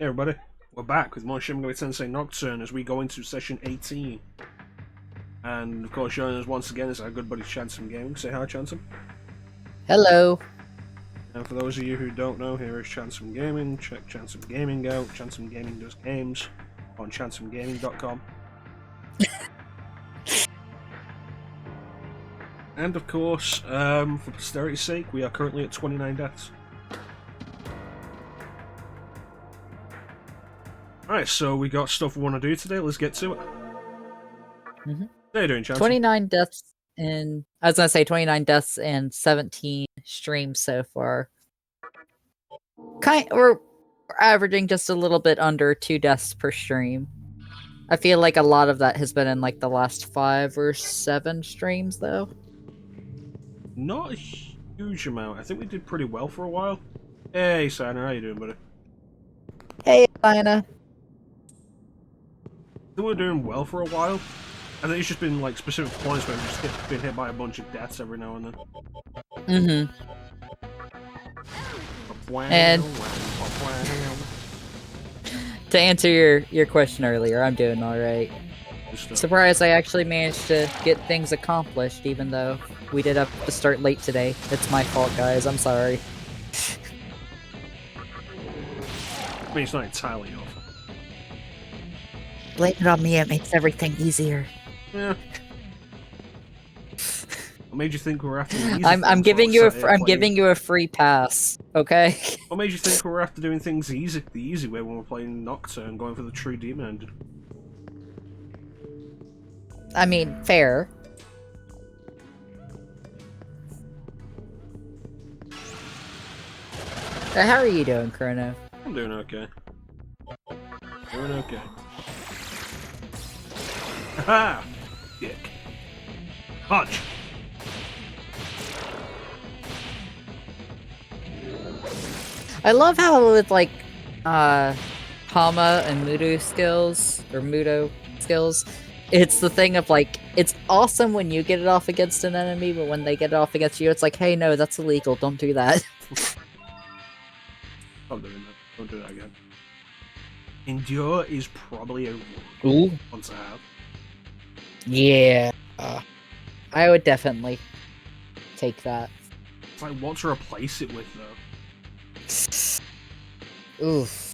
Hey everybody, we're back with more Shin Megami Tensei Nocturne as we go into session 18. And of course joining us once again is our good buddy ChanceEm Gaming. Say hi ChanceEm. Hello. And for those of you who don't know, here is ChanceEm Gaming. Check ChanceEm Gaming out. ChanceEm Gaming does games on chanceemgaming.com. And of course, for posterity's sake, we are currently at 29 deaths. Alright, so we got stuff we want to do today, let's get to it. Mm-hmm. How you doing, ChanceEm? 29 deaths in... I was gonna say 29 deaths and 17 streams so far. We're averaging just a little bit under 2 deaths per stream. I feel like a lot of that has been in like the last 5 or 7 streams though. Not a huge amount. I think we did pretty well for a while. Hey, Sana, how you doing, buddy? Hey, Lina. I think we're doing well for a while. I think it's just been like specific points where we've just been hit by a bunch of deaths every now and then. Mm-hmm. And to answer your question earlier, I'm doing alright. Surprised I actually managed to get things accomplished, even though we did have to start late today. It's my fault, guys. I'm sorry. I mean, it's not entirely off. Blame it on me, it makes everything easier. Yeah. What made you think we were after easy I'm giving you a free pass, okay? What made you think we were after doing things the easy way when we're playing Nocturne, going for the true demon engine? I mean, fair. How are you doing, Chrono? I'm doing okay. Doing okay. Haha! Dick. Punch! I love how with like Hama and Mudo skills it's the thing of like it's awesome when you get it off against an enemy, but when they get it off against you, it's like, hey, no, that's illegal, don't do that. Stop doing that. Don't do that again. Endure is probably a Ooh. one to have. Yeah. I would definitely take that. It's like what to replace it with though. Oof.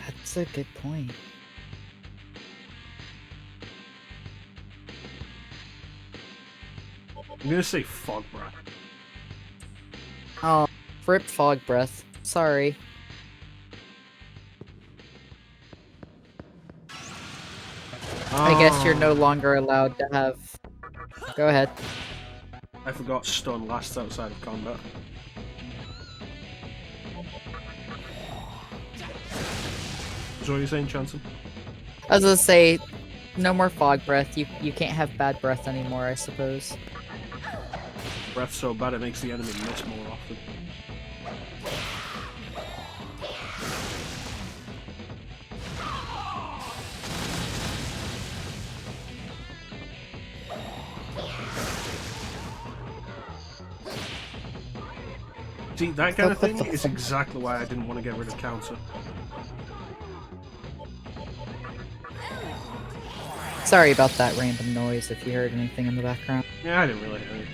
That's a good point. I'm gonna say fog breath. Oh, rip fog breath. Sorry. I guess you're no longer allowed to have... Go ahead. I forgot stun lasts outside of combat. So what are you saying, ChanceEm? I was gonna say, no more fog breath. You can't have bad breath anymore, I suppose. Breath's so bad it makes the enemy miss more often. See, that kind of thing is exactly why I didn't want to get rid of counter. Sorry about that random noise if you heard anything in the background. Yeah, I didn't really hear it.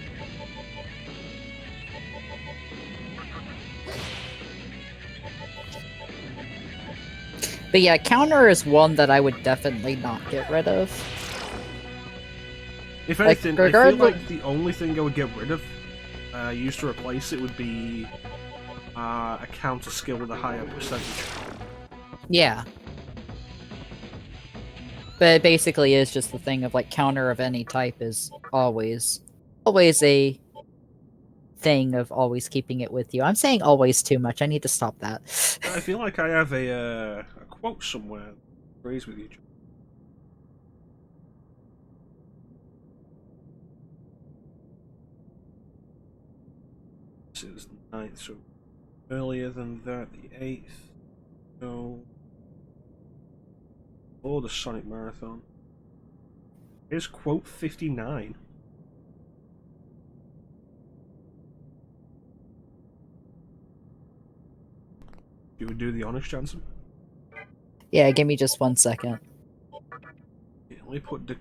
But yeah, counter is one that I would definitely not get rid of. If anything, I feel like the only thing I would get rid of, used to replace it, would be a counter skill with a higher percentage. Yeah. But it basically is just the thing of like counter of any type is always a thing of always keeping it with you. I'm saying always too much. I need to stop that. I feel like I have a quote somewhere that agrees with you. This is the 9th, so earlier than that, the 8th. No. Or the Sonic Marathon. Here's quote 59. You would do the honors, ChanceEm? Yeah, give me just 1 second. Yeah, let me put the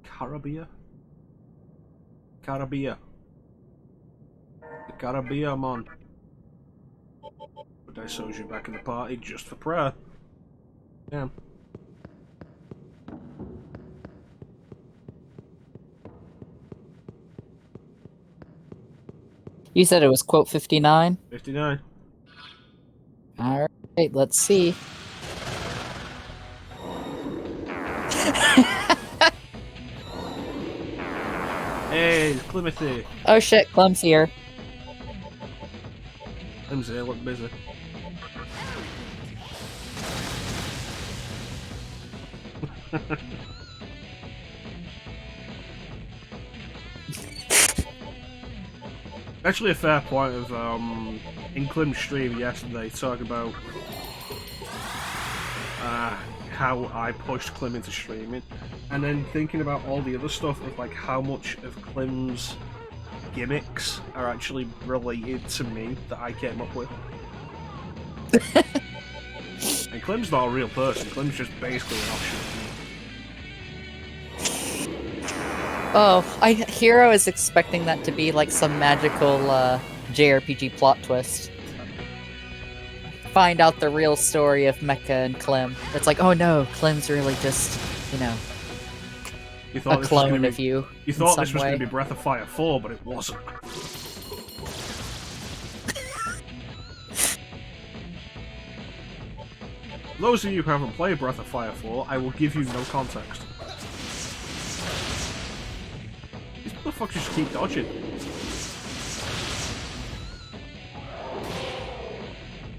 Carabia? Carabia. The Carabia, man. But I saw you back in the party just for prayer. Yeah. You said it was quote 59? 59. Alright, let's see. Hey, it's Clemity. Oh shit, Clem's here. Clem's here, look busy. Actually, a fair point of in Clem's stream yesterday, talking about how I pushed Clem into streaming, and then thinking about all the other stuff of like how much of Clem's gimmicks are actually related to me that I came up with. And Clem's not a real person. Clem's just basically an offshoot of me. Oh, Hero is expecting that to be like some magical JRPG plot twist. Find out the real story of Mecha and Clem. It's like, oh no, Clem's really just, you know, a clone of you. You thought this was going to be Breath of Fire 4, but it wasn't. Those of you who haven't played Breath of Fire 4, I will give you no context. These motherfuckers just keep dodging.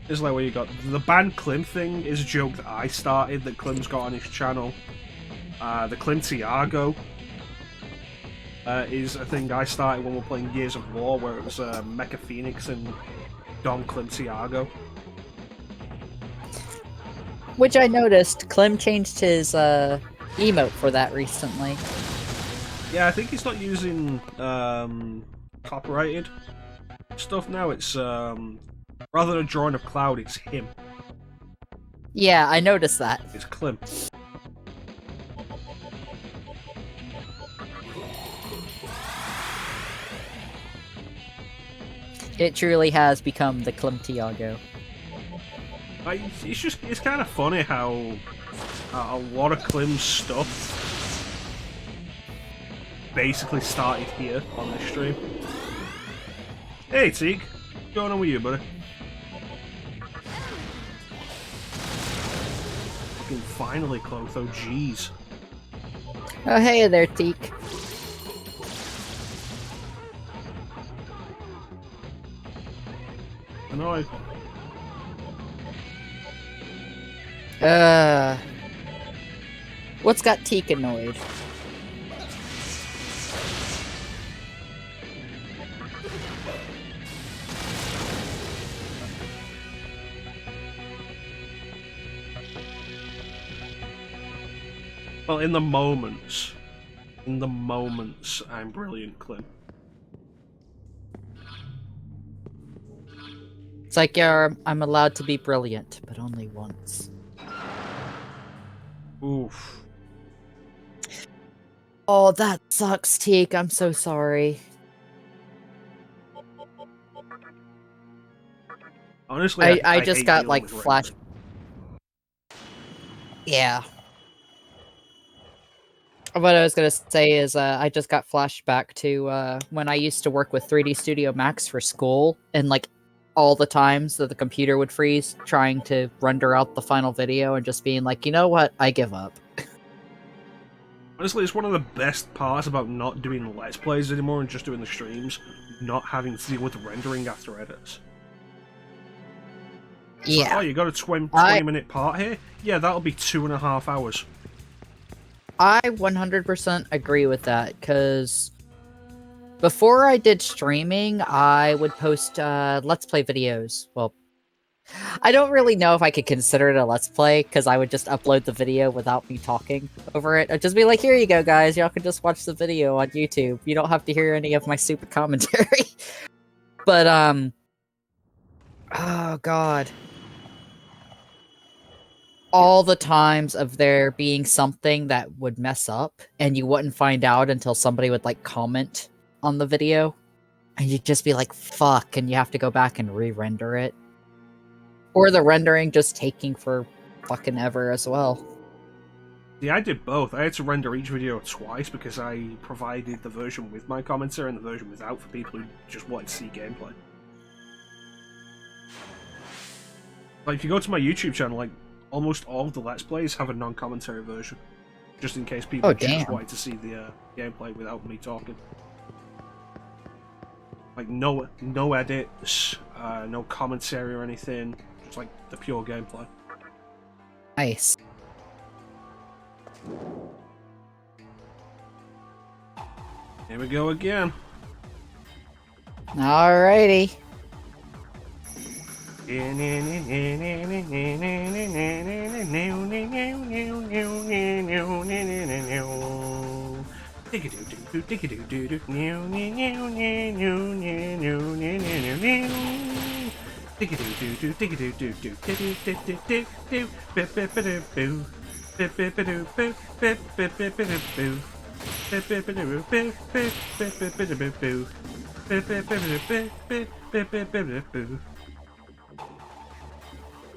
It's like where you got the ban Clem thing is a joke that I started that Clem's got on his channel. The Clem Tiago is a thing I started when we were playing Gears of War, where it was Mecha Phoenix and Don Clem Tiago. Which I noticed, Clem changed his emote for that recently. Yeah, I think he's not using copyrighted stuff now. It's rather than a drawing of Cloud, it's him. Yeah, I noticed that. It's Clem. It truly has become the Clem Tiago. Like, it's kind of funny how a lot of Clem's stuff basically started here on this stream. Hey Teague, what's going on with you, buddy? Fucking finally, Clotho, jeez. Oh hey there, Teak. Annoyed. What's got Teak annoyed? Well, in the moments, I'm brilliant, Clem. It's like, yeah, I'm allowed to be brilliant, but only once. Oof. Oh, that sucks, Teak. I'm so sorry. Honestly, I just got like flash. Yeah. What I was gonna say is, I just got flashback to when I used to work with 3D Studio Max for school, and like all the times that the computer would freeze trying to render out the final video, and just being like, you know what, I give up. Honestly, it's one of the best parts about not doing Let's Plays anymore and just doing the streams, not having to deal with rendering after edits. Yeah. Like, oh, you got a 20-minute part here? Yeah, that'll be 2.5 hours. I 100% agree with that, because before I did streaming, I would post Let's Play videos. Well, I don't really know if I could consider it a Let's Play, because I would just upload the video without me talking over it. I'd just be like, here you go, guys. Y'all can just watch the video on YouTube. You don't have to hear any of my stupid commentary. But, Oh god. All the times of there being something that would mess up and you wouldn't find out until somebody would like comment on the video and you'd just be like fuck, and you have to go back and re-render it, or the rendering just taking for fucking ever as well. Yeah, I did both. I had to render each video twice because I provided the version with my commentary and the version without for people who just wanted to see gameplay. Like, if you go to my YouTube channel, like, almost all of the Let's Plays have a non-commentary version. Just in case people just wanted to see the gameplay without me talking. Like, no edits, no commentary or anything. Just, like, the pure gameplay. Nice. Here we go again. Alrighty.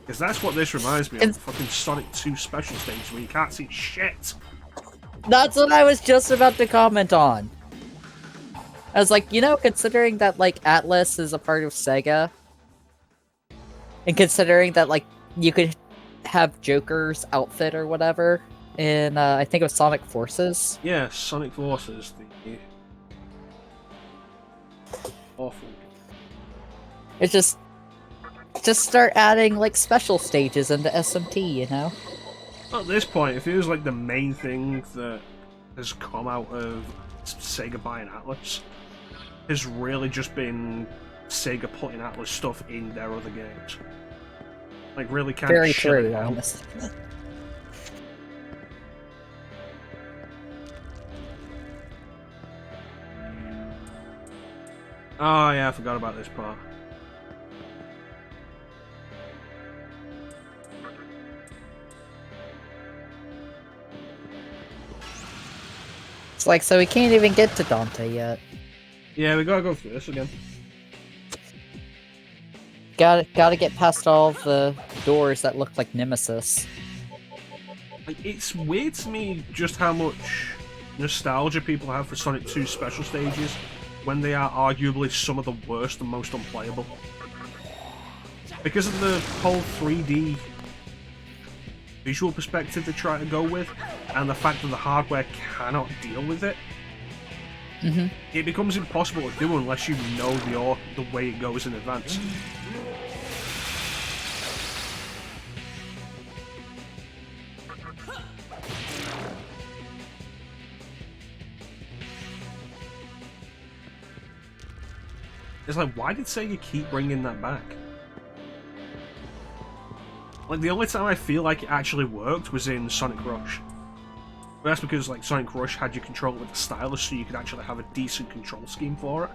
Because that's what this reminds me of, fucking Sonic 2 special stage where you can't see shit. That's what I was just about to comment on. I was like, you know, considering that, like, Atlas is a part of Sega, and considering that, like, you could have Joker's outfit or whatever in, I think it was Sonic Forces. Yeah, Sonic Forces, the awful. It's just start adding, like, special stages into SMT, you know? At this point, it feels like the main thing that has come out of Sega buying Atlas has really just been Sega putting Atlas stuff in their other games. Like, really kind Very of shut true, it out. honestly. Oh yeah, I forgot about this part. It's like, so we can't even get to Dante yet. Yeah, we gotta go through this again. Gotta get past all the doors that look like Nemesis. Like, it's weird to me just how much nostalgia people have for Sonic 2 special stages when they are arguably some of the worst and most unplayable. Because of the whole 3D visual perspective they try to go with, and the fact that the hardware cannot deal with it, it becomes impossible to do unless you know the way it goes in advance. It's like, why did Sega keep bringing that back? Like, the only time I feel like it actually worked was in Sonic Rush. But that's because, like, Sonic Rush had you control it with the stylus, so you could actually have a decent control scheme for it.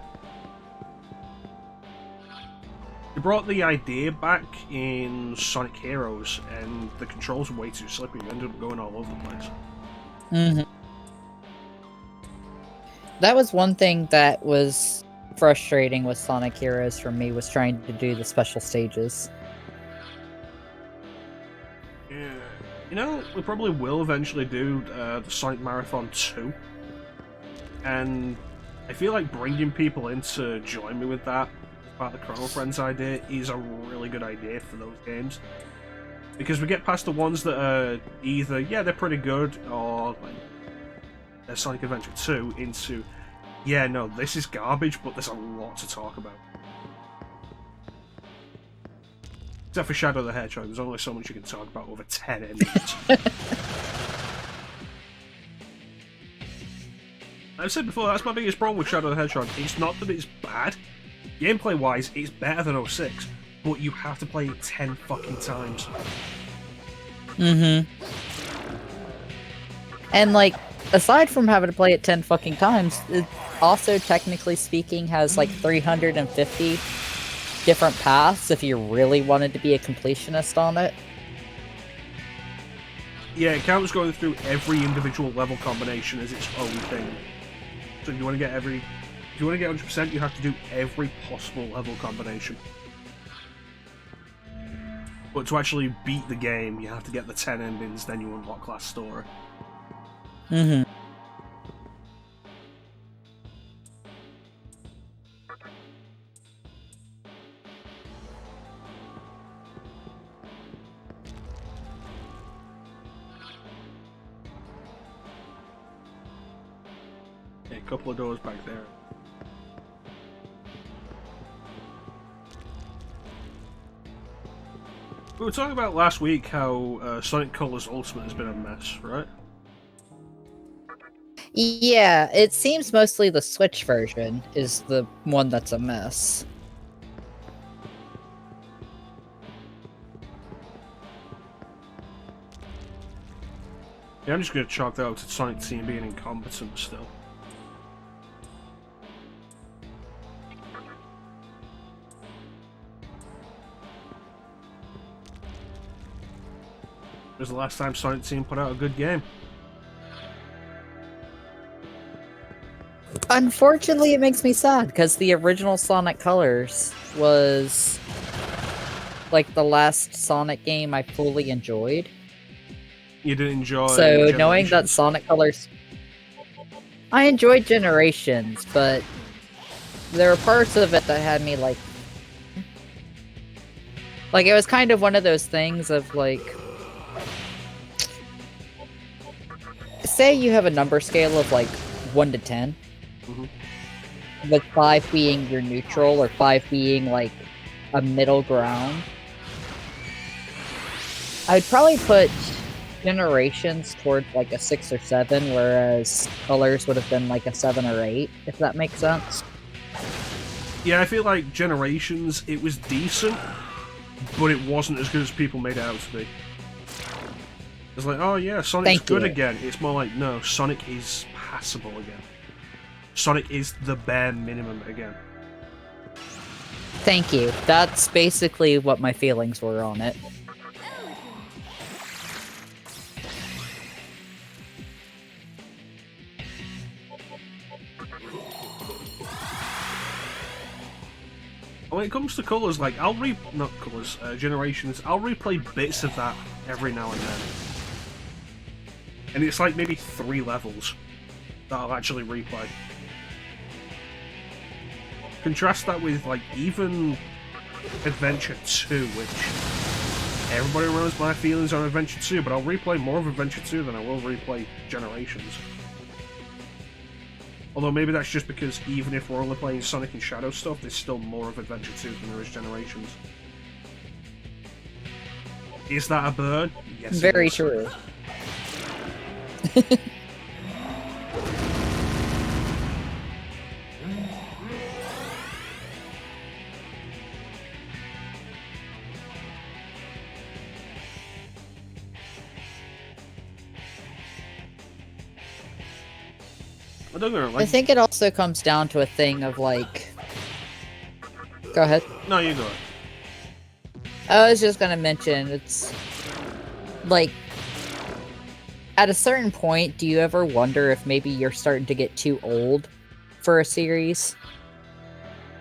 They brought the idea back in Sonic Heroes, and the controls were way too slippery. You ended up going all over the place. That was one thing that was frustrating with Sonic Heroes for me, was trying to do the special stages. Yeah. You know, we probably will eventually do the Sonic Marathon 2. And I feel like bringing people in to join me with that, as part of the Chrono Friends idea, is a really good idea for those games. Because we get past the ones that are either, yeah, they're pretty good, or like Sonic Adventure 2, into, yeah, no, this is garbage, but there's a lot to talk about. Except for Shadow the Hedgehog, there's only so much you can talk about over 10 minutes. I've said before, that's my biggest problem with Shadow the Hedgehog. It's not that it's bad. Gameplay-wise, it's better than 06, but you have to play it 10 fucking times. And, like, aside from having to play it 10 fucking times, it also, technically speaking, has, like, 350 different paths if you really wanted to be a completionist on it. Yeah, it counts going through every individual level combination as its own thing. So if you want to get 100%, you have to do every possible level combination. But to actually beat the game, you have to get the 10 endings, then you unlock last story. Mm-hmm. Okay, a couple of doors back there. We were talking about last week how Sonic Colors Ultimate has been a mess, right? Yeah, it seems mostly the Switch version is the one that's a mess. Yeah, I'm just going to chalk that up to Sonic Team being incompetent still. It was the last time Sonic Team put out a good game. Unfortunately, it makes me sad, because the original Sonic Colors was like the last Sonic game I fully enjoyed. You didn't enjoy So knowing that Sonic Colors... I enjoyed Generations, but there were parts of it that had me like... Like, it was kind of one of those things of like... Say you have a number scale of like 1 to 10. Mm-hmm. With 5 being your neutral, or 5 being like a middle ground. I'd probably put Generations towards like a 6 or 7, whereas Colors would have been like a 7 or 8, if that makes sense. Yeah, I feel like Generations, it was decent, but it wasn't as good as people made it out to be. It's like, oh yeah, Sonic's good again. It's more like, no, Sonic is passable again. Sonic is the bare minimum again. Thank you. That's basically what my feelings were on it. When it comes to Colors, like, Generations, I'll replay bits of that every now and then. And it's like maybe 3 levels that I'll actually replay. Contrast that with, like, even Adventure 2, which everybody knows my feelings on Adventure 2, but I'll replay more of Adventure 2 than I will replay Generations. Although maybe that's just because even if we're only playing Sonic and Shadow stuff, there's still more of Adventure 2 than there is Generations. Is that a burn? Yes. Very true. I think it also comes down to a thing of like... Go ahead. No, you go. I was just gonna mention, it's... Like... At a certain point, do you ever wonder if maybe you're starting to get too old for a series?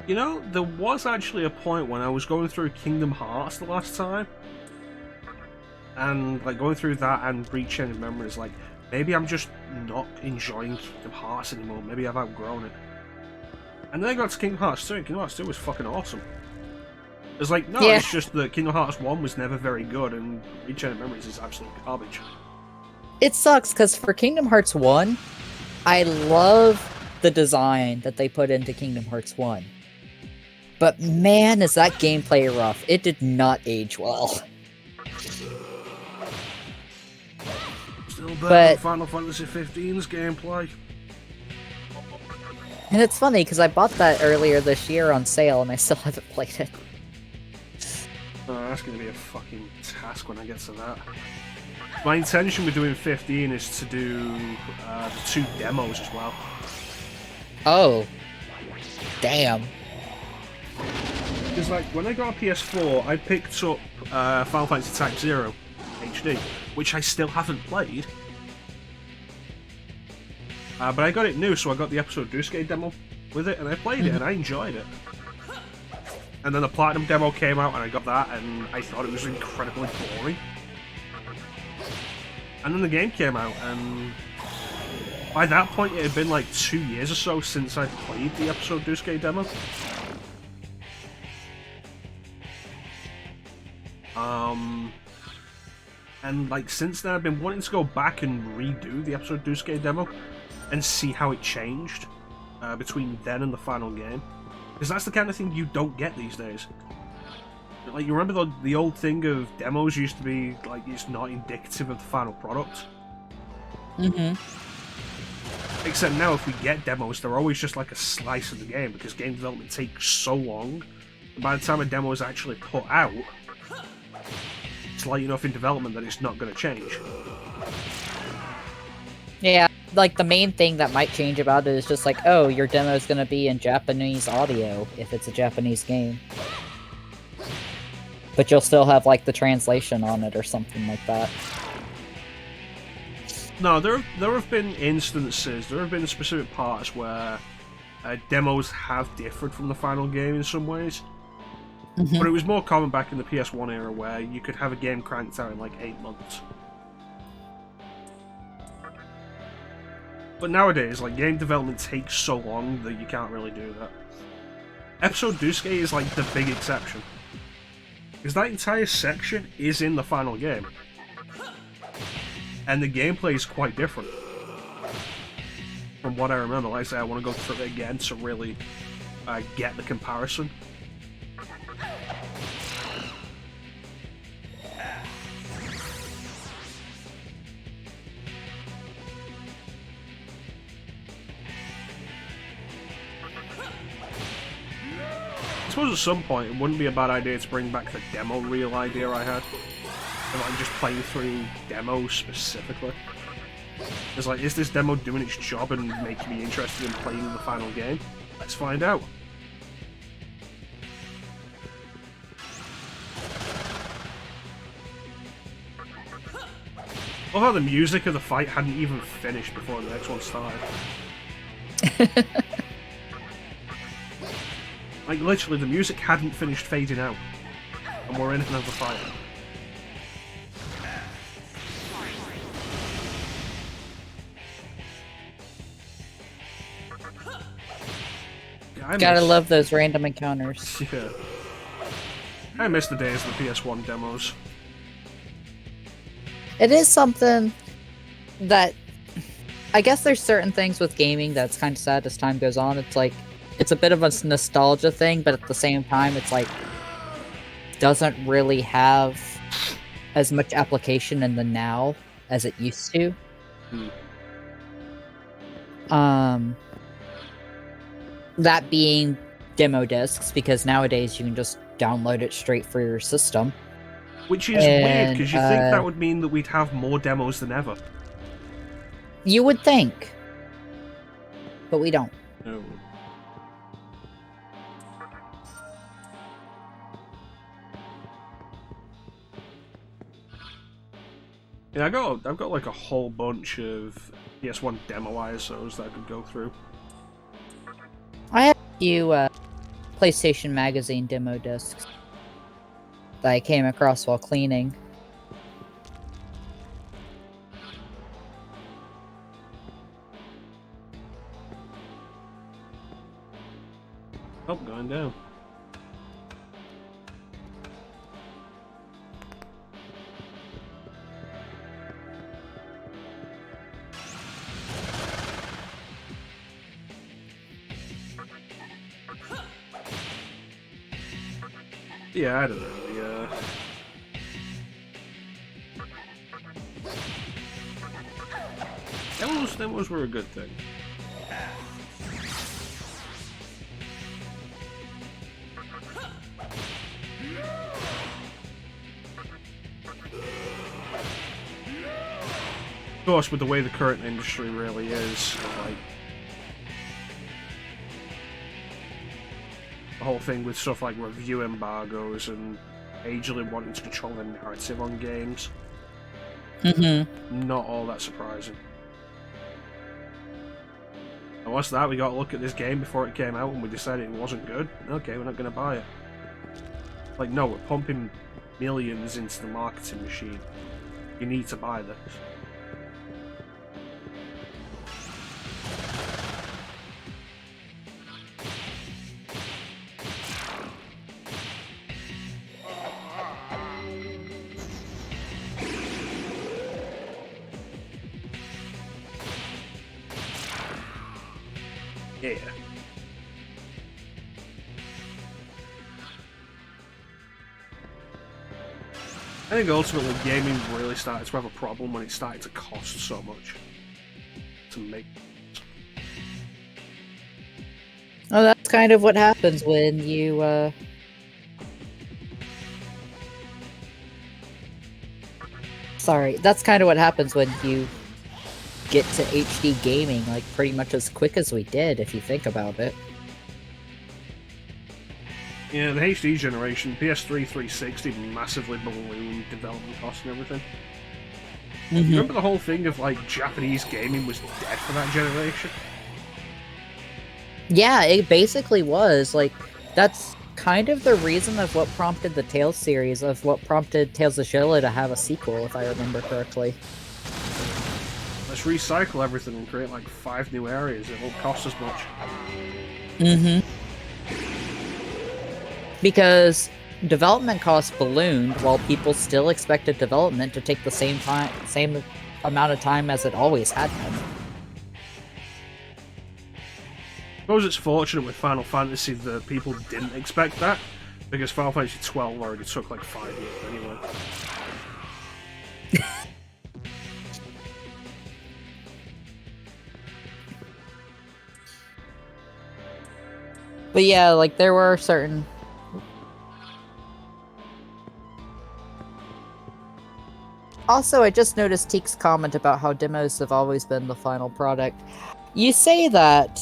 You know, there was actually a point when I was going through Kingdom Hearts the last time, and like going through that and Reaching Memories, like, maybe I'm just not enjoying Kingdom Hearts anymore. Maybe I've outgrown it. And then I got to Kingdom Hearts 2, and Kingdom Hearts 2 was fucking awesome. It's like, no, yeah. It's just that Kingdom Hearts 1 was never very good, and Reaching Memories is absolute garbage. It sucks, because for Kingdom Hearts 1, I love the design that they put into Kingdom Hearts 1. But man, is that gameplay rough. It did not age well. Still better than Final Fantasy 15's gameplay. And it's funny, because I bought that earlier this year on sale, and I still haven't played it. Oh, that's going to be a fucking task when I get to that. My intention with doing 15 is to do the 2 demos as well. Oh. Damn. Because like when I got a PS4, I picked up Final Fantasy Type 0 HD, which I still haven't played. But I got it new, so I got the episode Dusuke demo with it, and I played it, and I enjoyed it. And then the Platinum demo came out, and I got that, and I thought it was incredibly boring. And then the game came out, and by that point it had been like 2 years or so since I played the episode Dusuke demo. And like since then I've been wanting to go back and redo the episode Dusuke demo and see how it changed between then and the final game. Because that's the kind of thing you don't get these days. Like, you remember the old thing of demos used to be, like, it's not indicative of the final product? Except now, if we get demos, they're always just like a slice of the game, because game development takes so long. And by the time a demo is actually put out, it's light enough in development that it's not going to change. Yeah, like the main thing that might change about it is just like, oh, your demo is going to be in Japanese audio if it's a Japanese game. But you'll still have like the translation on it or something like that. No, there have been instances, there have been specific parts where demos have differed from the final game in some ways. But it was more common back in the PS1 era where you could have a game cranked out in like 8 months. But nowadays, like, game development takes so long that you can't really do that. Episode Dusuke is like the big exception. Because that entire section is in the final game. And the gameplay is quite different. From what I remember, like I say, I want to go through it again to really get the comparison. I suppose at some point it wouldn't be a bad idea to bring back the demo reel idea I had. And like just playing through demos specifically. It's like, is this demo doing its job and making me interested in playing the final game? Let's find out. I love how the music of the fight hadn't even finished before the next one started. Like, literally, the music hadn't finished fading out. And we're in another fight. Gotta love those random encounters. Yeah. I miss the days of the PS1 demos. It is something that... I guess there's certain things with gaming that's kind of sad as time goes on. It's like, it's a bit of a nostalgia thing, but at the same time, it's like, doesn't really have as much application in the now as it used to. That being demo discs, because nowadays you can just download it straight for your system. Which is weird, because you think that would mean that we'd have more demos than ever. You would think. But we don't. No. Yeah, I've got like a whole bunch of PS1 demo ISOs that I could go through. I have a few PlayStation Magazine demo discs that I came across while cleaning. Oh, going down. Yeah, I don't know. Demos were a good thing. Of course, with the way the current industry really is, like, the whole thing with stuff like review embargoes and agilely wanting to control the narrative on games. Not all that surprising. And what's that? We got to look at this game before it came out and we decided it wasn't good? Okay, we're not going to buy it. Like, no, we're pumping millions into the marketing machine. You need to buy this. Yeah. I think ultimately gaming really started to have a problem when it started to cost so much to make. Oh, that's kind of what happens when you, Sorry, that's kind of what happens when you get to HD gaming, like, pretty much as quick as we did, if you think about it. Yeah, the HD generation, PS3 360 massively ballooned development costs and everything. Remember the whole thing of, like, Japanese gaming was dead for that generation? Yeah, it basically was. Like, that's kind of the reason of what prompted the Tales series, of what prompted Tales of Shola to have a sequel, if I remember correctly. Let's recycle everything and create, like, 5 new areas. It won't cost as much. Because development costs ballooned while people still expected development to take the same amount of time as it always had been. I suppose it's fortunate with Final Fantasy that people didn't expect that, because Final Fantasy 12 already took like 5 years anyway. But yeah, like, there were certain... Also, I just noticed Teek's comment about how demos have always been the final product. You say that,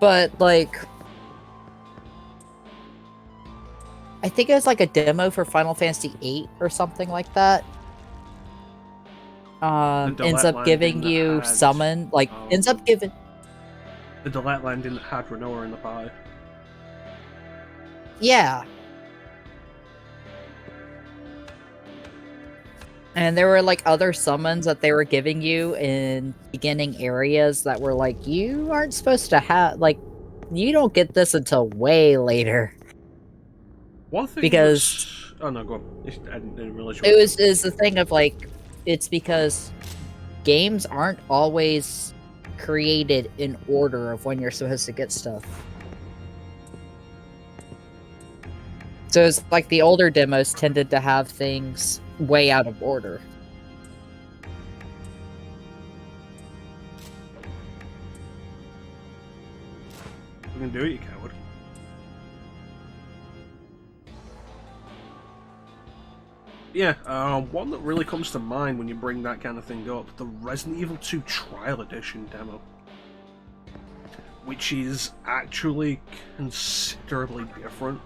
but, like... I think it was like a demo for Final Fantasy VIII or something like that. Ends up giving you summon, like, ends up giving... The Delete Landing that had Renoa in the party. Yeah. And there were, like, other summons that they were giving you in beginning areas that were like, you aren't supposed to have, like, you don't get this until way later. One thing because... Oh no, go on. I didn't realize you It was the thing of, like, it's because games aren't always created in order of when you're supposed to get stuff. So it's like the older demos tended to have things way out of order. You can do it, you coward. Yeah, one that really comes to mind when you bring that kind of thing up, the Resident Evil 2 Trial Edition demo. Which is actually considerably different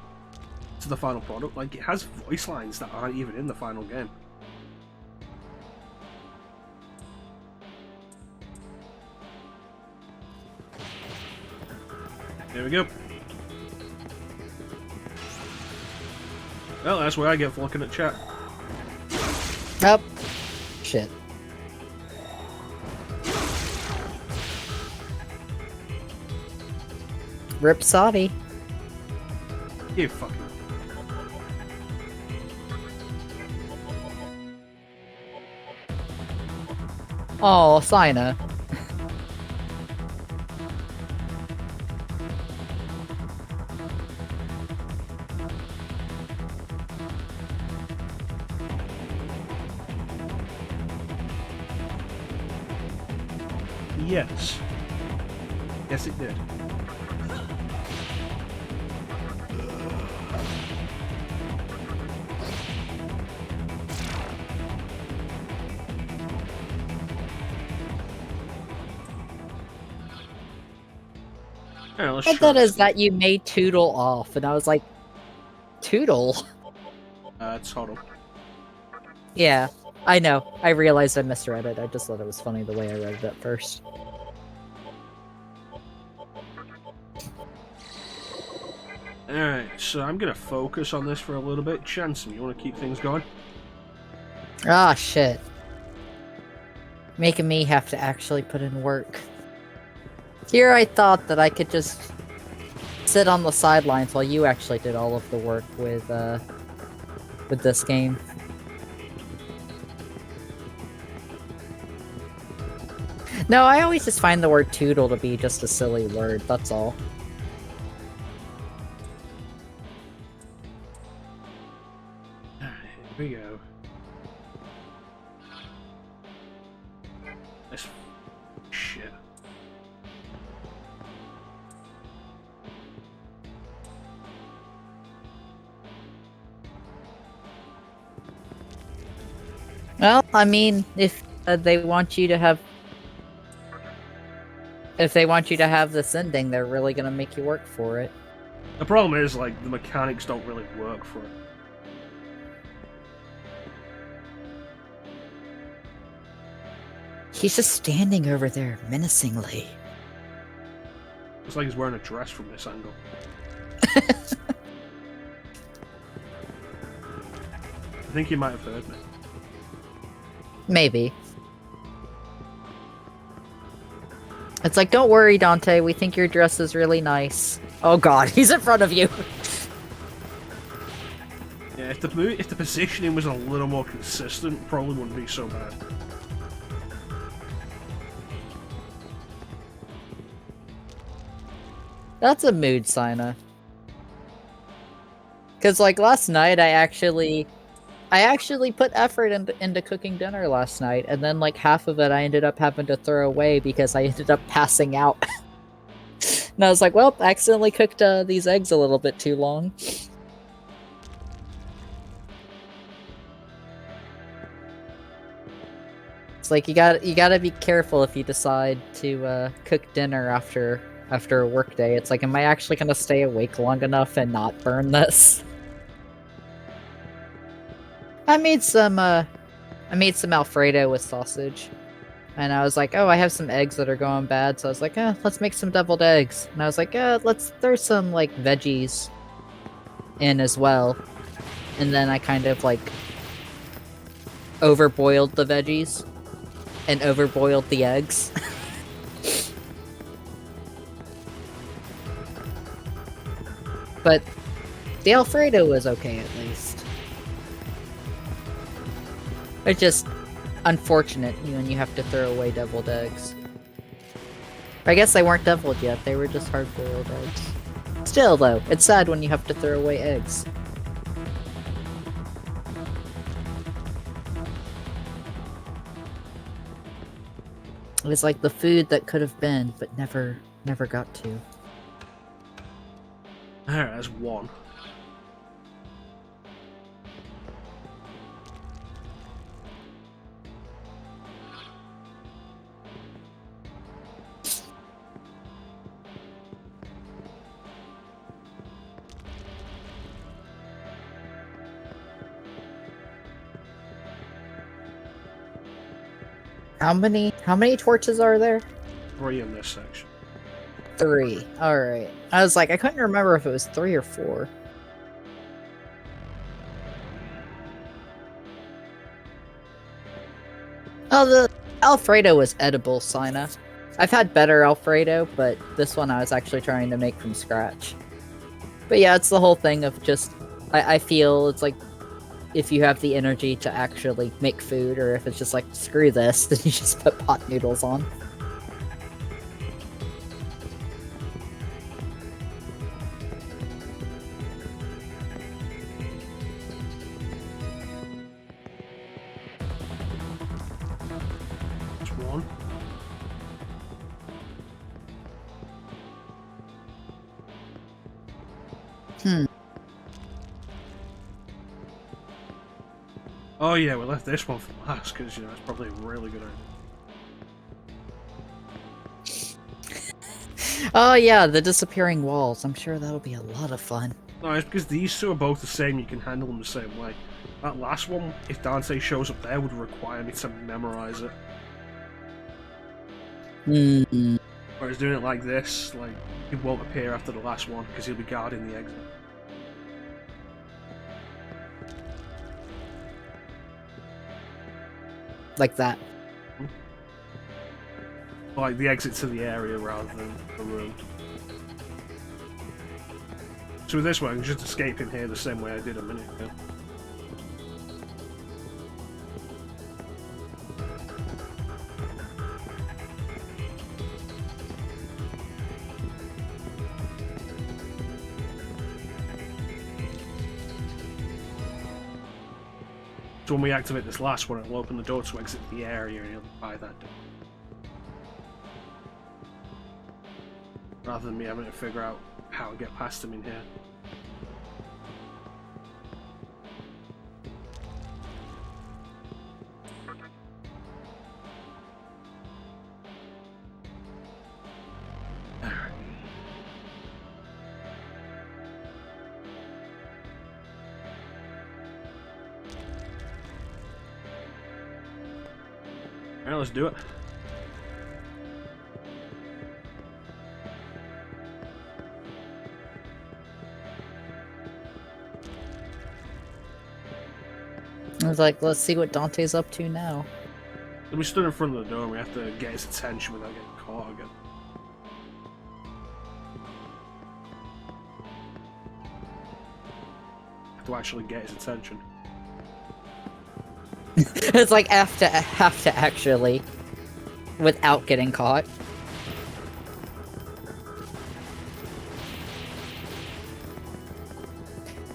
to the final product. Like, it has voice lines that aren't even in the final game. There we go. Well, that's where I get for looking at chat. Oh. Shit. Rip Saudi. You fucking... Oh, Sina. Yes. Yes, it did. Yeah, let's And try that is this. that you made Toodle off, and I was like, Toodle? It's Huddle. Yeah, I know. I realized I misread it. I just thought it was funny the way I read it at first. Alright, so I'm gonna focus on this for a little bit. ChanceEm, you want to keep things going? Ah, shit. Making me have to actually put in work. Here I thought that I could just sit on the sidelines while you actually did all of the work with this game. No, I always just find the word toodle to be just a silly word, that's all. Alright, here we go. This shit. Well, I mean, if they want you to have... If they want you to have this ending, they're really gonna make you work for it. The problem is, like, the mechanics don't really work for it. He's just standing over there, menacingly. It's like he's wearing a dress from this angle. I think he might have heard me. Maybe. It's like, don't worry, Dante, we think your dress is really nice. Oh god, he's in front of you! Yeah, if the positioning was a little more consistent, probably wouldn't be so bad. That's a mood signer. Cause like last night I actually put effort into cooking dinner last night, and then like half of it I ended up having to throw away because I ended up passing out. And I was like, well, I accidentally cooked these eggs a little bit too long. It's like you gotta be careful if you decide to cook dinner after a work day. It's like, am I actually gonna stay awake long enough and not burn this? I made some Alfredo with sausage. And I was like, oh, I have some eggs that are going bad, so I was like, let's make some deviled eggs. And I was like, let's throw some, like, veggies in as well. And then I kind of, like, overboiled the veggies and overboiled the eggs. But the Alfredo was okay, at least. It's just unfortunate when you have to throw away deviled eggs. I guess they weren't deviled yet, they were just hard-boiled eggs. Still, though, it's sad when you have to throw away eggs. It was like the food that could have been, but never got to. Alright, that's one. How many torches are there? 3 in this section. 3. Alright. I was like, I couldn't remember if it was 3 or 4. Oh, the Alfredo was edible, Sina. I've had better Alfredo, but this one I was actually trying to make from scratch. But yeah, it's the whole thing of just... I feel it's like, if you have the energy to actually make food, or if it's just like, screw this, then you just put pot noodles on. That's one. Oh yeah, we left this one for last because, you know, it's probably a really good idea. Oh yeah, the disappearing walls. I'm sure that'll be a lot of fun. No, it's because these two are both the same, you can handle them the same way. That last one, if Dante shows up there, would require me to memorize it. Hmm. Whereas doing it like this, like, he won't appear after the last one, because he'll be guarding the exit. Like that. Like the exit to the area rather than the room. So with this one, I can just escape in here the same way I did a minute ago. So when we activate this last one, it'll open the door to exit the area and he'll buy that door. Rather than me having to figure out how to get past him in here. Alright, let's do it. I was like, let's see what Dante's up to now. We stood in front of the door and we have to get his attention without getting caught again. Have to actually get his attention. It's like have to actually, without getting caught.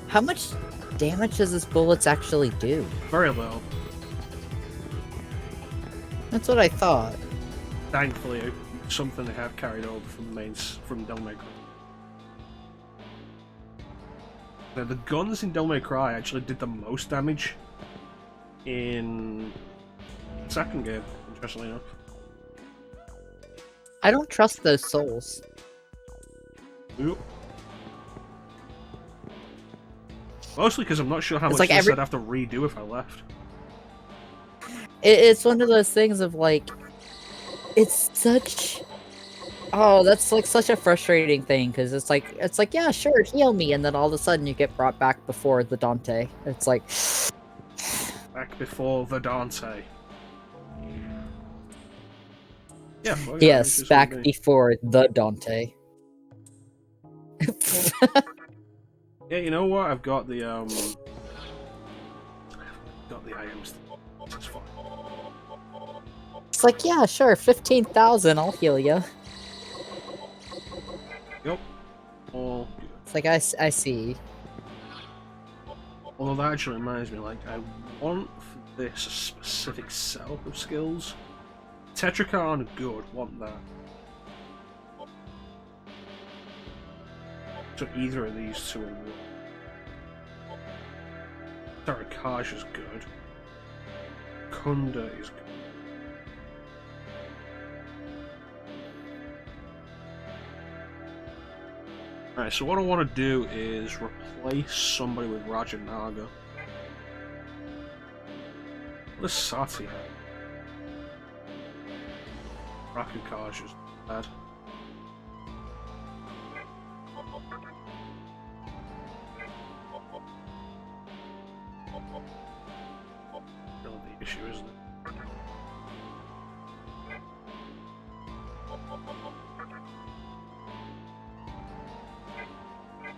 How much damage does his bullets actually do? Very little. That's what I thought. Thankfully, something they have carried over from from Devil May Cry. Now, the guns in Devil May Cry actually did the most damage in the second game, interestingly enough. I don't trust those souls. Ooh. Mostly because I'm not sure how It's much like this I'd have to redo if I left. It's one of those things of like, it's such. Oh, that's like such a frustrating thing because it's like yeah, sure, heal me, and then all of a sudden you get brought back before the Dante. It's like Back before the Dante. Yeah. Well, yes, back before the Dante. Yeah, you know what? I've got the items. That's fine. It's like yeah, sure, 15,000, I'll heal you. Yep. All good. It's like I see. Although that actually reminds me, like, I want for this a specific setup of skills. Tetracon, good, want that. So either of these two will work. Tarakaj is good. Kunda is good. Alright, so what I want to do is replace somebody with Raja Naga. What's Sati have? Rakukaj is bad. Really the issue, isn't it?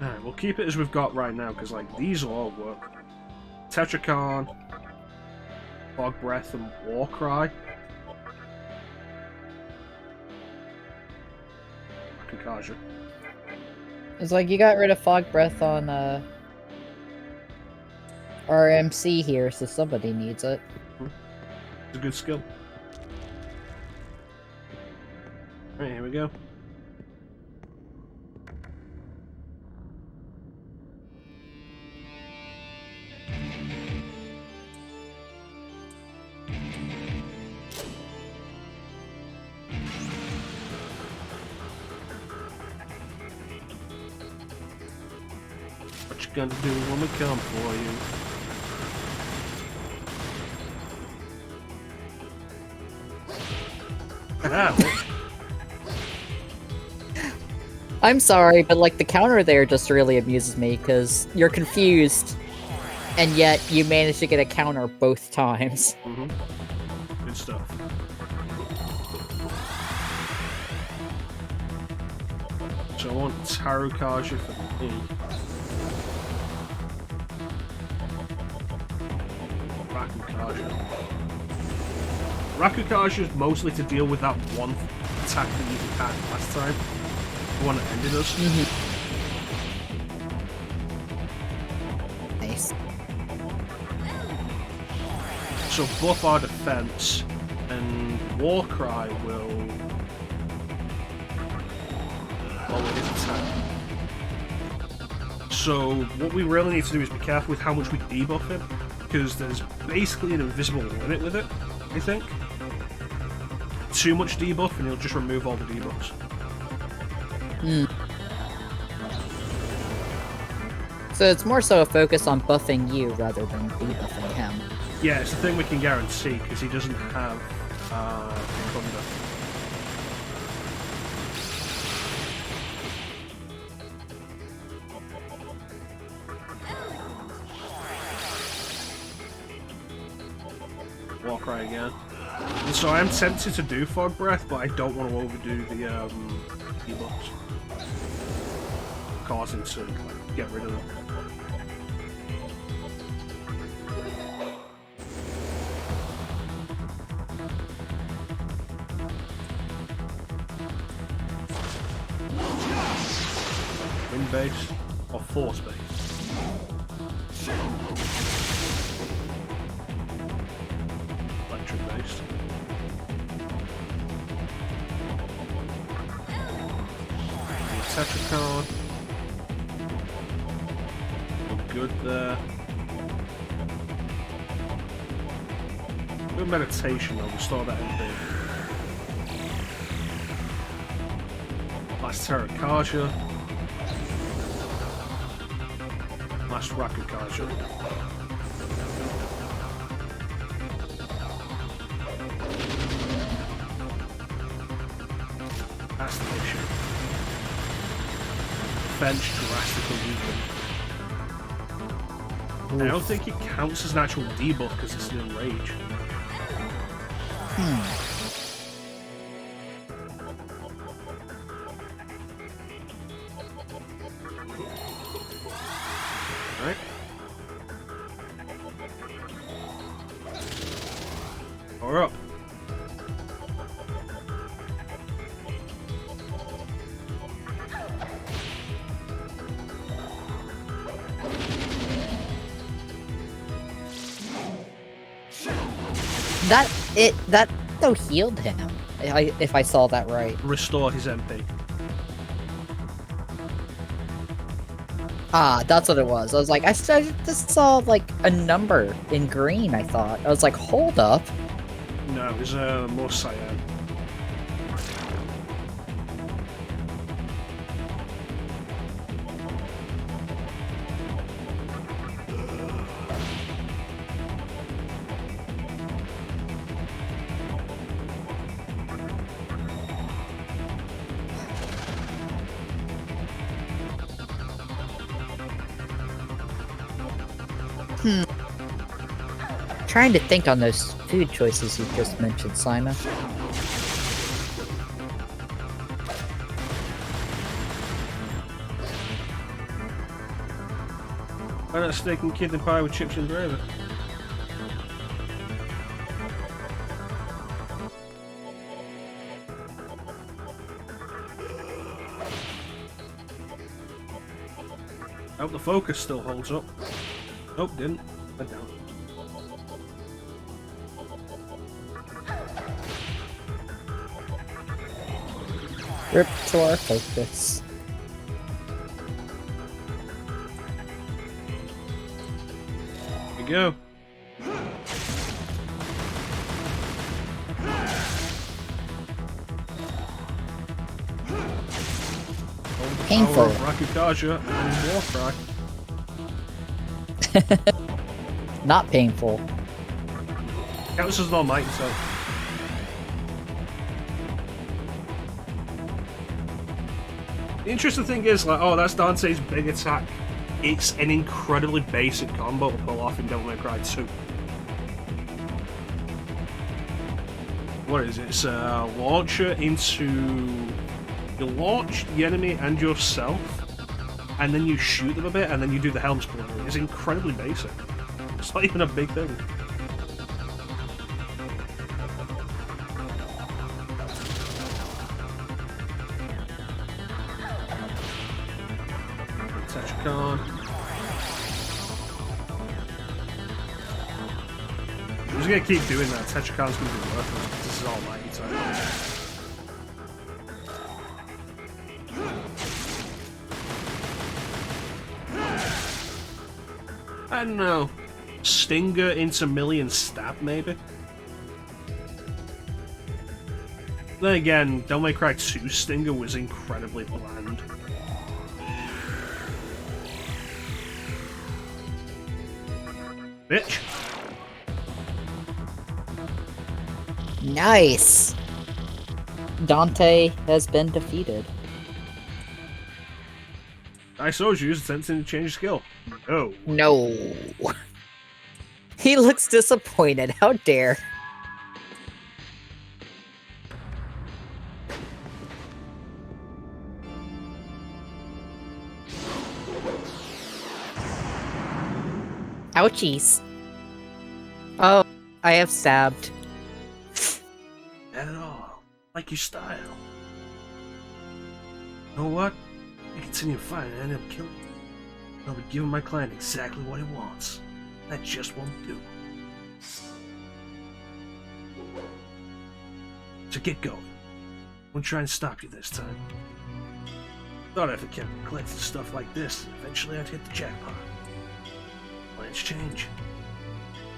Alright, we'll keep it as we've got right now, because like these will all work. Tetracon, Fog Breath, and Warcry. Rakukaj. It's like you got rid of Fog Breath on RMC here, so somebody needs it. It's a good skill. Alright, here we go. What you gonna do when we come for you? I'm sorry, but like the counter there just really amuses me because you're confused, and yet you manage to get a counter both times. Good stuff. So I want Tarukaja for me. Rakukaja is mostly to deal with that one attack that you had last time. The one that ended us. Nice. So buff our defense, and Warcry will lower his attack. So what we really need to do is be careful with how much we debuff him, because there's basically an invisible limit with it, I think. Too much debuff and he'll just remove all the debuffs. So it's more so a focus on buffing you rather than debuffing him. Yeah, it's the thing we can guarantee, because he doesn't have Thunder. Warcry again. And so I'm tempted to do Fog Breath, but I don't want to overdo the debuffs. Causing to like, get rid of them. Wind base or force base? Electric base. Tetracard. Good there. Good meditation, I'll restore that MP. Last Terrakaja. Last Rakukaja. That's the issue. Bench drastically weakened. I don't think it counts as an actual debuff because it's an enrage. Alright. Power up. That though healed him. If I saw that right. Restore his MP. Ah, that's what it was. I was like, I just saw like a number in green. I thought I was like, hold up. No, it was more cyan. Trying to think on those food choices you just mentioned, Simon. Why not steak and kidney pie with chips and gravy? I hope the focus still holds up. Nope, didn't. Went down. Rip to our focus. Here we go. Painful. Rakukaja and Warcry. Not painful. Counts as an almighty, so. The interesting thing is, like, oh, that's Dante's big attack. It's an incredibly basic combo to pull off in Devil May Cry 2. What is it? It's a launcher into... You launch the enemy and yourself, and then you shoot them a bit, and then you do the helm split. It's incredibly basic. It's not even a big thing. Tetracon. I'm just gonna keep doing that. Tetracon's gonna be worthless. This is all mighty time. I don't know. Stinger into million stab, maybe? Then again, Devil May Cry 2 Stinger was incredibly bland. Bitch! Nice! Dante has been defeated. I saw you attempting to change skill. No. No. He looks disappointed. How dare. Ouchies. Oh, I have stabbed. Not at all. Like your style. You know what? I continue fighting and end up killing him. I'll be giving my client exactly what he wants. That just won't do. So get going. I won't try and stop you this time. Thought if I kept collecting stuff like this, eventually I'd hit the jackpot. Plans change.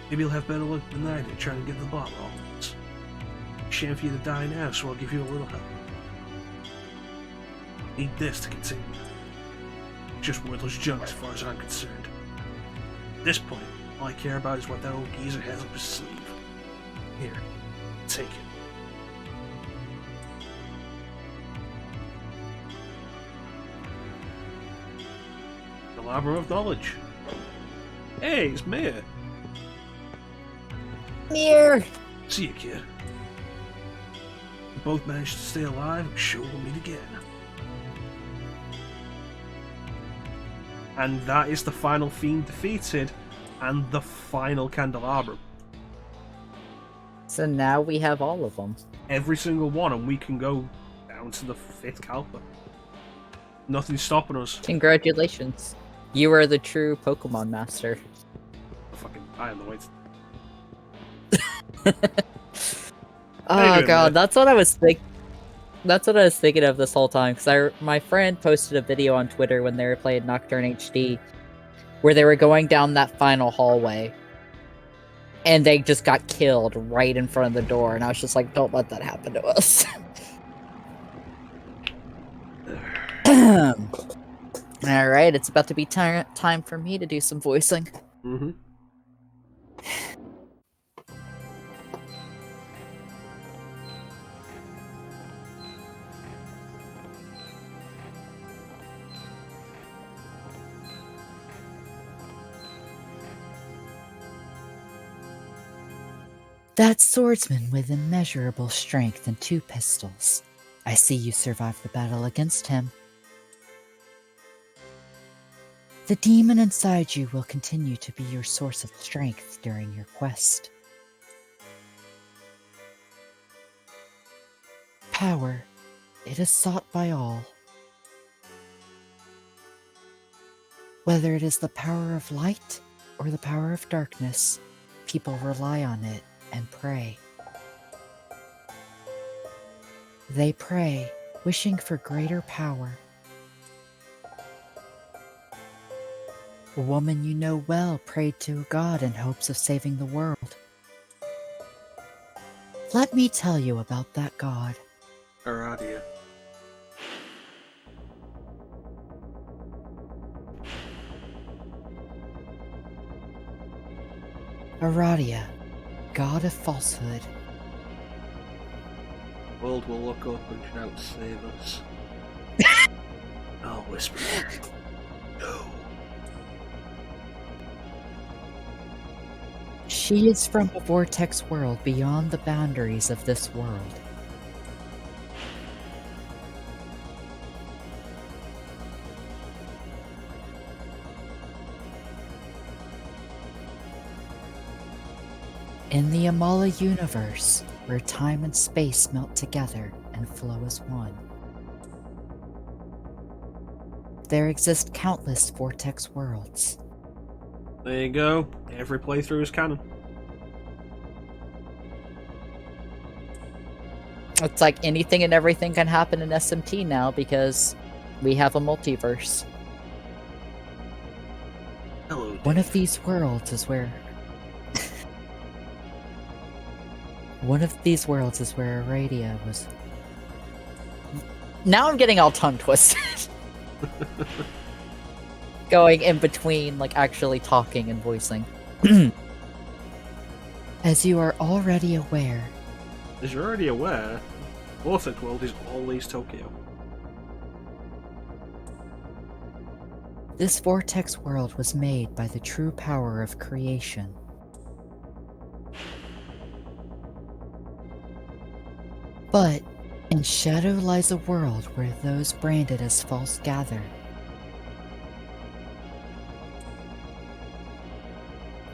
Maybe you'll have better luck than I did trying to get the bottle all at once. Shame for you to die now, so I'll give you a little help. Need this to continue. Just worthless junk as far as I'm concerned. At this point, all I care about is what that old geezer has up his sleeve. Here, take it. The Labor of Knowledge. Hey, it's Mia. Mir! See you, kid. We both managed to stay alive. I'm sure we'll meet again. And that is the final fiend defeated, and the final candelabrum. So now we have all of them. Every single one, and we can go down to the 5th Kalpa. Nothing's stopping us. Congratulations. You are the true Pokemon master. Fucking, I am the way. Oh god, that's what I was thinking. That's what I was thinking of this whole time, because my friend posted a video on Twitter when they were playing Nocturne HD, where they were going down that final hallway, and they just got killed right in front of the door, and I was just like, don't let that happen to us. Alright, it's about to be time for me to do some voicing. Mm-hmm. That swordsman with immeasurable strength and 2 pistols. I see you survived the battle against him. The demon inside you will continue to be your source of strength during your quest. Power, it is sought by all. Whether it is the power of light or the power of darkness, people rely on it and pray. They pray, wishing for greater power. A woman you know well prayed to a god in hopes of saving the world. Let me tell you about that god. Aradia. Aradia, god of falsehood. World will look up and shout, "Save us." I'll whisper, "No." She is from a vortex world beyond the boundaries of this world. In the Amala universe, where time and space melt together and flow as one, there exist countless vortex worlds. There you go. Every playthrough is canon. It's like anything and everything can happen in SMT now because we have a multiverse. Hello, Dave. One of these worlds is where Aradia was. Now I'm getting all tongue twisted. Going in between, like, actually talking and voicing. As you are already aware, As you're already aware, Vortex World is always Tokyo. this vortex world was made by the true power of creation. But in shadow lies a world where those branded as false gather.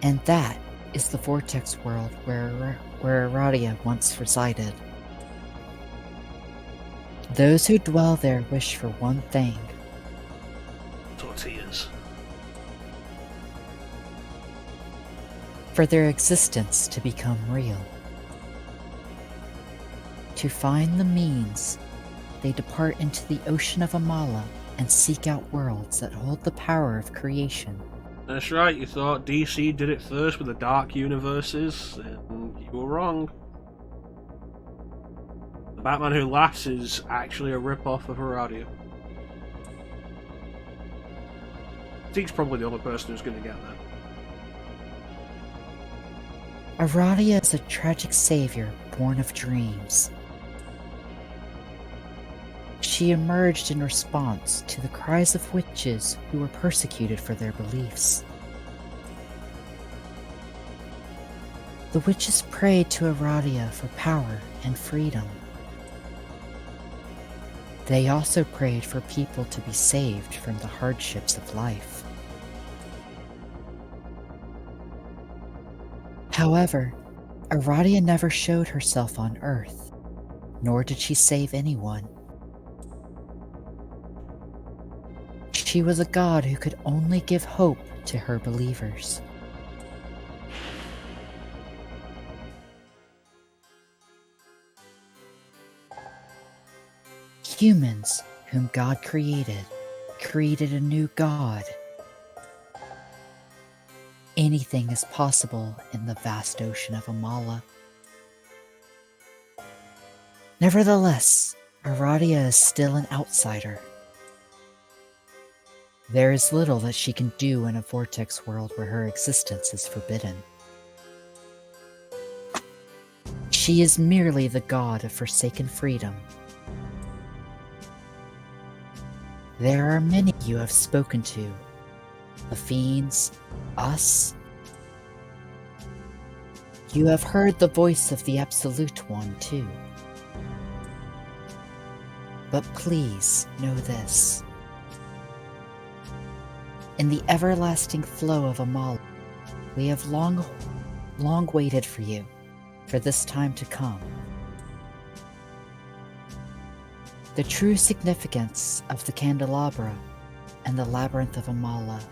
And that is the vortex world where Aradia once resided. Those who dwell there wish for one thing: Tortillas. for their existence to become real. To find the means, they depart into the ocean of Amala and seek out worlds that hold the power of creation. That's right, you thought DC did it first with the Dark Universes, and you were wrong. The Batman Who Laughs is actually a rip-off of Aradia. Zeke's probably the only person who's going to get that. Aradia is a tragic savior born of dreams. She emerged in response to the cries of witches who were persecuted for their beliefs. The witches prayed to Aradia for power and freedom. They also prayed for people to be saved from the hardships of life. However, Aradia never showed herself on Earth, nor did she save anyone. She was a god who could only give hope to her believers. Humans, whom God created a new god. Anything is possible in the vast ocean of Amala. Nevertheless, Aradia is still an outsider. There is little that she can do in a vortex world where her existence is forbidden. She is merely the god of forsaken freedom. There are many you have spoken to. The fiends, us. You have heard the voice of the Absolute One, too. But please know this. In the everlasting flow of Amala, we have long waited for you, for this time to come. The true significance of the candelabra and the labyrinth of Amala.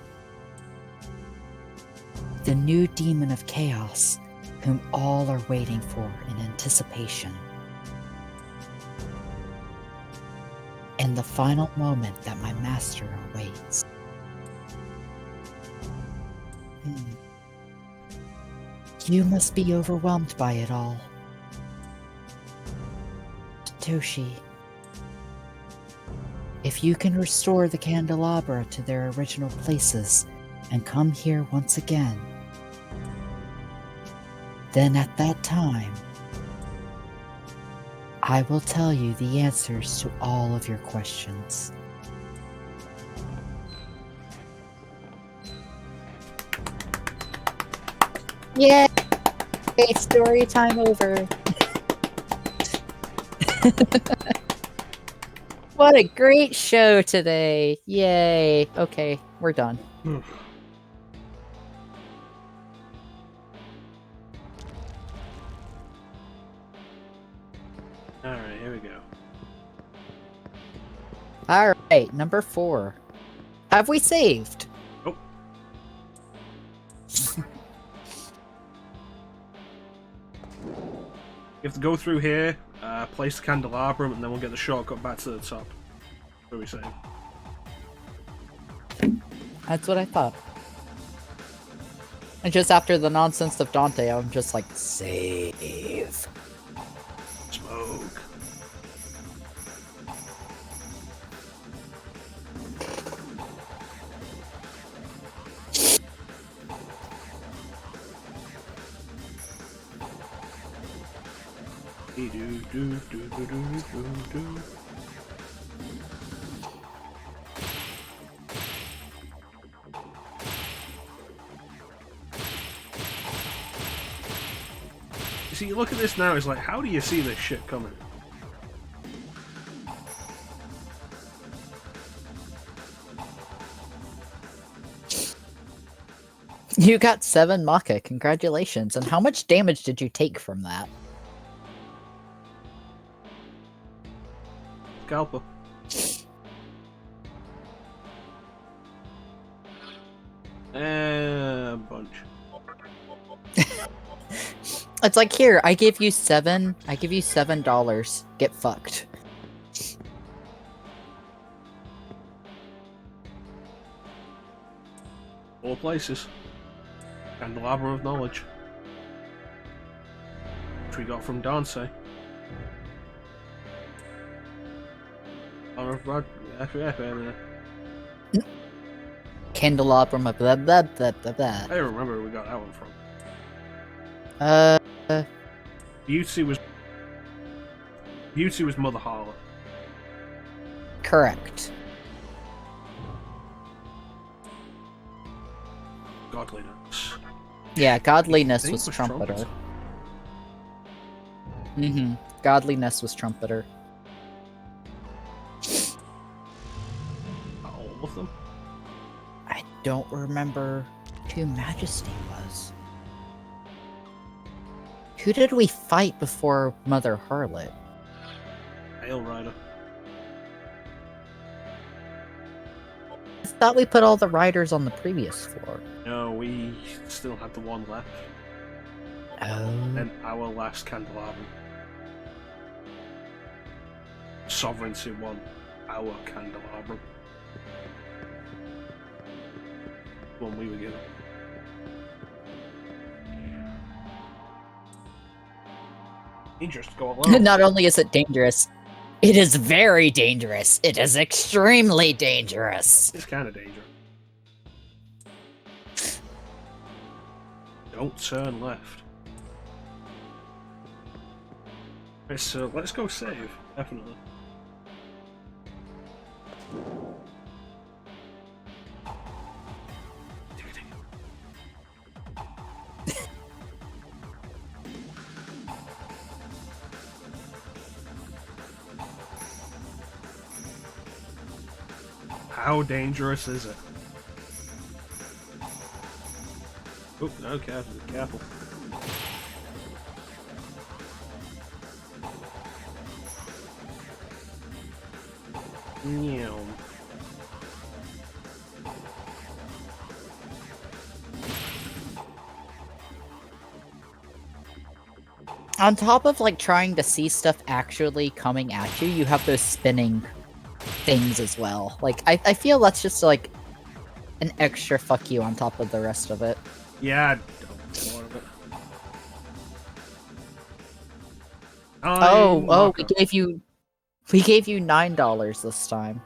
The new demon of chaos, whom all are waiting for in anticipation. And the final moment that my master awaits. You must be overwhelmed by it all. Toshi, if you can restore the candelabra to their original places and come here once again, Then at that time, I will tell you the answers to all of your questions. Yay! Story time over. What a great show today. Yay. Okay, we're done. Alright, here we go. Alright, number 4. Have we saved? Nope. You have to go through here, place the candelabrum, and then we'll get the shortcut back to the top. What are we saying? That's what I thought. And just after the nonsense of Dante, I'm just like, save. Smoke. You see, you look at this now, it's like, how do you see this shit coming? You got 7 Maka, congratulations. And how much damage did you take from that? Kalpa. A bunch. It's like, here, I give you $7. Get fucked. All places. Candelabrum of knowledge. Which we got from Dante. Candelabrum of blah blah blah blah blah. I don't remember where we got that one from. Beauty was Mother Harlot. Correct. Godliness. Yeah, godliness I think was it was Trumpeter. Godliness was Trumpeter. All of them? I don't remember who Majesty was. Who did we fight before Mother Harlot? Hail Rider. I thought we put all the riders on the previous floor. No, we still had the one left. Oh. And our last candelabrum. Sovereignty won our candelabrum. One we were given. Dangerous to go alone. Not only is it dangerous, it is very dangerous. It is extremely dangerous. It's kind of dangerous. Don't turn left. Right, so let's go save, definitely. How dangerous is it? Oh, no, careful. Meow. On top of like trying to see stuff actually coming at you, you have those spinning things as well. Like I feel that's just like an extra fuck you on top of the rest of it. Yeah, don't want it. Oh, we gave you $9 this time.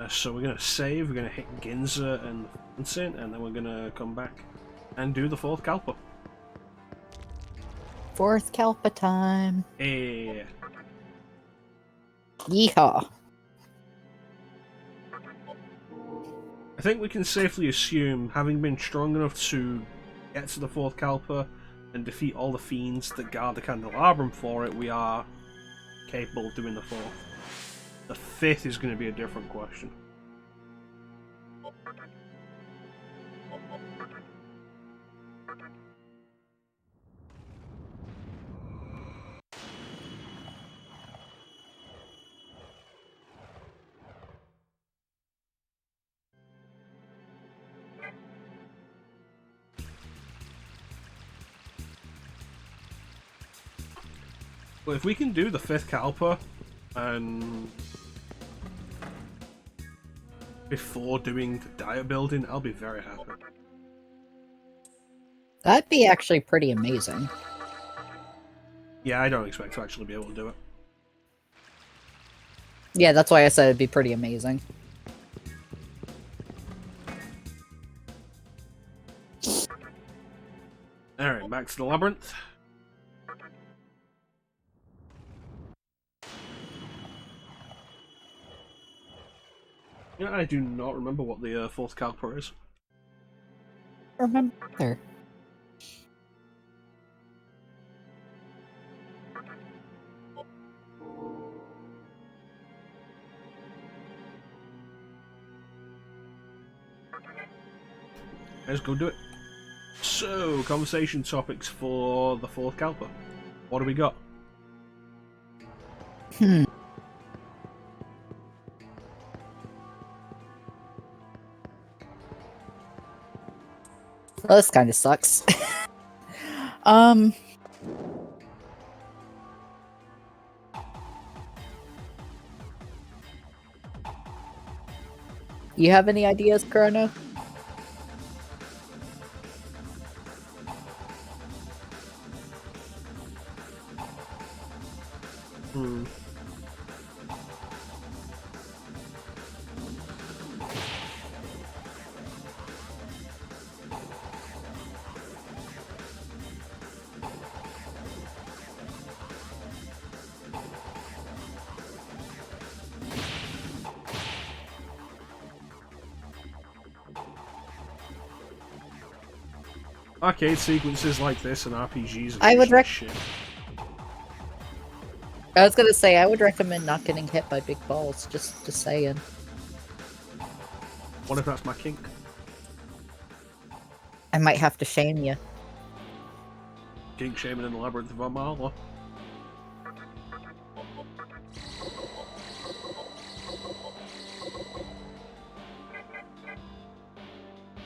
So we're gonna save. We're gonna hit Ginza and Vincent, and then we're gonna come back. and do the fourth Kalpa. Fourth Kalpa time. Eh. Yeehaw. I think we can safely assume, having been strong enough to get to the fourth Kalpa and defeat all the fiends that guard the candelabrum for it, we are capable of doing the fourth. The fifth is going to be a different question. But if we can do the fifth Kalpa and before doing the diet building, I'll be very happy. That'd be actually pretty amazing. Yeah, I don't expect to actually be able to do it. Yeah, that's why I said it'd be pretty amazing. Alright, back to the labyrinth. Yeah, I do not remember what the fourth Kalpa is. Remember. Let's go do it. So, conversation topics for the fourth Kalpa. What do we got? Well, this kind of sucks. You have any ideas, Chrono? Arcade sequences like this and RPGs. I would shit. I was gonna say, I would recommend not getting hit by big balls, just saying. What if that's my kink? I might have to shame you. Kink shaming in the labyrinth of Amala.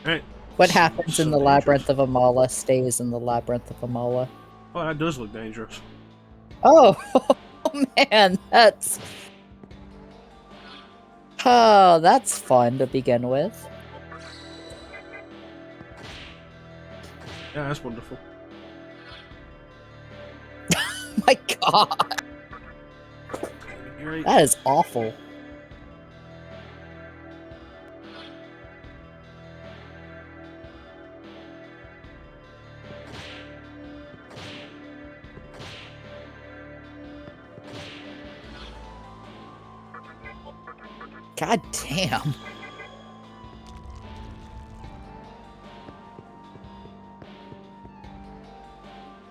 Right. What happens So in the dangerous. labyrinth of Amala stays in the labyrinth of Amala. Oh, that does look dangerous. Oh, man, that's... Oh, that's fun to begin with. Yeah, that's wonderful. My god, Right. that is awful. God damn.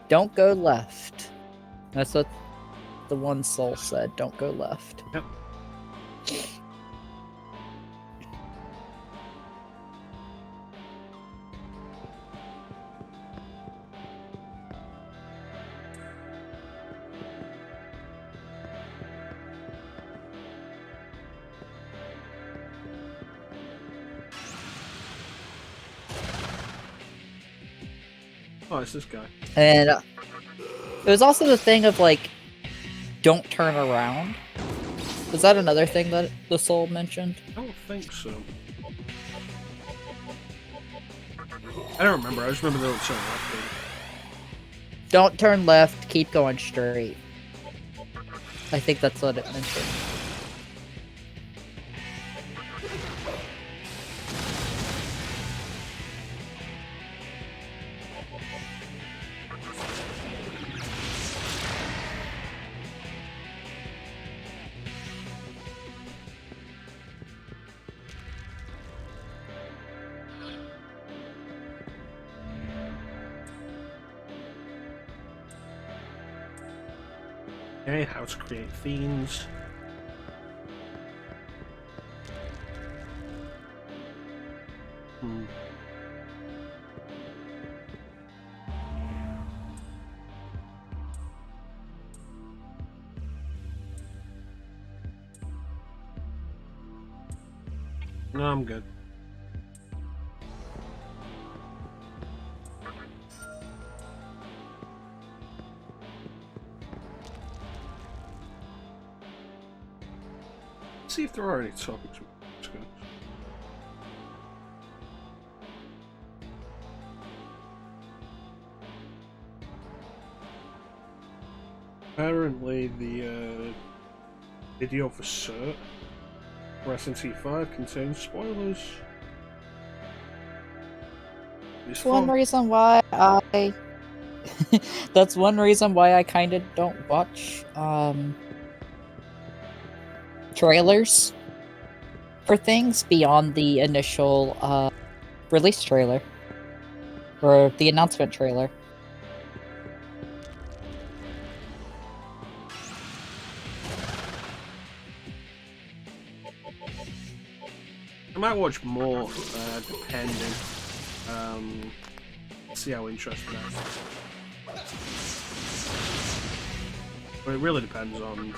Don't go left. That's what the one soul said. Don't go left. Yep. Oh, it's this guy. And it was also the thing of, like, don't turn around. Was that another thing that the soul mentioned? I don't think so. I don't remember. I just remember they were saying that. Don't turn left, keep going straight. I think that's what it mentioned. Okay, how to create fiends. No, I'm good. Let's see if there are any topics. Let's go. Apparently, the video for Cert for SNC5 contains spoilers. It's One fun. reason why I that's one reason why I kind of don't watch trailers for things beyond the initial release trailer or the announcement trailer. I might watch more, depending. See how interested I am. But it really depends on.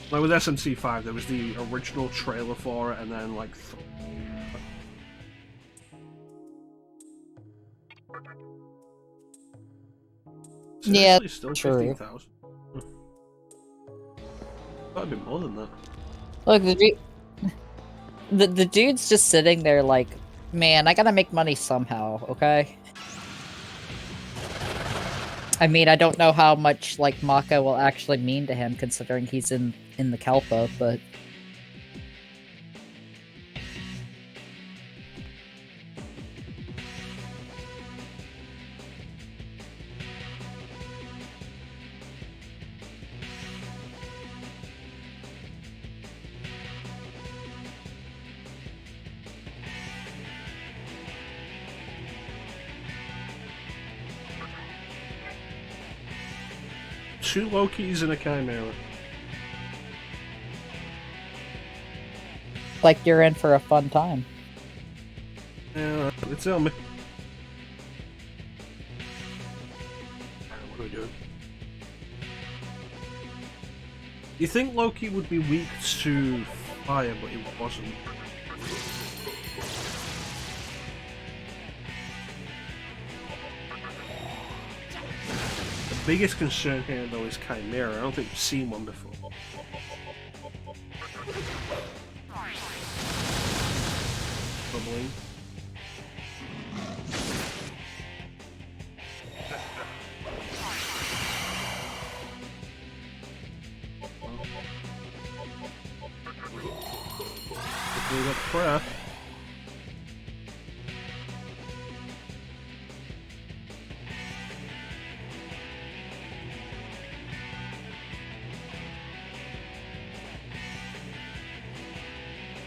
Like with SMC5, there was the original trailer for it, and then like. Yeah, still true. 15,000. That'd be more than that. Look, the dude's just sitting there like, man, I gotta make money somehow, okay? I mean, I don't know how much like Maka will actually mean to him, considering he's in the Kalpa, but. Two Lokis and a Chimera. Like you're in for a fun time. Yeah, they tell me. What are we doing? You think Loki would be weak to fire, but he wasn't. The biggest concern here, though, is Chimera. I don't think we've seen one before. Bubbling. We got prayer.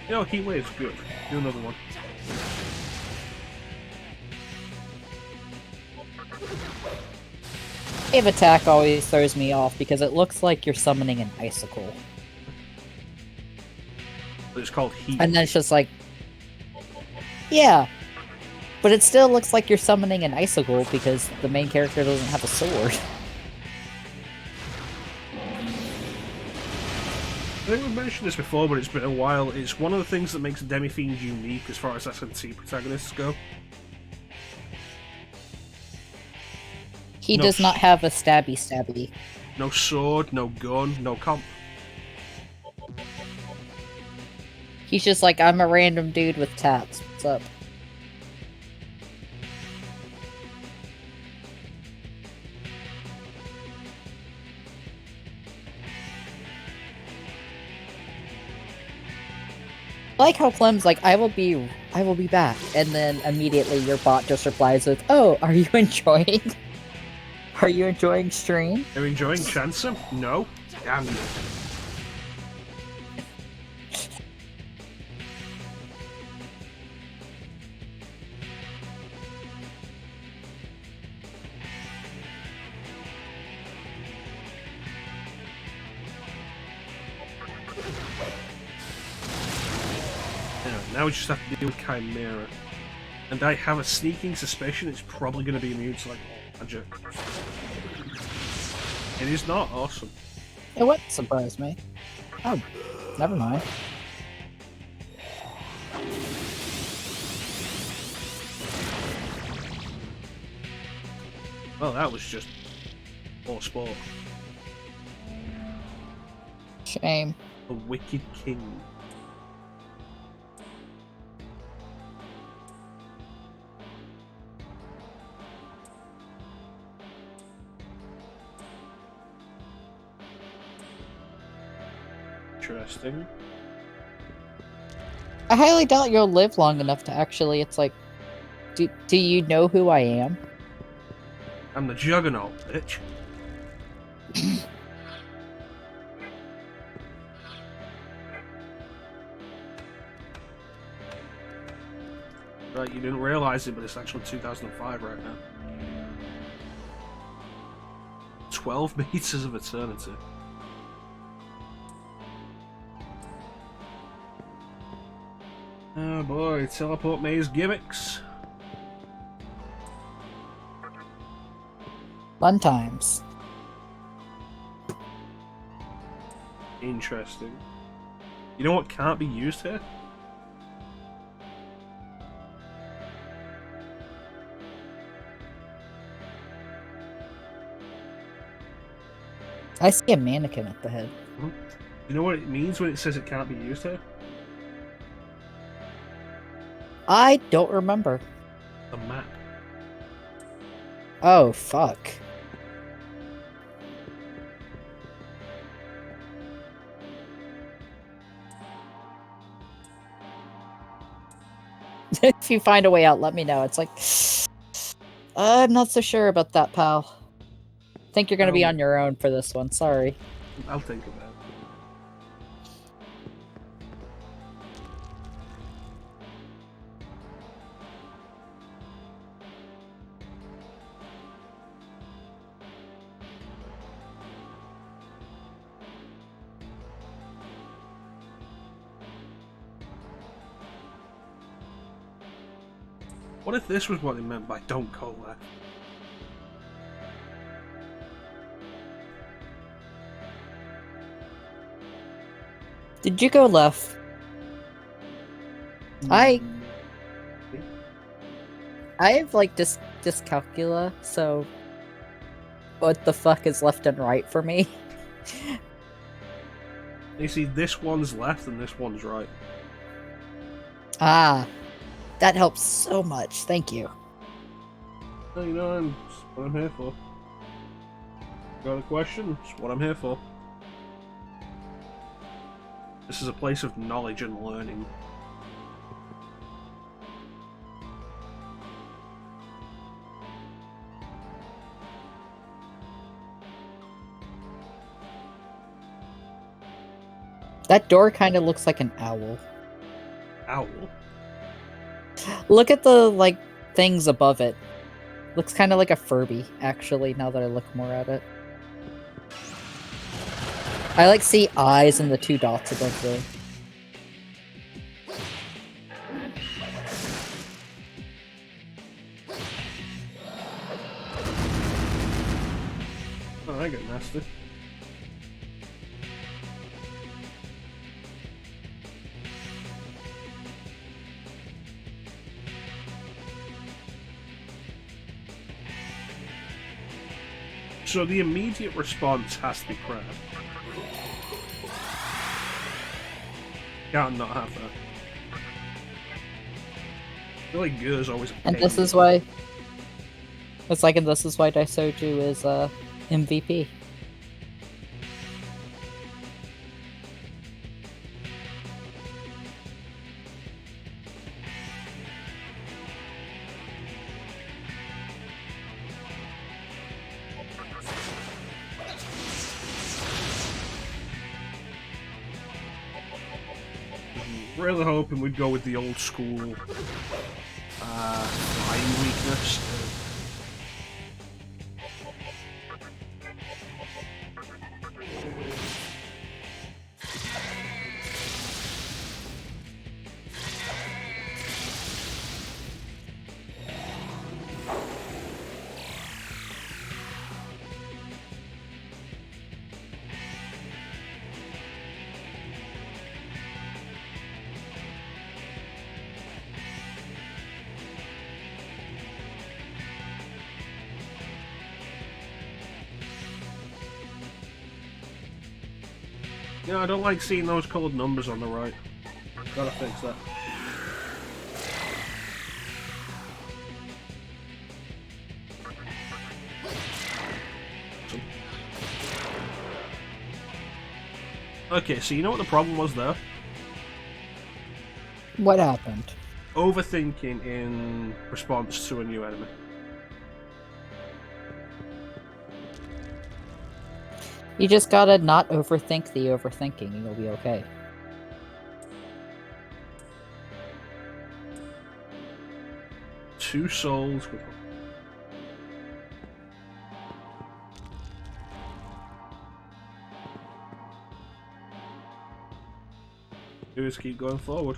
You know, Heat Wave's good. Do another one. Wave attack always throws me off because it looks like you're summoning an icicle. But it's called Heat. And then it's just like, yeah, but it still looks like you're summoning an icicle because the main character doesn't have a sword. I think we've mentioned this before, but it's been a while. It's one of the things that makes Demi-Fiend unique as far as SNC protagonists go. He does not have a stabby. No sword, no gun, no comp. He's just like, I'm a random dude with tats. What's up? I like how Clem's like, I will be back, and then immediately your bot just replies with, "Oh, are you enjoying? Are you enjoying stream? Are you enjoying ChanceEm? No? Damn you. Now we just have to deal with Chimera. And I have a sneaking suspicion it's probably going to be immune to like all magic. It is not awesome. It wouldn't surprise me. Oh, never mind. Well, that was just all sport. Shame. The Wicked King. Interesting. I highly doubt you'll live long enough to actually, it's like, do you know who I am? I'm the Juggernaut, bitch. Right, you didn't realize it, but it's actually 2005 right now. 12 meters of eternity. Oh boy, teleport maze gimmicks. Fun times. Interesting. You know what can't be used here? I see a mannequin at the head. You know what it means when it says it can't be used here? I don't remember. The map. Oh, fuck. If you find a way out, let me know. It's like, I'm not so sure about that, pal. I think you're gonna be on your own for this one. Sorry. I'll think about it. What if this was what it meant by don't go left? Did you go left? I have like dyscalculia, so what the fuck is left and right for me? You see, this one's left and this one's right. Ah, that helps so much. Thank you. Well, you know, it's what I'm here for. Got a question? It's what I'm here for. This is a place of knowledge and learning. That door kind of looks like an owl. Owl? Look at the, like, things above it. Looks kind of like a Furby, actually, now that I look more at it. I, like, see eyes and the two dots above the... Oh, I got nasty. So the immediate response has to be prayer. Can't not have that. I feel like Gur's always a And pain. this is why... It's like, and this is why Daisoju is, MVP. Really hoping we'd go with the old school flying weakness. Yeah, I don't like seeing those coloured numbers on the right. Gotta fix that. Okay, so you know what the problem was there? What happened? Overthinking in response to a new enemy. You just gotta not overthink the overthinking and you'll be okay. Two souls with... Do is keep going forward.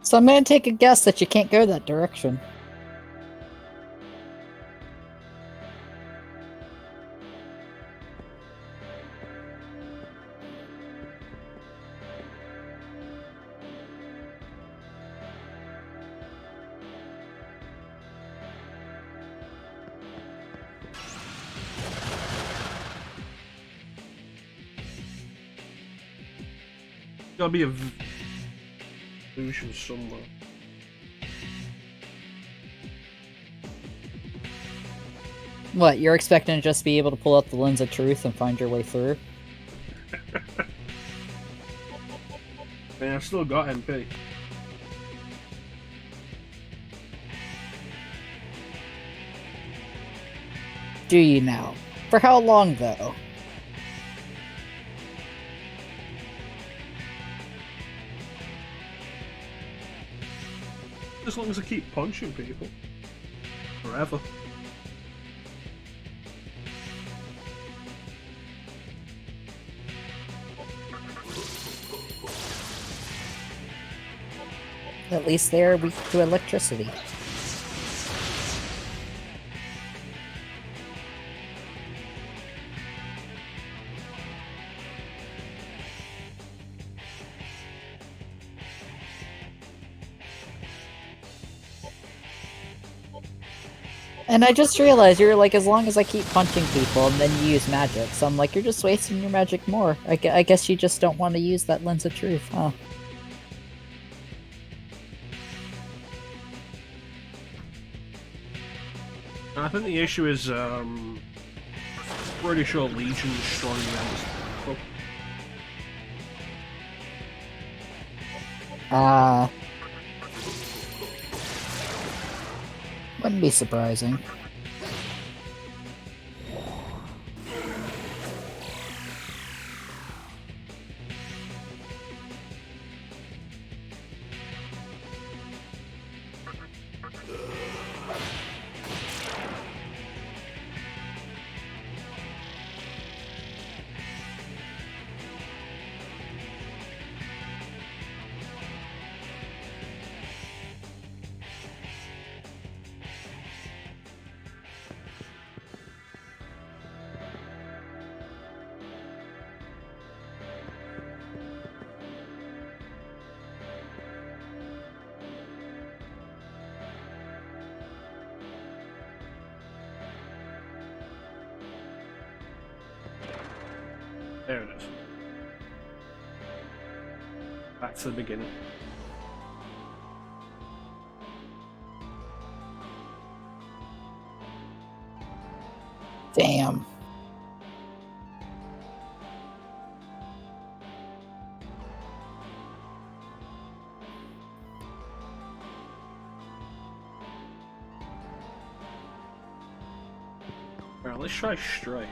So I'm gonna take a guess that you can't go that direction. Gotta be a illusion somewhere. What, you're expecting to just be able to pull out the lens of truth and find your way through? Man, I've still got MP. Do you now? For how long, though? As long as I keep punching people. Forever. At least they are weak to electricity. And I just realized you're like, as long as I keep punching people and then you use magic. So I'm like, you're just wasting your magic more. I guess you just don't want to use that lens of truth, huh? I think the issue is, pretty sure Legion is strong against people. Wouldn't be surprising. There it is. Back to the beginning. Damn. Alright, let's try straight.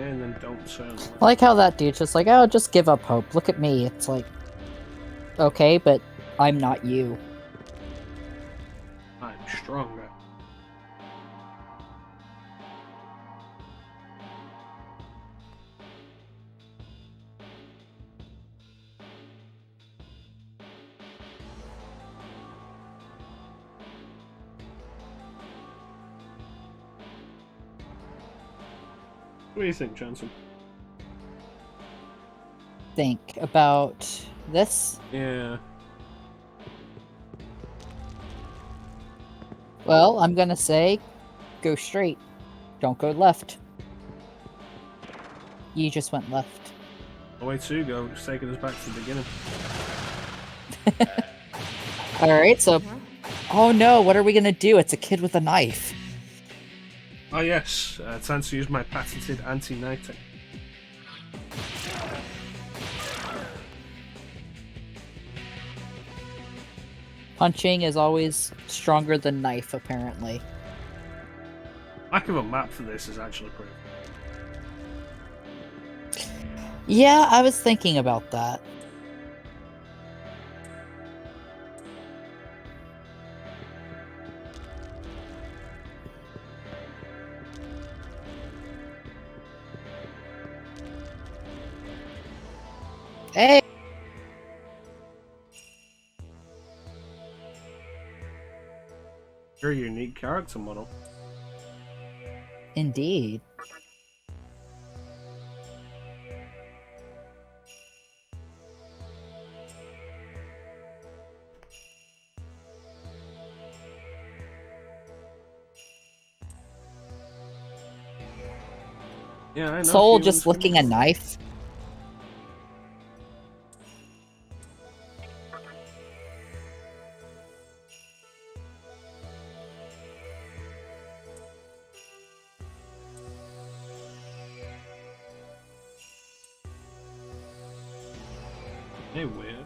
And then don't turn left. I like how that dude's just like, oh, just give up hope. Look at me. It's like, okay, but I'm not you. I'm stronger. What do you think, ChanceEm? Think about this. Yeah. Well, I'm gonna say, go straight. Don't go left. You just went left. The way to go, it's taking us back to the beginning. Alright, so... Oh no, what are we gonna do? It's a kid with a knife. Oh yes, time to use my patented anti-knighting. Punching is always stronger than knife, apparently. Lack of a map for this is actually pretty. Yeah, I was thinking about that. Hey! Very unique character model. Indeed. Yeah, I know. Soul humans just can- licking a knife? Hey, weird.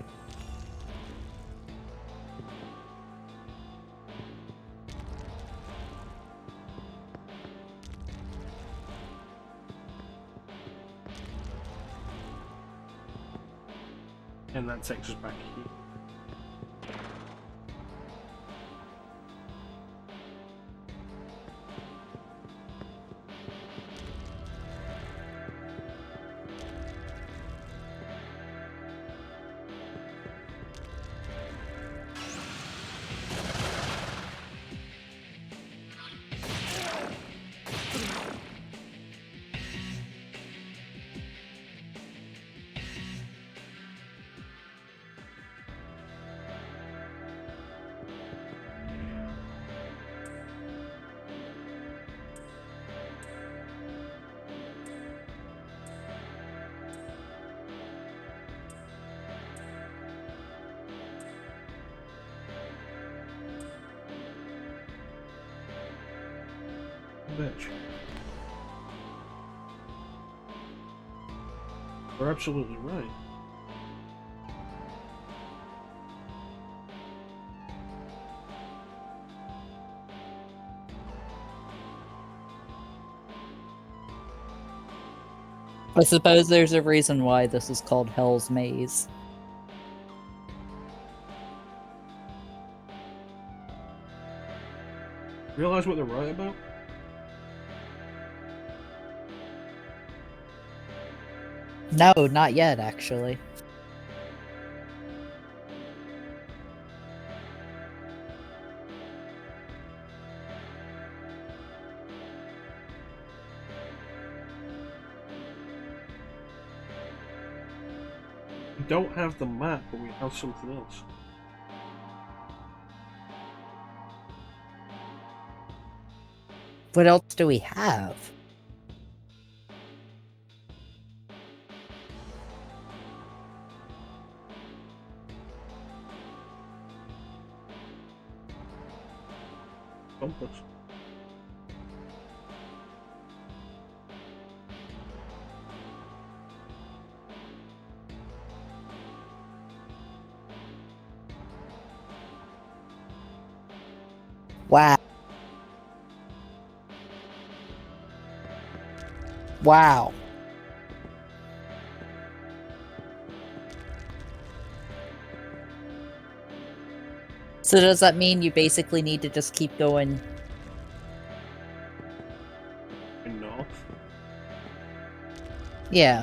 And that takes us back here. Bitch. We're absolutely right. I suppose there's a reason why this is called Hell's Maze. Realize what they're right about? No, not yet, actually. We don't have the map, but we have something else. What else do we have? Compass. Wow. Wow. So does that mean you basically need to just keep going? North. Yeah.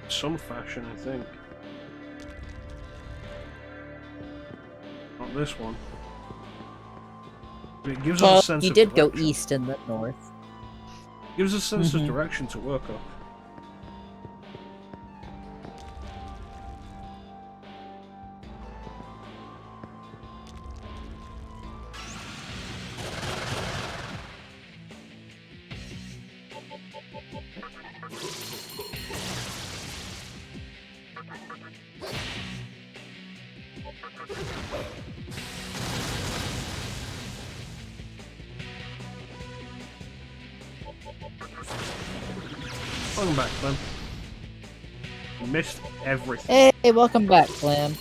Some fashion, I think. Not this one. But it gives us a sense you of did direction. go east and then north. Gives us a sense of direction to work off. Welcome back, Clem. You missed everything. Hey, welcome back, Clam.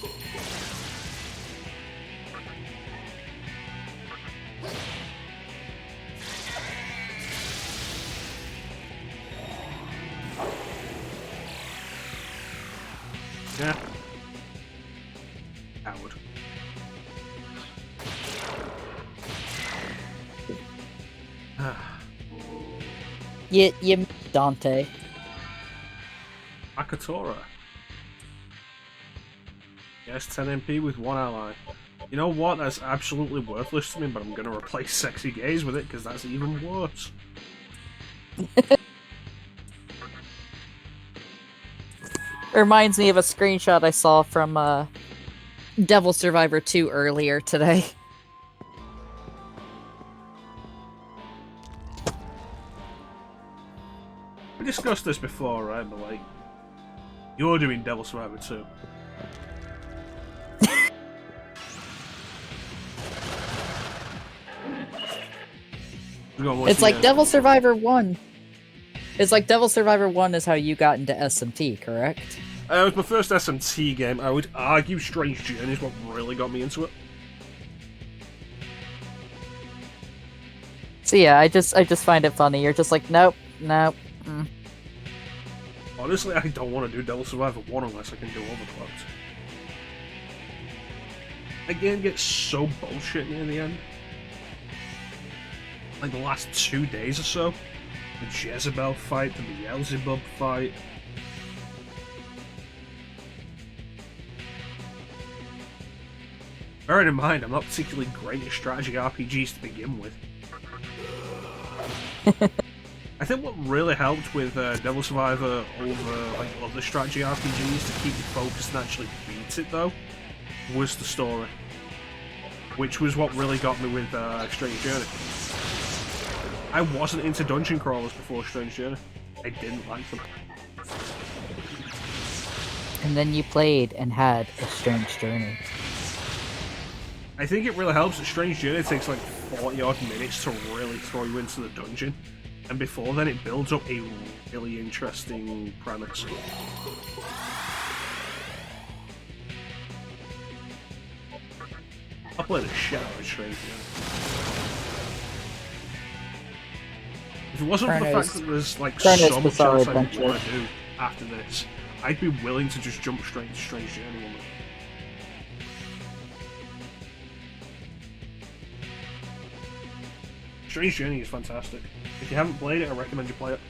Yeah. Howard. You Dante. Akatora. Yes, 10 MP with 1 ally. You know what? That's absolutely worthless to me, but I'm going to replace Sexy Gaze with it, because that's even worse. It reminds me of a screenshot I saw from Devil Survivor 2 earlier today. We discussed this before, right? But, like, you're doing Devil Survivor 2. It's like Devil Survivor 1. It's like Devil Survivor 1 is how you got into SMT, correct? It was my first SMT game. I would argue Strange Journey is what really got me into it. So yeah, I just find it funny. You're just like, nope. Honestly, I don't want to do Devil Survivor 1 unless I can do Overclocked. That game gets so bullshit near the end. Like the last 2 days or so. The Jezebel fight, the Beelzebub fight. Bearing in mind, I'm not particularly great at strategy RPGs to begin with. I think what really helped with Devil Survivor over like other strategy RPGs to keep you focused and actually beat it though, was the story. Which was what really got me with Strange Journey. I wasn't into dungeon crawlers before Strange Journey. I didn't like them. And then you played and had a Strange Journey. I think it really helps that Strange Journey takes like 40 odd minutes to really throw you into the dungeon. And before then it builds up a really interesting premise. I played a shit out of Strange Journey. If it wasn't for the fact that there's like so much else I want to do after this, I'd be willing to just jump straight to Strange Journey. Strange Journey is fantastic. If you haven't played it, I recommend you play it.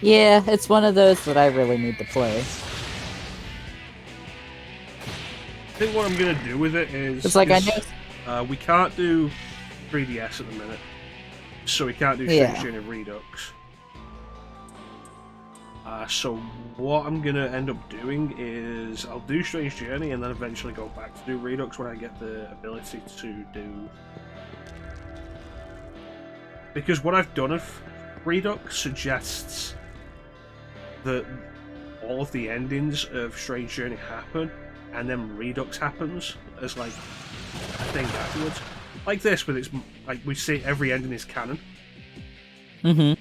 Yeah, it's one of those that I really need to play. I think what I'm going to do with it is... It's like I know... we can't do 3DS at the minute. So we can't do Strange Journey Redux. So what I'm going to end up doing is I'll do Strange Journey and then eventually go back to do Redux when I get the ability to do... Because what I've done of Redux suggests that all of the endings of Strange Journey happen, and then Redux happens as like a thing afterwards. Like this, with its like we see every ending is canon. Mm-hmm.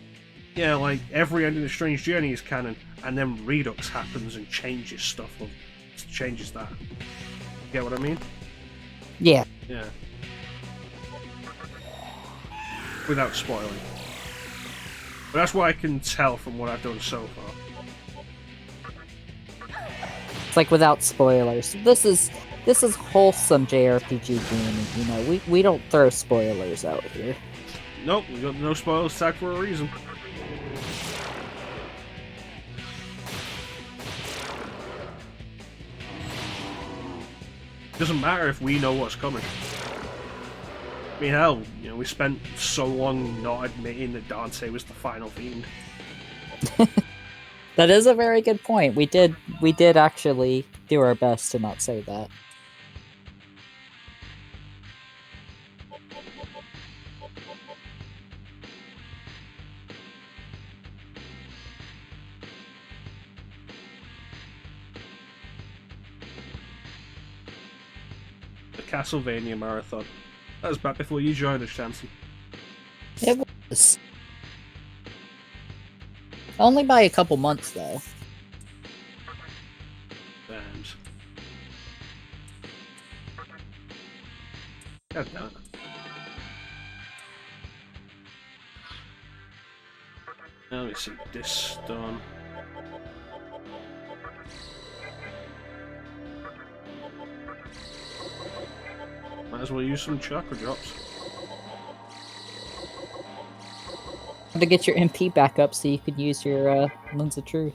Yeah, like every ending of Strange Journey is canon, and then Redux happens and changes stuff. Or changes that. Get what I mean? Yeah. Yeah. Without spoiling. But that's what I can tell from what I've done so far. It's like without spoilers. This This is wholesome JRPG gaming, you know. We don't throw spoilers out here. Nope, we got no spoilers tag for a reason. Doesn't matter if we know what's coming. I mean, hell, you know, we spent so long not admitting that Dante was the final fiend. That is a very good point. We did actually do our best to not say that. The Castlevania Marathon. That was back before you joined us, ChanceEm. It was. Only by a couple months, though. Damn. God damn it. Now let me see this done. Might as well use some chakra drops. To get your MP back up so you could use your Lens of Truth.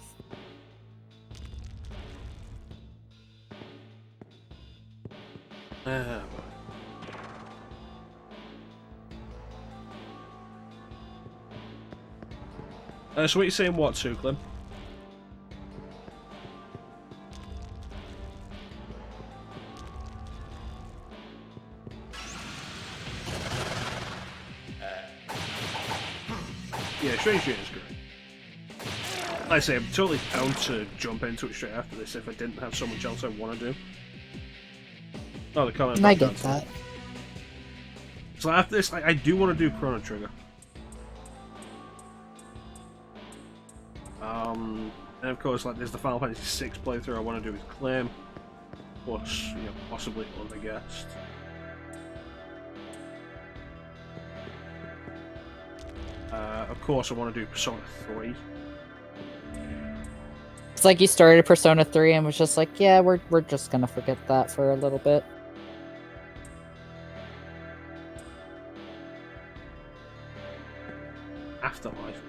So what are you saying what to, Clem? Yeah, Strange Dream is great. Like I say, I'm totally down to jump into it straight after this if I didn't have so much else I want to do. Oh, the comment. I get that. So after this, I do want to do Chrono Trigger. And of course, like there's the Final Fantasy VI playthrough I want to do with Clem, plus you know possibly other guests. Of course, I want to do Persona 3. It's like you started Persona 3 and was just like, yeah, we're just gonna forget that for a little bit. Afterlife.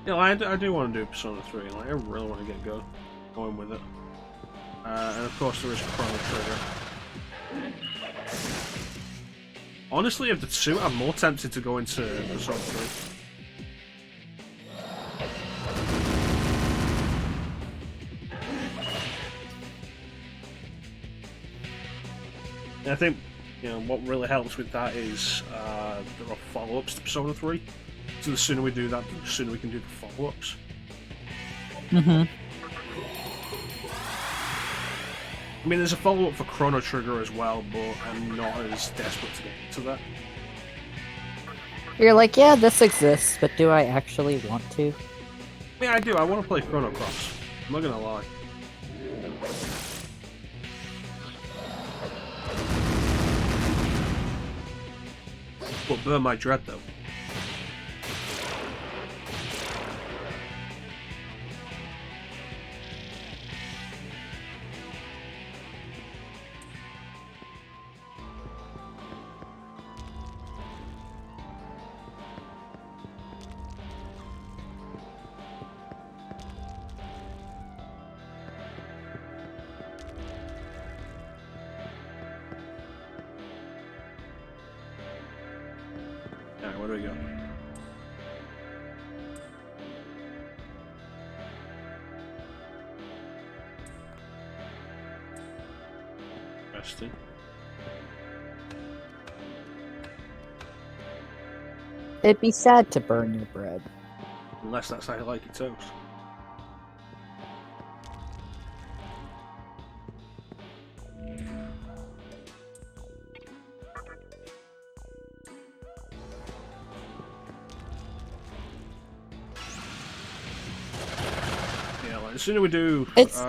Yeah, I do want to do Persona 3, like, I really want to get going with it. And of course there is Chrono Trigger. Honestly, of the two, I'm more tempted to go into Persona 3. And I think, you know, what really helps with that is there are follow-ups to Persona 3. So the sooner we do that, the sooner we can do the follow-ups. Mm-hmm. I mean, there's a follow-up for Chrono Trigger as well, but I'm not as desperate to get into that. You're like, yeah, this exists, but do I actually want to? I mean, I do. I want to play Chrono Cross. I'm not gonna lie. But burn my dread, though. Alright, where do we go? Interesting. It'd be sad to burn your bread. Unless that's how you like your toast. sooner we do... It's-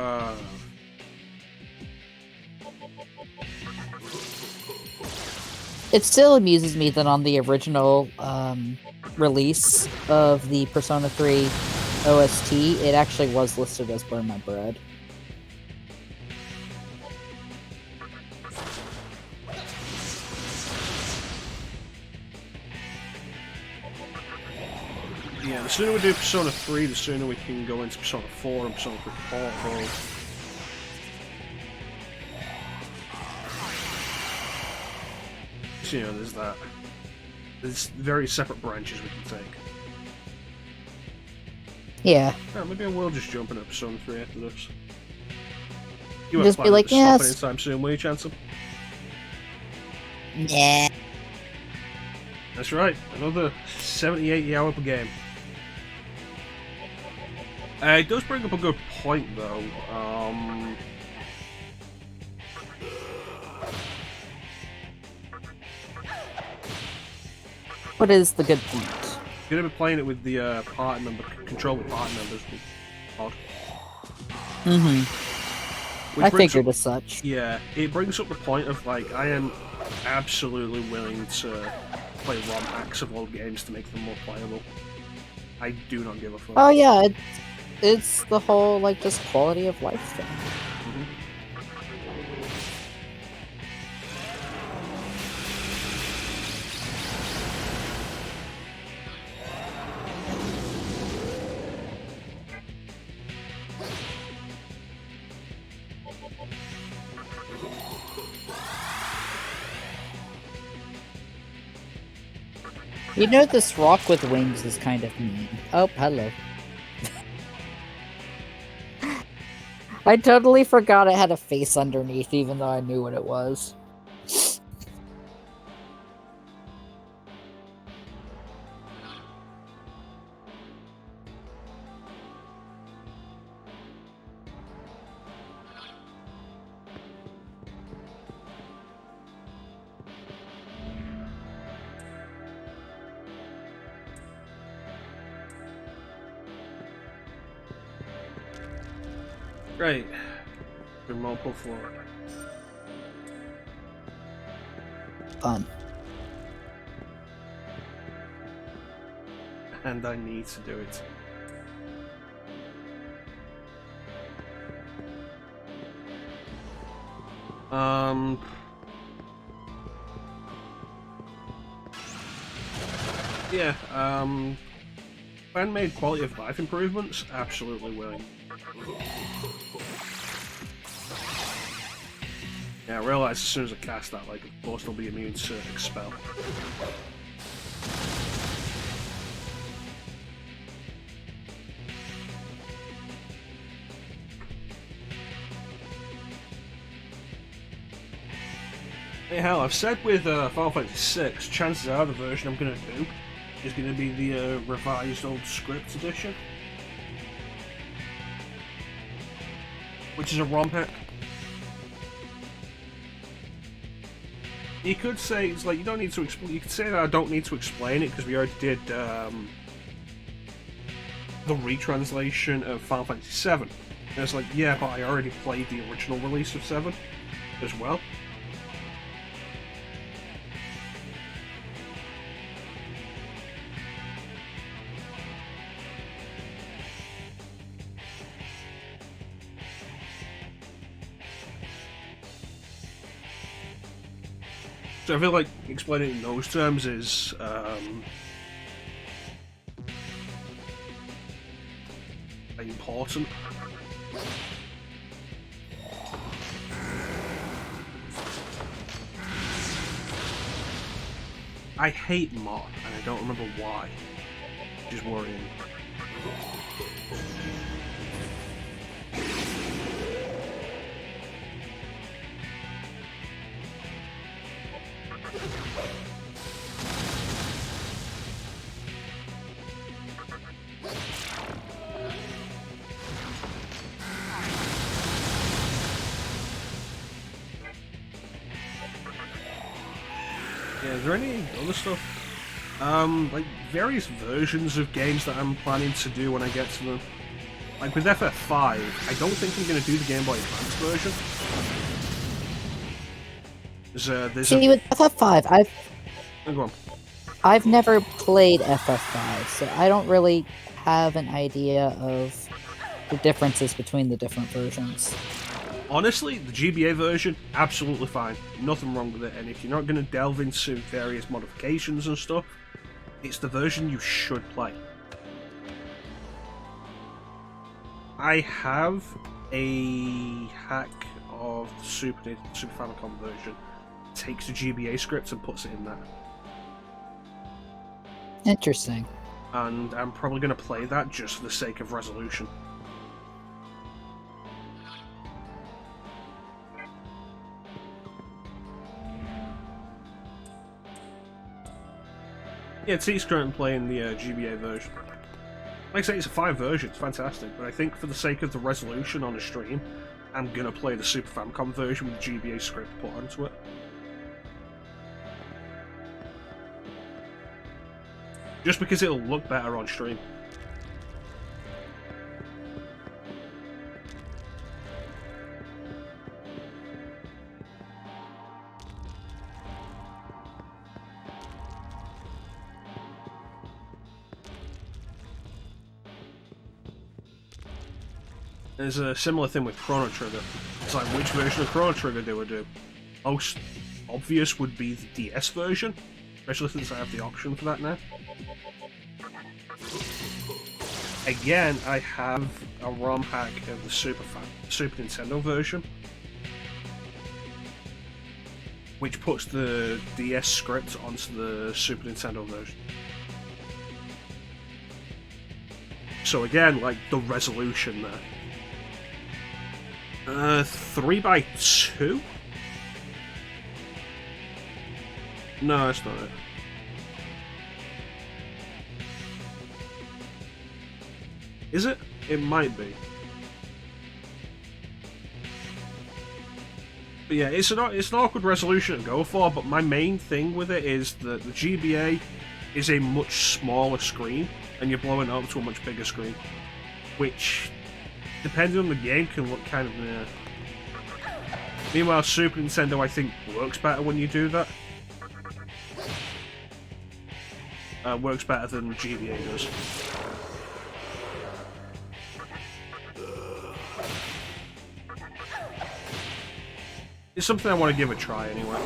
It still amuses me that on the original release of the Persona 3 OST, it actually was listed as Burn My Bread. Yeah, the sooner we do Persona 3, the sooner we can go into Persona 4 and Persona 3 Portal. So, you know, there's that. There's very separate branches we can take. Yeah. Oh, maybe I will just jump into Persona 3 after this. You Just be like, yes. Anytime soon, will you, ChanceEm? Yeah. That's right, another 70-80 hour per game. It does bring up a good point, though. What is the good point? You're gonna be playing it with the party member, controller party members. Odd. I figured as such. Yeah, it brings up the point of, like, I am absolutely willing to play ROM hacks of old games to make them more playable. I do not give a fuck. Oh yeah, it's the whole, like, just quality of life thing. You know, this rock with wings is kind of mean. Oh, hello. I totally forgot it had a face underneath, even though I knew what it was. Right. Remote pull forward. Fun. And I need to do it. Yeah, fan-made quality of life improvements, absolutely willing. Yeah, I realised as soon as I cast that, like, of course they'll be immune to Expel. Hey, hell, I've said with Final Fantasy VI, chances are the version I'm going to do is going to be the revised old script edition. Which is a ROM hack. You could say, it's like, you don't need to explain, you could say that I don't need to explain it because we already did the retranslation of Final Fantasy VII. And it's like, yeah, but I already played the original release of 7 as well. So I feel like explaining it in those terms is important. I hate Mott, and I don't remember why. Which is worrying. Yeah, is there any other stuff? Like various versions of games that I'm planning to do when I get to them. Like with FF5, I don't think I'm going to do the Game Boy Advance version. See, with FF5, Go on. I've never played FF5, so I don't really have an idea of the differences between the different versions. Honestly, the GBA version, absolutely fine. Nothing wrong with it, and if you're not going to delve into various modifications and stuff, it's the version you should play. I have a hack of the Super Famicom version. Takes the GBA script and puts it in there. Interesting. And I'm probably going to play that just for the sake of resolution. Yeah, T's currently playing the GBA version. Like I say, it's a 5 version, it's fantastic, but I think for the sake of the resolution on a stream, I'm going to play the Super Famicom version with the GBA script put onto it. Just because it'll look better on stream. There's a similar thing with Chrono Trigger. It's like, which version of Chrono Trigger do I do? Most obvious would be the DS version, especially since I have the option for that now. Again, I have a ROM hack of the Super Nintendo version, which puts the DS script onto the Super Nintendo version. So again, like the resolution there. 3x2? No, that's not it. Is it? It might be. But yeah, it's an awkward resolution to go for, but my main thing with it is that the GBA is a much smaller screen, and you're blowing it up to a much bigger screen. Which, depending on the game, can look kind of... Meanwhile, Super Nintendo, I think, works better when you do that. Works better than GBA does. It's something I want to give a try anyway.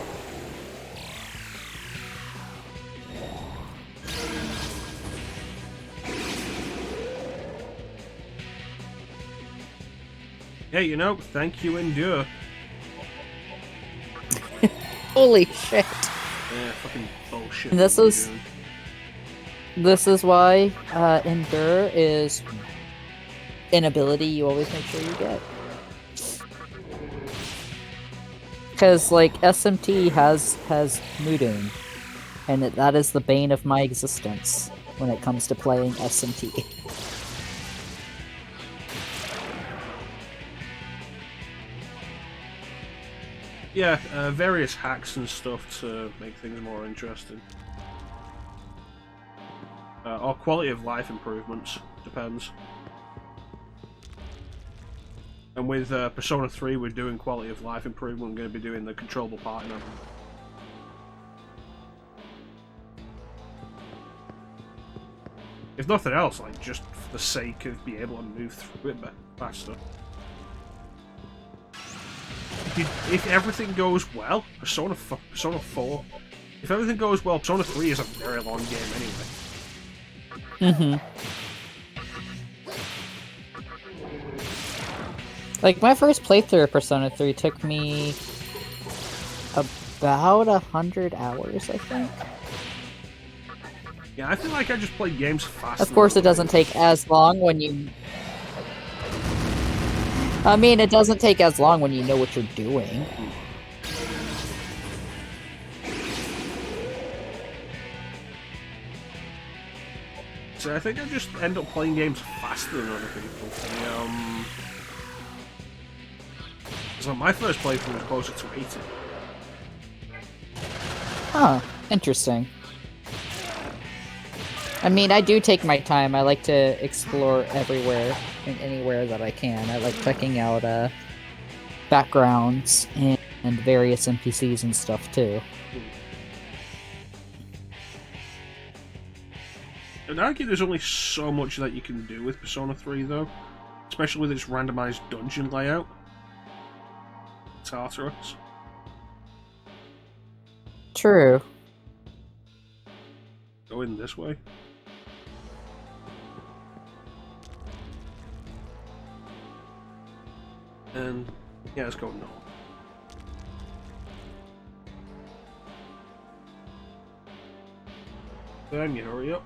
Yeah, you know, thank you, Endure. Holy shit. Yeah, fucking bullshit. This is why Endure is an ability you always make sure you get. Because, like, SMT has Mudoon, and that is the bane of my existence when it comes to playing SMT. Yeah, various hacks and stuff to make things more interesting. Or quality of life improvements, depends. And with Persona 3, we're doing quality of life improvement. We're going to be doing the controllable party now. If nothing else, like just for the sake of being able to move through it faster. If everything goes well, Persona 4. If everything goes well, Persona 3 is a very long game anyway. Like, my first playthrough of Persona 3 took me about 100 hours, I think. Yeah, I feel like I just play games faster. Of course, it doesn't take as long when you... I mean, it doesn't take as long when you know what you're doing. So I think I just end up playing games faster than other people. So my first playthrough was closer to 80. Huh, interesting. I mean, I do take my time. I like to explore everywhere and anywhere that I can. I like checking out backgrounds and various NPCs and stuff too. I'd argue there's only so much that you can do with Persona 3, though. Especially with its randomized dungeon layout. Tartarus. True. Go in this way. And yeah, let's go north. Then you hurry up.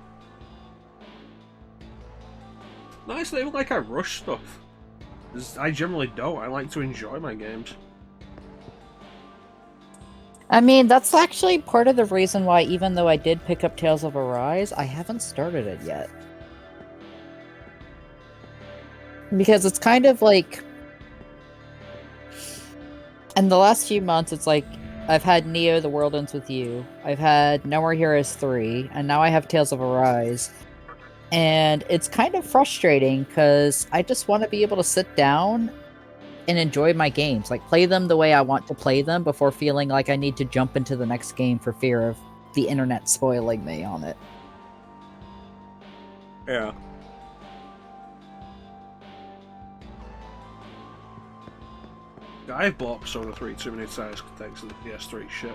Nice, they look like I rush stuff. I generally don't. I like to enjoy my games. I mean, that's actually part of the reason why, even though I did pick up Tales of Arise, I haven't started it yet. Because it's kind of like... in the last few months, it's like, I've had Neo: The World Ends With You, I've had No More Heroes 3, and now I have Tales of Arise. And it's kind of frustrating, because I just want to be able to sit down and enjoy my games. Like, play them the way I want to play them before feeling like I need to jump into the next game for fear of the internet spoiling me on it. Yeah. I've bought Persona 3 too many times thanks to the PS3 shit.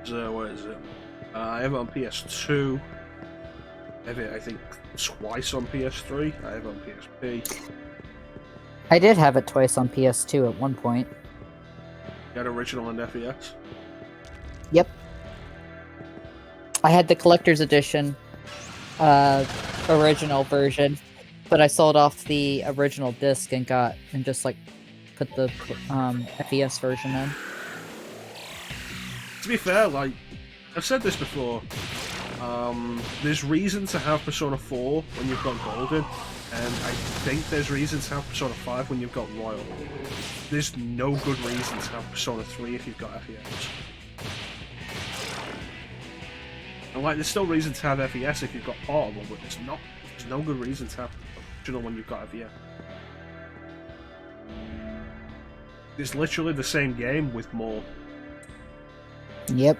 So, what is it? I have it on PS2. I have it, I think, twice on PS3. I have it on PSP. I did have it twice on PS2 at one point. You had original and FES? Yep. I had the collector's edition, original version, but I sold off the original disc and just like put the FES version in. To be fair, like, I've said this before, there's reason to have Persona 4 when you've got Golden, and I think there's reason to have Persona 5 when you've got Royal. There's no good reason to have Persona 3 if you've got FES. And like, there's still reason to have FES if you've got Portable, but there's no good reason to have original when you've got FES. It's literally the same game with more. Yep.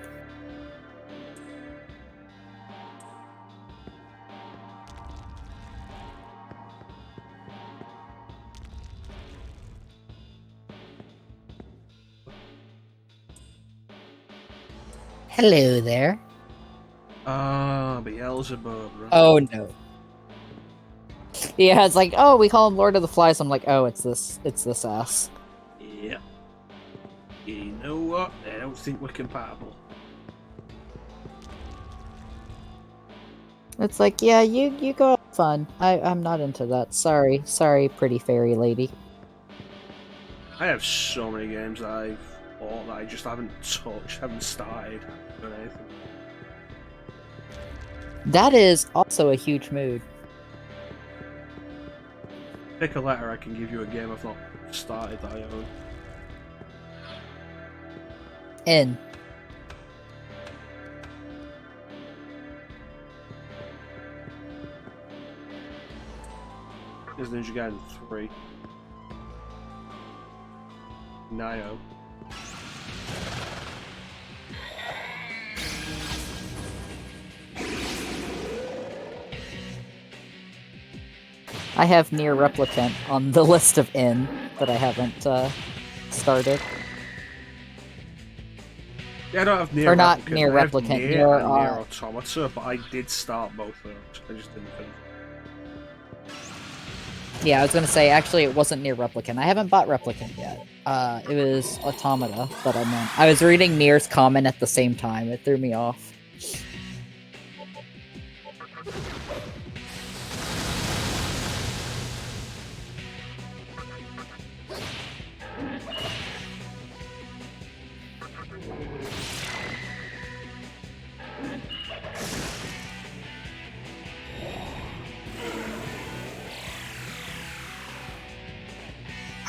Hello there. Beelzebub, right? Oh no. Yeah, it's like, oh, we call him Lord of the Flies. I'm like, oh, it's this ass. Yep. You know what? I don't think we're compatible. It's like, yeah, you go have fun. I'm not into that. Sorry, pretty fairy lady. I have so many games that I've bought that I just haven't touched, haven't started, done anything. That is also a huge mood. Pick a letter, I can give you a game I've not started that I own. N. There's Ninja Gaiden 3. Nio. I have Near Replicant on the list of N that I haven't started. Yeah, I don't have Near Or not Replicant. Near I have Replicant, Nier Near, and Nier Automata, but I did start both of those. I just didn't finish. Yeah, I was gonna say, actually, it wasn't Near Replicant. I haven't bought Replicant yet. It was Automata that I meant. I was reading Nier's comment at the same time. It threw me off.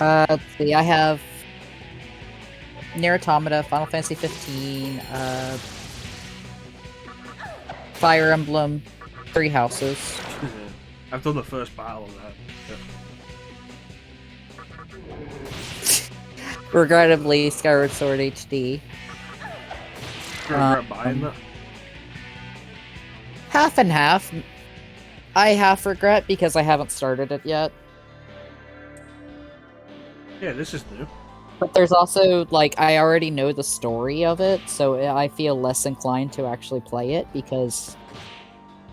Let's see, I have Nier Automata, Final Fantasy 15, Fire Emblem, Three Houses. I've done the first battle of that. Regrettably, Skyward Sword HD. I regret buying that. Half and half. I half regret because I haven't started it yet. Yeah, this is new. But there's also, like, I already know the story of it, so I feel less inclined to actually play it because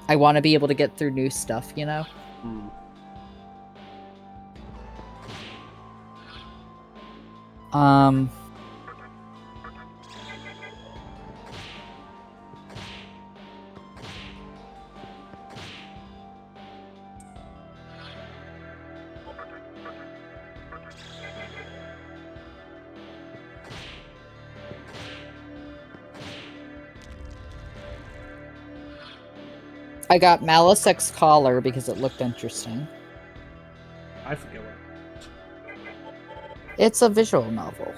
I want to be able to get through new stuff, you know? I got Malice X Collar because it looked interesting. I forget what. It's a visual novel.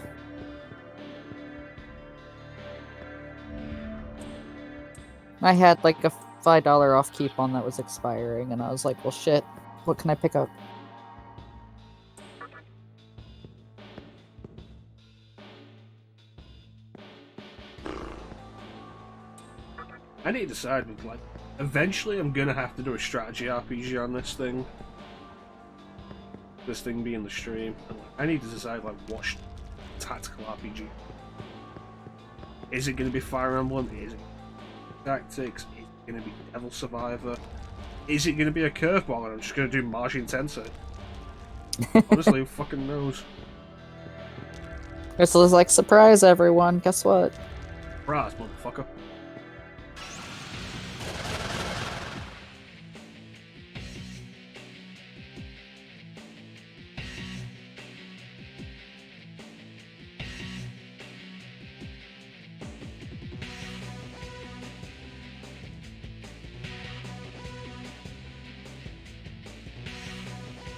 I had like a $5 off coupon that was expiring, and I was like, well, shit, what can I pick up? I need to decide, like, eventually I'm gonna have to do a strategy RPG on this thing. This thing being the stream. And, like, I need to decide, like, what tactical RPG. Is it gonna be Fire Emblem? Is it Tactics? Is it gonna be Devil Survivor? Is it gonna be a curveball and I'm just gonna do Shin Megami Tensei? Honestly, who fucking knows? This was like, surprise everyone, guess what? Surprise, motherfucker.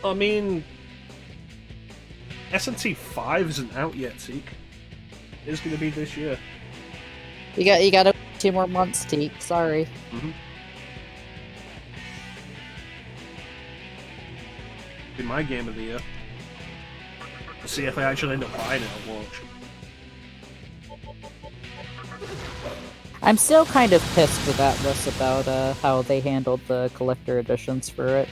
I mean, SNT 5 isn't out yet, Teak. It's going to be this year. You got 2 more months, Teak. Sorry. Be my game of the year. Let's see if I actually end up buying it at launch. I'm still kind of pissed with Atlas about how they handled the collector editions for it.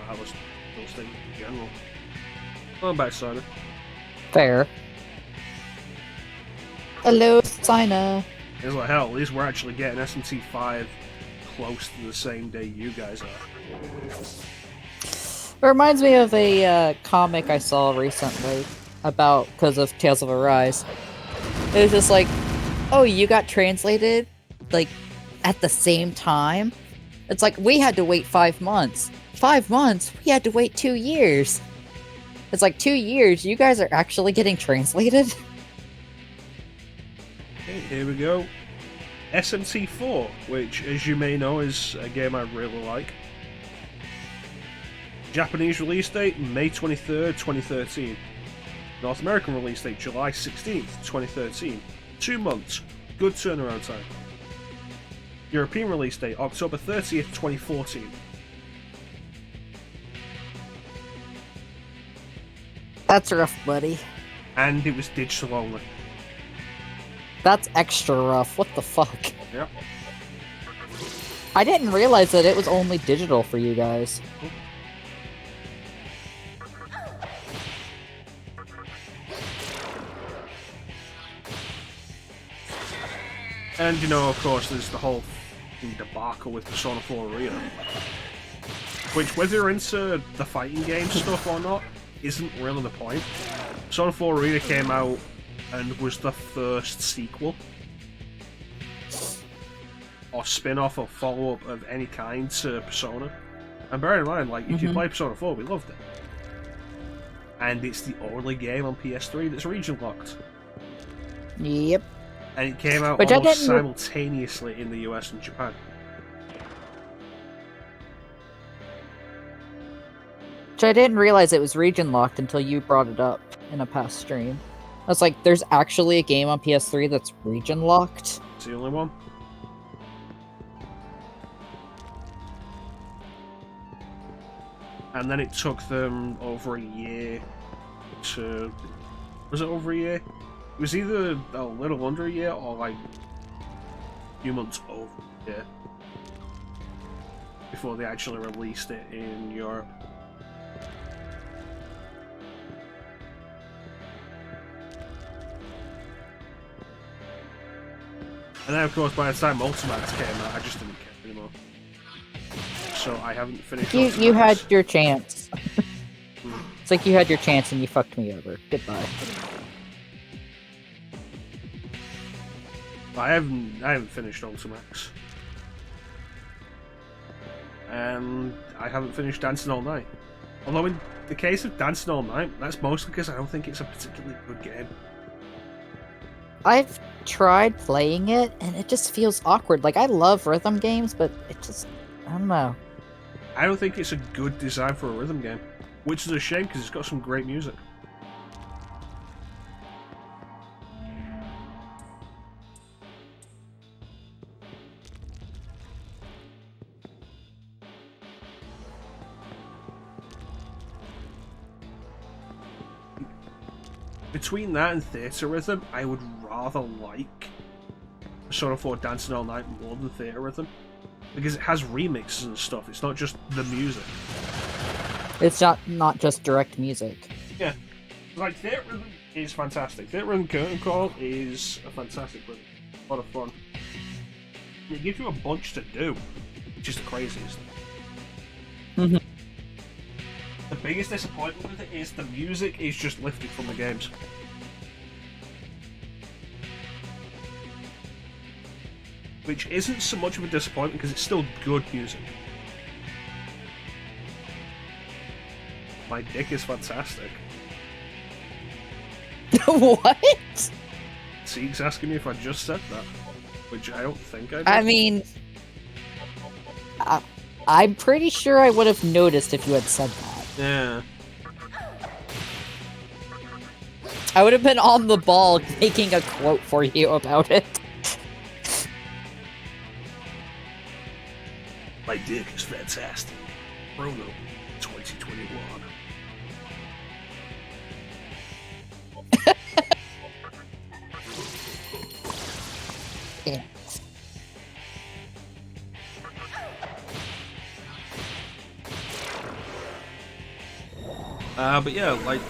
How was those things in general. I'm back, Simon. Fair. Hello, Sina. It's like, hell, at least we're actually getting SMT 5 close to the same day you guys are. It reminds me of a comic I saw recently because of Tales of Arise. It was just like, oh, you got translated like at the same time? It's like, we had to wait 5 months. 5 months? We had to wait 2 years. It's like 2 years, you guys are actually getting translated? Okay, here we go. SMT4, which, as you may know, is a game I really like. Japanese release date, May 23rd, 2013. North American release date, July 16th, 2013. 2 months. Good turnaround time. European release date, October 30th, 2014. That's rough, buddy. And it was digital only. That's extra rough. What the fuck? Yep. I didn't realize that it was only digital for you guys. And, you know, of course, there's the whole debacle with Persona 4 Arena. Which, whether you're into the fighting game stuff or not, isn't really the point. Persona 4 Arena came out and was the first sequel or spin-off or follow-up of any kind to Persona. And bear in mind, like, if you play Persona 4, we loved it. And it's the only game on PS3 that's region locked. Yep. And it came out Which almost simultaneously in the US and Japan. Which I didn't realize it was region locked until you brought it up in a past stream. I was like, there's actually a game on PS3 that's region locked? It's the only one. And then it took them over a year to... Was it over a year? It was either a little under a year or like a few months over a year before they actually released it in Europe. And then, of course, by the time Ultimax came out, I just didn't care anymore. So I haven't finished. You had your chance. It's like you had your chance and you fucked me over. Goodbye. I haven't finished Ultimax. And I haven't finished Dancing All Night. Although in the case of Dancing All Night, that's mostly because I don't think it's a particularly good game. I've tried playing it, and it just feels awkward. Like, I love rhythm games, but it just... I don't know. I don't think it's a good design for a rhythm game. Which is a shame, because it's got some great music. Between that and Theatre Rhythm, I would rather like Persona 4 Dancing All Night more than Theatre Rhythm. Because it has remixes and stuff, it's not just the music. It's not just direct music. Yeah. Like, Theatre Rhythm is fantastic. Theatre Rhythm Curtain Call is a fantastic rhythm. A lot of fun. And it gives you a bunch to do, which is the craziest. Mm-hmm. The biggest disappointment with it is the music is just lifted from the games. Which isn't so much of a disappointment because it's still good music. My dick is fantastic. What? Seeg's asking me if I just said that, which I don't think I did. I mean... I'm pretty sure I would have noticed if you had said that. Yeah. I would have been on the ball making a quote for you about it. My dick is fantastic. Bruno, 2021. Yeah. But yeah, like,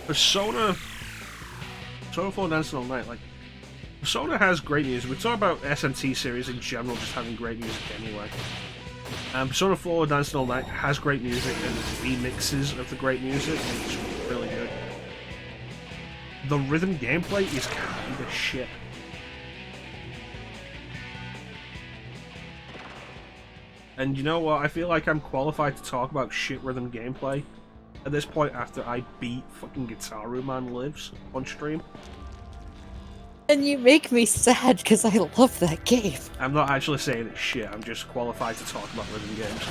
Persona 4 Dancing All Night, like, Persona has great music. We talk about SNT series in general just having great music anyway. Persona 4 Dancing All Night has great music and remixes of the great music, and it's really good. The rhythm gameplay is kinda shit. And you know what? I feel like I'm qualified to talk about shit rhythm gameplay at this point after I beat fucking Guitar Man Lives on stream. And you make me sad because I love that game. I'm not actually saying it's shit, I'm just qualified to talk about rhythm games.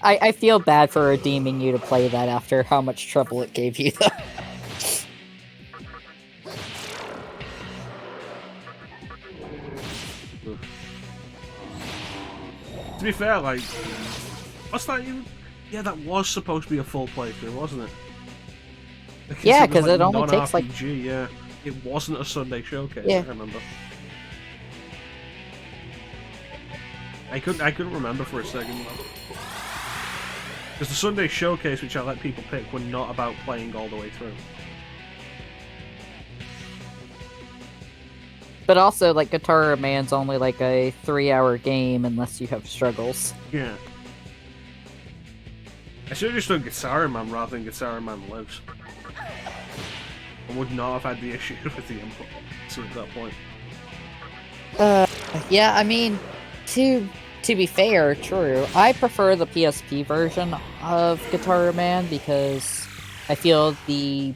I feel bad for redeeming you to play that after how much trouble it gave you, though. To be fair, like, what's that even? Yeah, that was supposed to be a full playthrough, wasn't it? Yeah, because it only takes like... Yeah, it wasn't a Sunday showcase, yeah. I remember. I couldn't remember for a second, because the Sunday showcase, which I let people pick, were not about playing all the way through. But also, like, Guitar Man's only like a 3-hour game unless you have struggles. Yeah. I should have just done Guitar Man rather than Guitar Man Lives. I would not have had the issue with the input at that point. Yeah, I mean, to be fair, true. I prefer the PSP version of Guitar Man because I feel the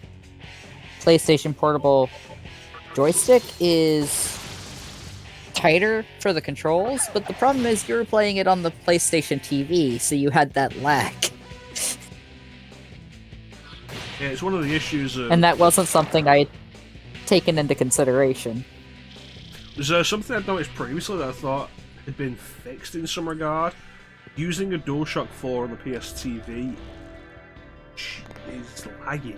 PlayStation Portable joystick is tighter for the controls, but the problem is you were playing it on the PlayStation TV, so you had that lag. Yeah, it's one of the issues. And that wasn't something I had taken into consideration. There's something I'd noticed previously that I thought had been fixed in some regard. Using a DualShock 4 on the PS TV is laggy.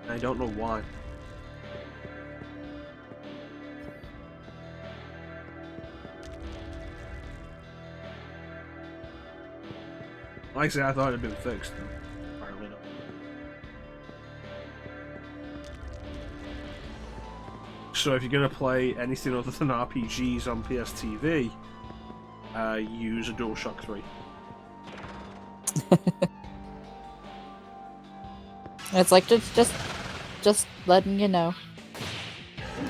I don't know why. Like I say, I thought it had been fixed. Apparently not. So if you're going to play anything other than RPGs on PS TV, use a DualShock 3. It's like just letting you know.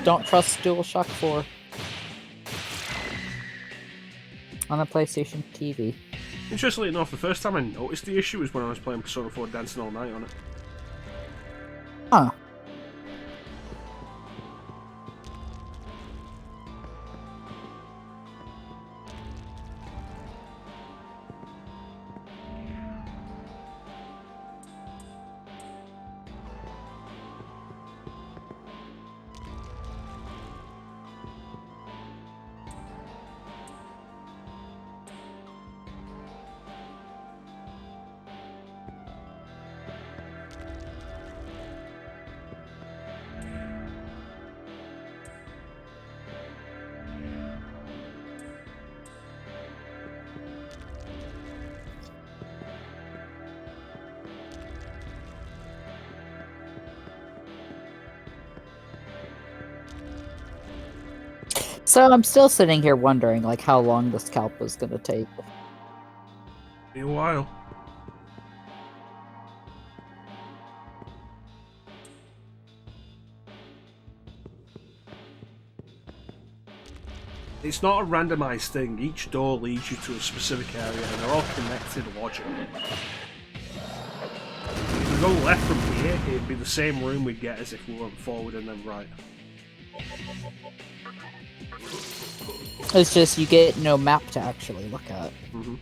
Don't trust DualShock 4 on a PlayStation TV. Interestingly enough, the first time I noticed the issue was when I was playing Persona 4 Dancing All Night on it. Huh. So I'm still sitting here wondering, like, how long this Kalpa is gonna take. Be a while. It's not a randomized thing. Each door leads you to a specific area, and they're all connected logically. If we go left from here, it'd be the same room we'd get as if we went forward and then right. It's just you get no map to actually look at. Mm-hmm.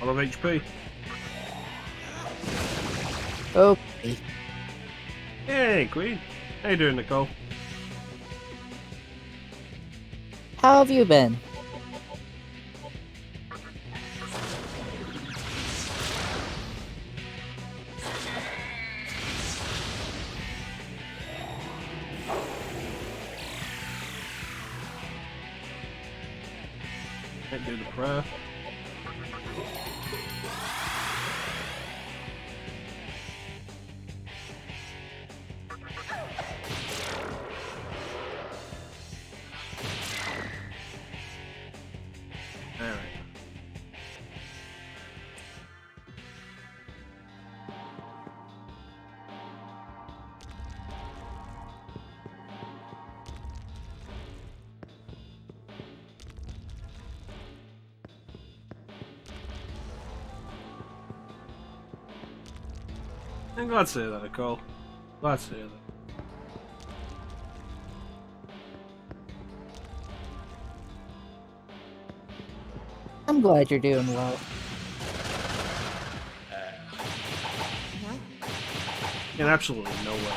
A lot of HP. Okay. Hey, Queen. How you doing, Nicole? How have you been? Can't do the prayer. Alright. I'm glad to hear that, Nicole. Glad to hear that. I'm glad you're doing well. In absolutely no way.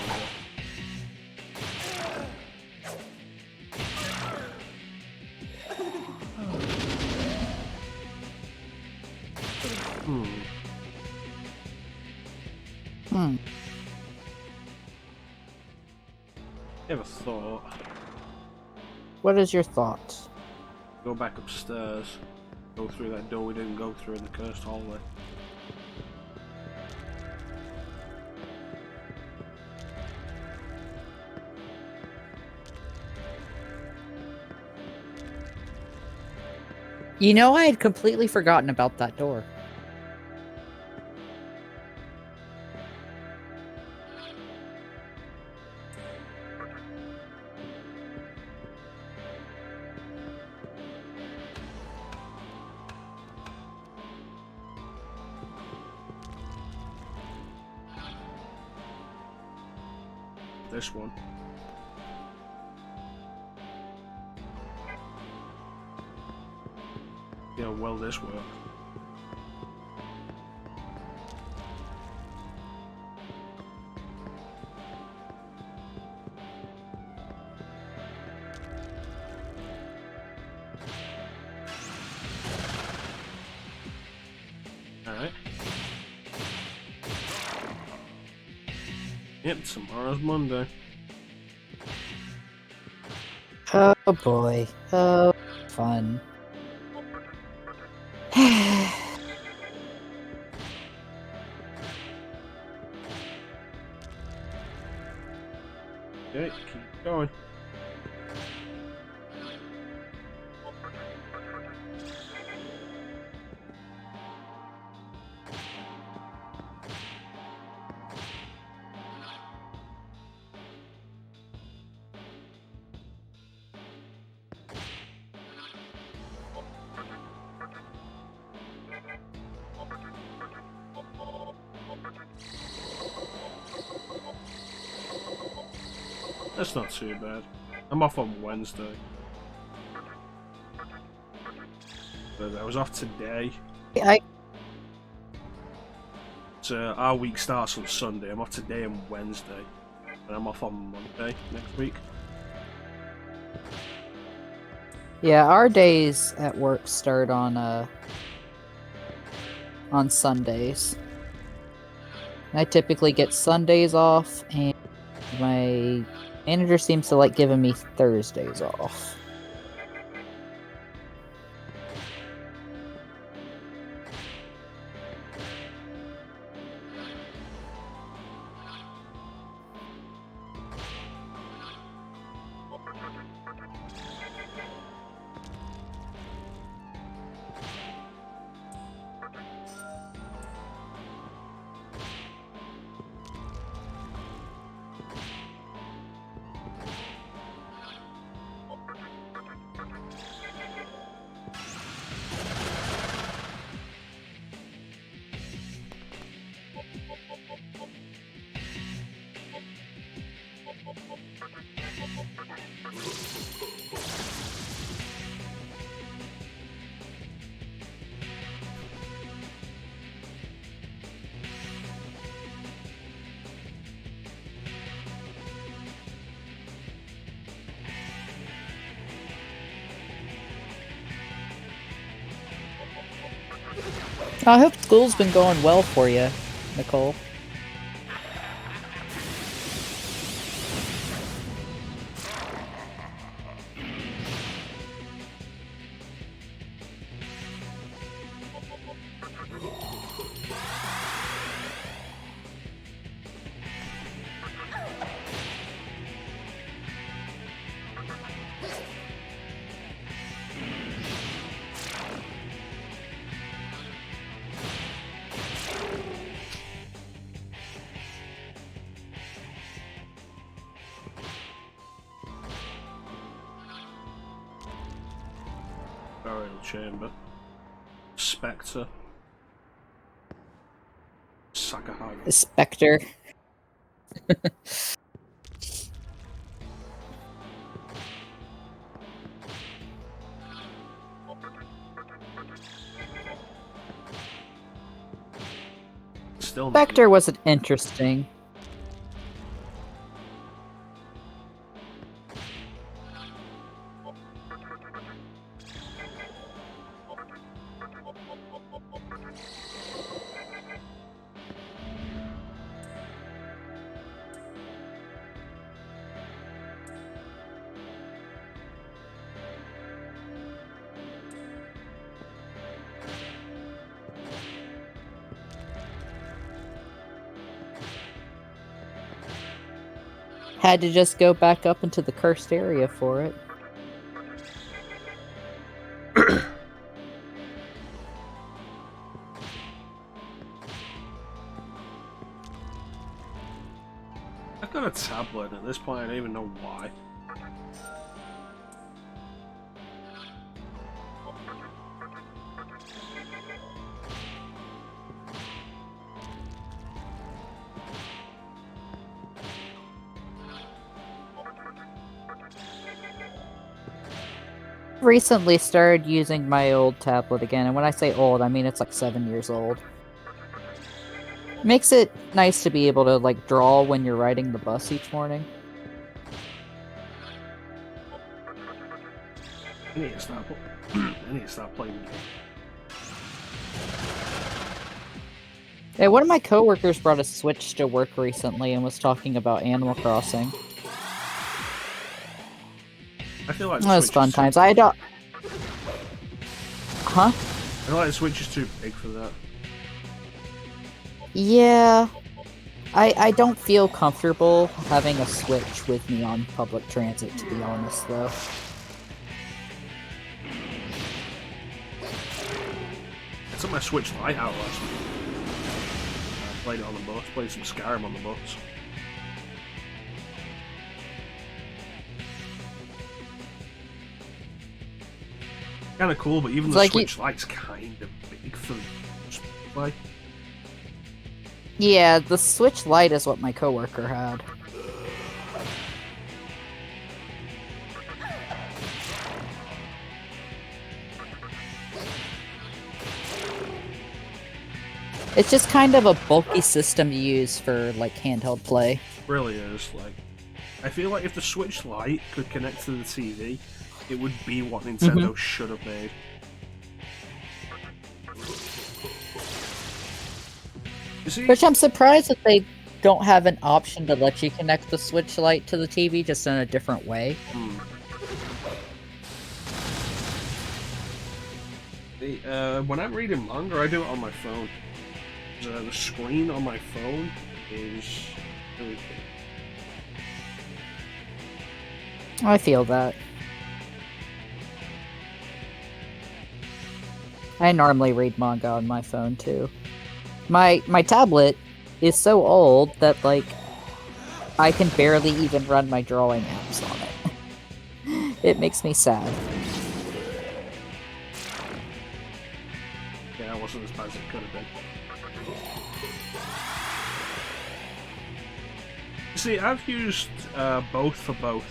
Ever thought? What is your thought? Go back upstairs. Go through that door we didn't go through in the cursed hallway. You know, I had completely forgotten about that door. this one. You know, will this work? Alright. Yep, tomorrow's Monday. Oh boy. Oh, fun. Okay, keep going. That's not too bad. I'm off on Wednesday. But I was off today. So our week starts on Sunday. I'm off today and Wednesday. And I'm off on Monday next week. Yeah, our days at work start on Sundays. I typically get Sundays off, and my manager seems to like giving me Thursdays off. I hope school's been going well for you, Nicole. Burial chamber. Spectre. Sakahara. Spectre. Still Spectre wasn't interesting. Had to just go back up into the cursed area for it. I've got a tablet at this point, I don't even know why. recently started using my old tablet again, and when I say old, I mean it's like 7 years old. Makes it nice to be able to like draw when you're riding the bus each morning. I need to start playing the game. Yeah, one of my coworkers brought a Switch to work recently and was talking about Animal Crossing. I feel like That was fun times. I don't. Huh? I feel like the Switch is too big for that. Yeah. I don't feel comfortable having a Switch with me on public transit, to be honest, though. I took my Switch Lite out last week. I played it on the bus, played some Skyrim on the bus. Kind of cool, but even the Switch Lite's kind of big for play. Yeah, the Switch Lite is what my coworker had. It's just kind of a bulky system to use for, like, handheld play. It really is. Like, I feel like if the Switch Lite could connect to the TV, it would be what Nintendo should have made. You see? Which I'm surprised that they don't have an option to let you connect the Switch Lite to the TV, just in a different way. When I'm reading manga, I do it on my phone. The screen on my phone is really big. I feel that. I normally read manga on my phone too. My tablet is so old that, like, I can barely even run my drawing apps on it. It makes me sad. Yeah, it wasn't as bad as it could have been. See, I've used both for both.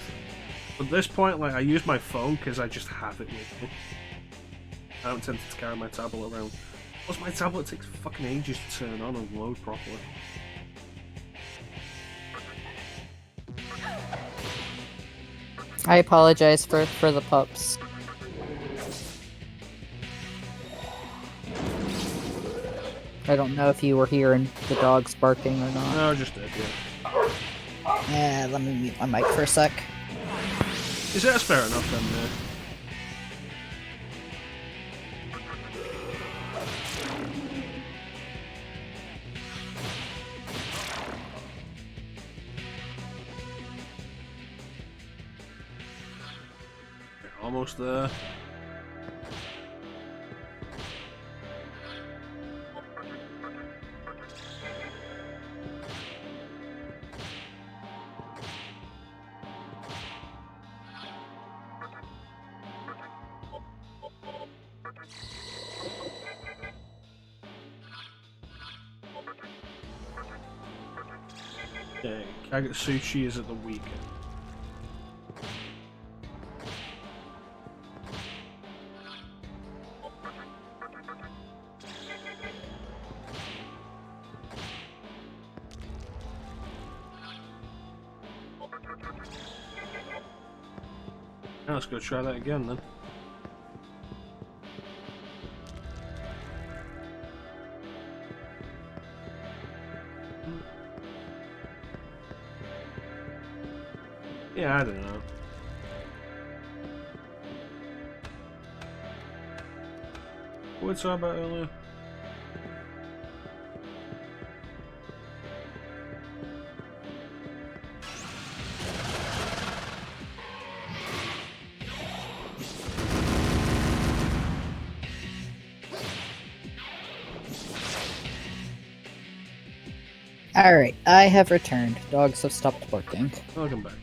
At this point, like, I use my phone because I just have it with me. I don't tend to carry my tablet around. Plus, my tablet takes fucking ages to turn on and load properly. I apologize for the pups. I don't know if you were hearing the dogs barking or not. No, just did, yeah. Yeah, let me mute my mic for a sec. Is that fair enough then, Almost there. Okay, Kagetsuchi is at the weekend. Now let's go try that again then. Yeah, I don't know. What were we talking about earlier? Alright, I have returned. Dogs have stopped barking. Welcome back.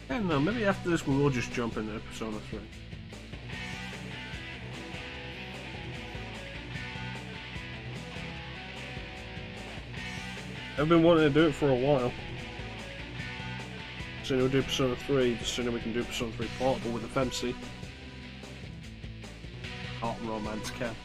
I don't know, maybe after this we will just jump into Persona 3. I've been wanting to do it for a while. sooner we do Persona 3, the sooner we can do Persona 3 Portable with the FMC. Not romance, Ken.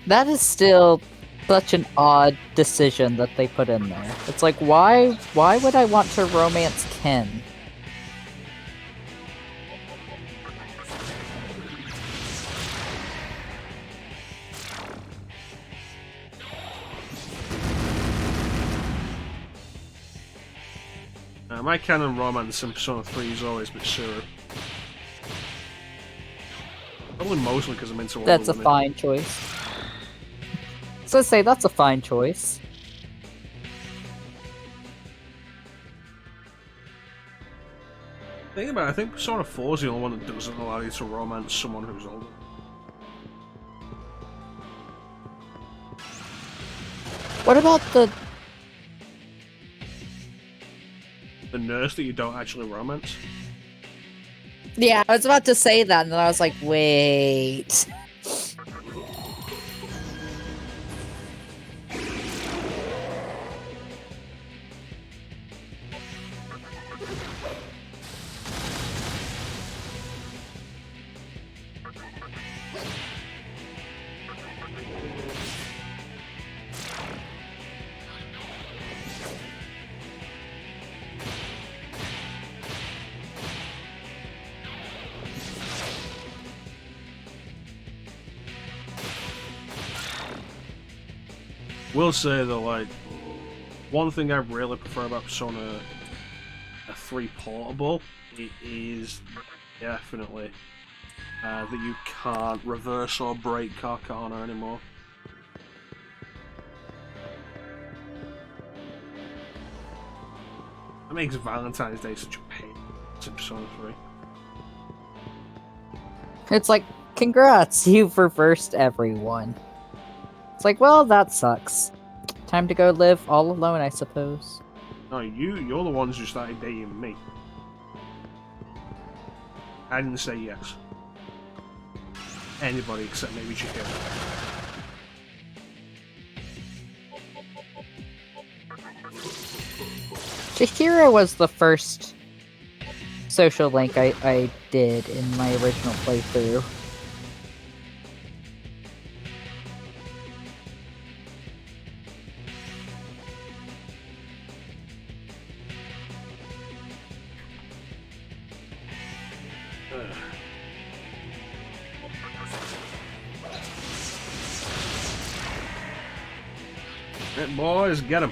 That is still such an odd decision that they put in there. It's like, why would I want to romance Ken? My canon romance in Persona 3 is always Mitsuru. Probably mostly because I'm into older That's a women. fine choice. So I say that's a fine choice. Think about it, I think Persona 4 is the only one that doesn't allow you to romance someone who's older. What about the nurse that you don't actually romance? Yeah, I was about to say that, and then I was like, wait. Will say though, like, one thing I really prefer about Persona 3 Portable is definitely that you can't reverse or break Carcana anymore. That makes Valentine's Day such a pain to Persona 3. It's like, congrats, you've reversed everyone. It's like, well, that sucks. Time to go live all alone, I suppose. No, you're the ones who started dating me. I didn't say yes. Anybody except maybe Chihiro. Chihiro was the first social link I did in my original playthrough. Right, boys, get him.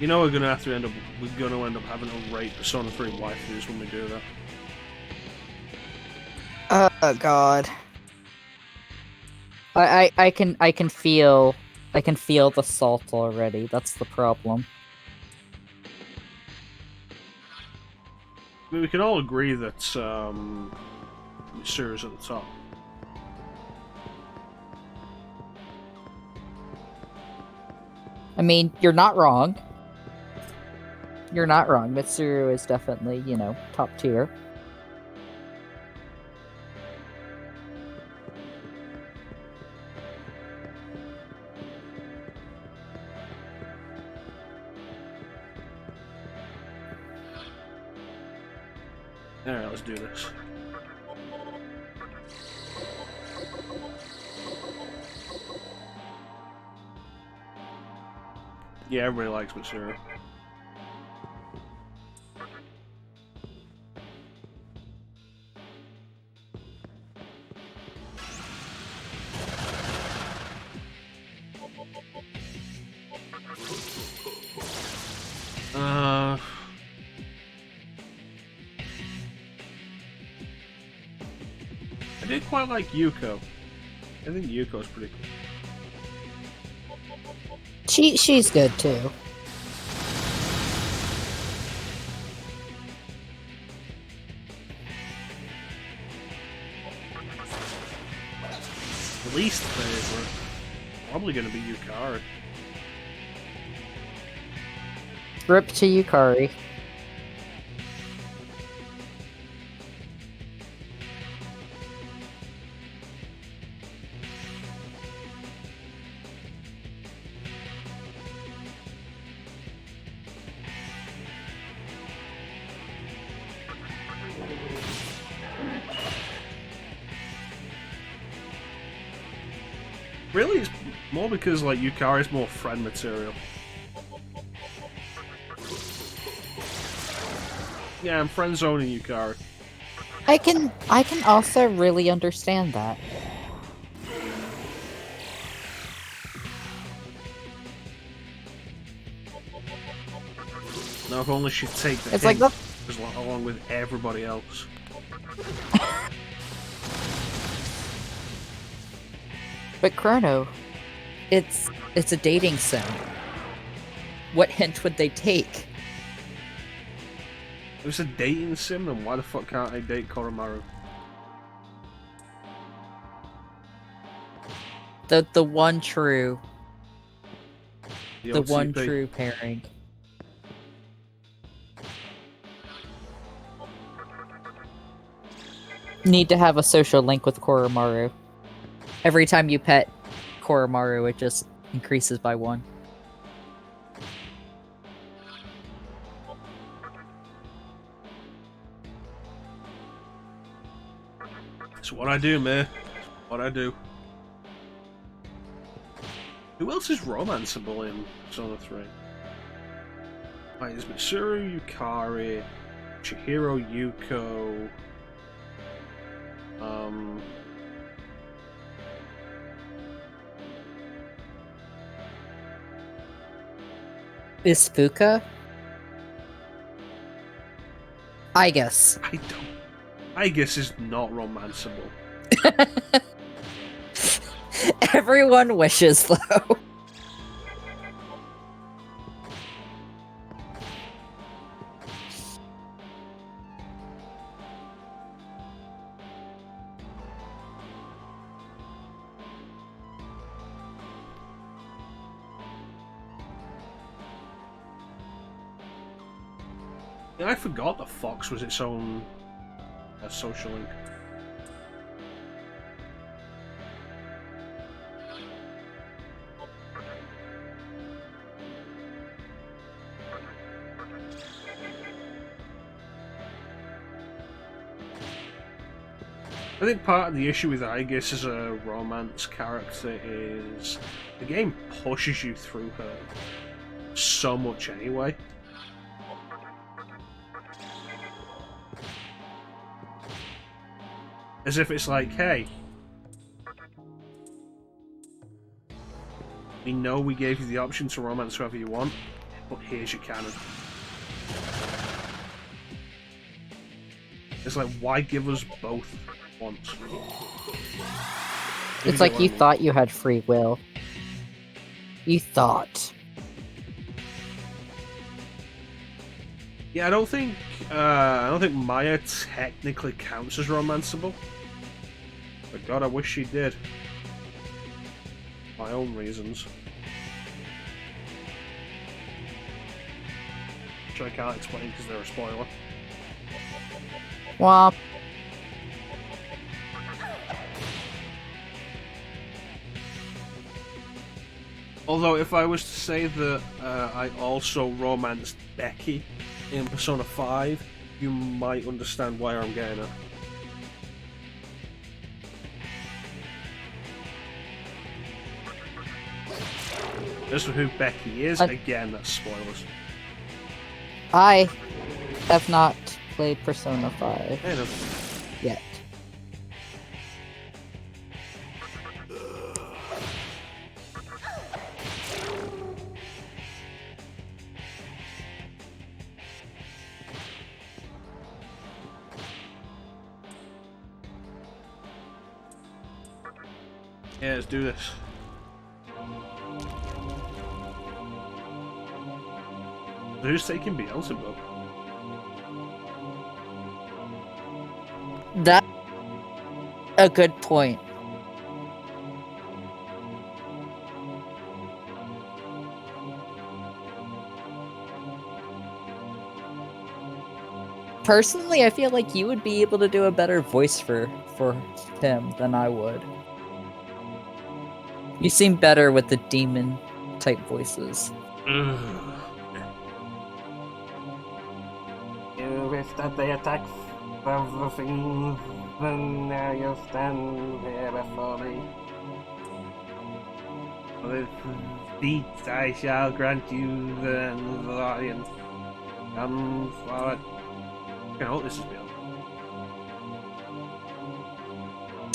You know we're gonna have to end up having to rate Persona 3 waifus when we do that. Oh god. I can feel the salt already. That's the problem. I mean, we can all agree that Mitsuru's at the top. I mean, you're not wrong. You're not wrong. Mitsuru is definitely, you know, top tier. Alright, let's do this. Yeah, everybody likes Mitsuru. I did quite like Yuko. I think Yuko's pretty cool. She's good too. probably going to be Yukari. Rip to Yukari. Really, it's more because like Yukari's more friend material. Yeah, I'm friend zoning Yukari. I can also really understand that. Now, if only she'd take the It's hint like along with everybody else. But Chrono, it's a dating sim. What hint would they take? If it's a dating sim, then why the fuck can't I date Koromaru? The one true The one OTP. true pairing. Need to have a social link with Koromaru. Every time you pet Koromaru, it just increases by 1. It's what I do, man. What I do. Who else is romanceable in Persona 3? Right, there's Mitsuru, Yukari, Chihiro, Yuko. Is Fuka? I guess. I don't. I guess is not romanceable. Everyone wishes, though. Yeah, I forgot the Fox was its own social link. I think part of the issue with Aegis as a romance character is the game pushes you through her so much anyway. As if it's like, hey, we know we gave you the option to romance whoever you want, but here's your canon. It's like, why give us both once? It's like you thought you had free will. You thought. Yeah, I don't think Maya technically counts as romanceable. But God, I wish she did. My own reasons. Which I can't explain because they're a spoiler. Well, Although, if I was to say that I also romanced Becky in Persona 5, you might understand why I'm getting it. As for who Becky is, again, that's spoilers. I have not played Persona 5 Hey, no. yet. Yeah, let's do this. Who's taking Beelzebub? That's a good point. Personally, I feel like you would be able to do a better voice for him than I would. You seem better with the demon type voices. You wish that they attack from the fiend, then now you stand there before me. With feet I shall grant you the lion. Come forward. I hope this is real.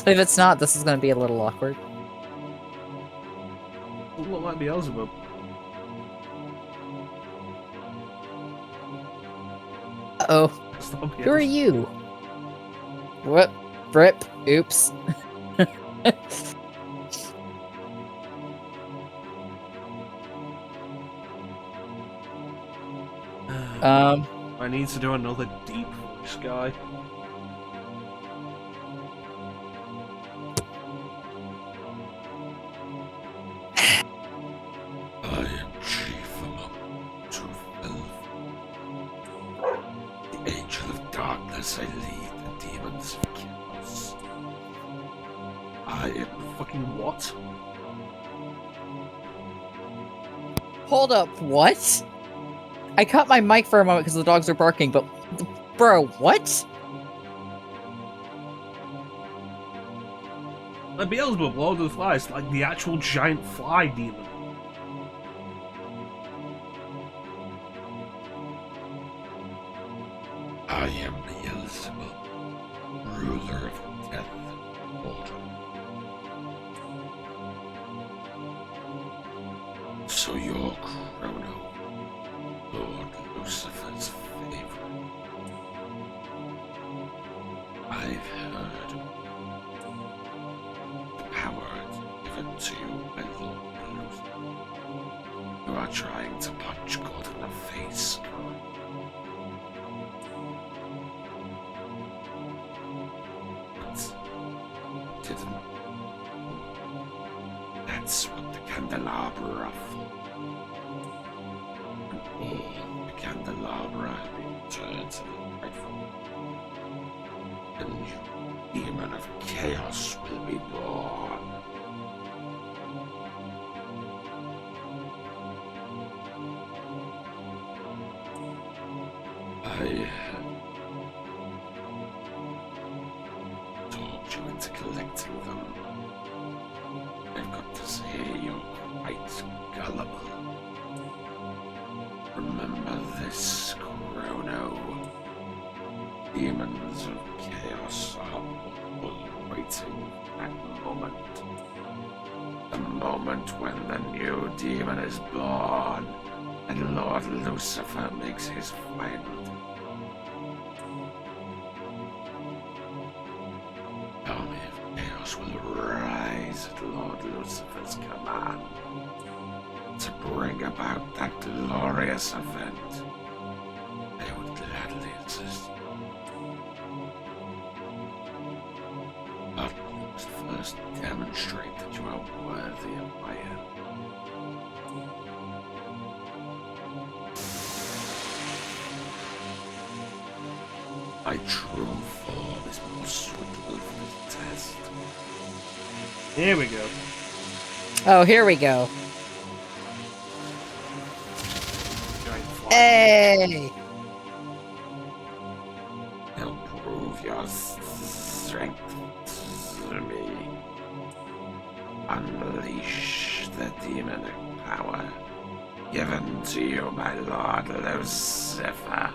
If it's not, this is going to be a little awkward. Doesn't look like Beelzebub. Uh-oh. Who are you? What? Rip. Oops. I need to do another deep voice guy. I am chief among two elves. The angel of darkness, I lead the demons of chaos. I am fucking what? Hold up, what? I cut my mic for a moment because the dogs are barking, but... Bro, what? Like Beelzebub, Lord of the Flies, like the actual giant fly demon. I am Beelzebub, ruler of death order. So you're Chrono, Lord Lucifer's favorite. I've heard the power given to you by Lord Lucifer. You are trying to punch God in the face. Didn't. That's what the candelabra are for. And all the candelabra have been turned to the rightful. A new demon of chaos will be born. I talked you into collecting them. I've got to say you're quite gullible. Remember this, Chrono. Demons of chaos are all waiting that moment. The moment when the new demon is born and Lord Lucifer makes his final. Army of chaos will rise at Lord Lucifer's command to bring about that glorious event. They would gladly assist. But you must first demonstrate that you are worthy of my help. My true form is more suitable for this test. Here we go. Oh, here we go. Giant fly. Hey! Now prove your strength to me. Unleash the demonic power given to you by Lord Lucifer.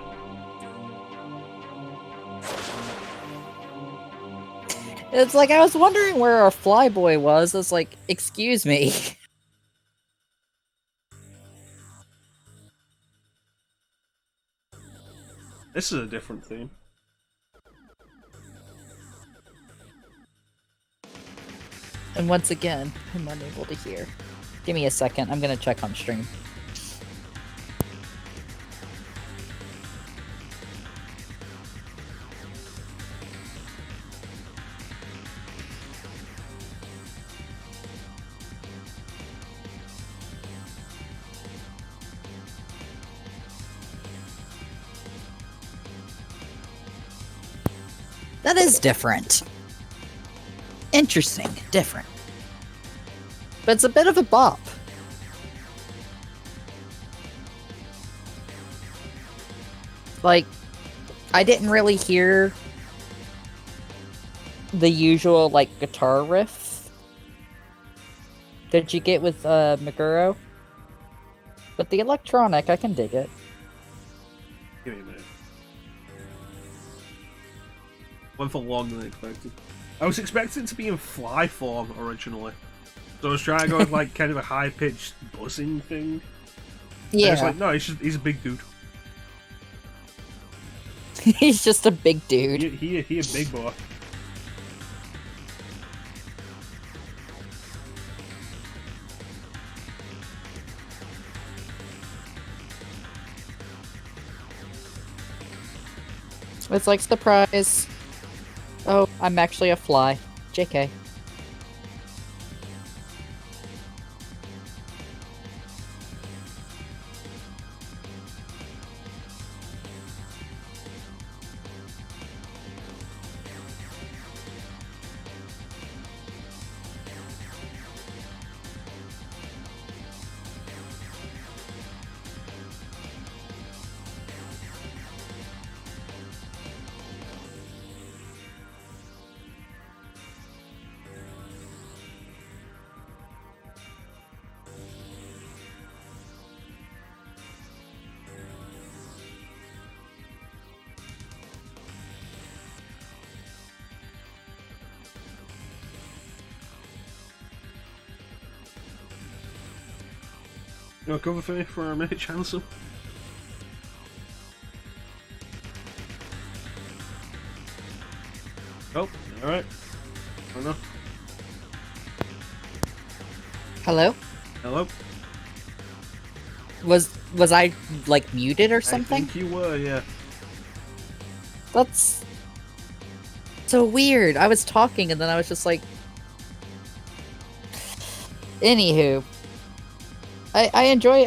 It's like, I was wondering where our flyboy was. It's like, excuse me. This is a different theme. And once again, I'm unable to hear. Give me a second, I'm gonna check on stream. That is different. Interesting. Different. But it's a bit of a bop. Like, I didn't really hear the usual, like, guitar riff that you get with Meguro. But the electronic, I can dig it. Give me a minute. Went for longer than expected. I was expecting it to be in fly form originally. So I was trying to go with like kind of a high-pitched buzzing thing. Yeah. And it's like, no, he's a big dude. He's just a big dude. He a big boy. It's like, surprise. Oh, I'm actually a fly. JK. You want to cover for me for a minute, ChanceEm? Oh, alright. Oh no. Hello? Hello? Was I, like, muted or something? I think you were, yeah. That's so weird. I was talking and then I was just like... Anywho. I enjoy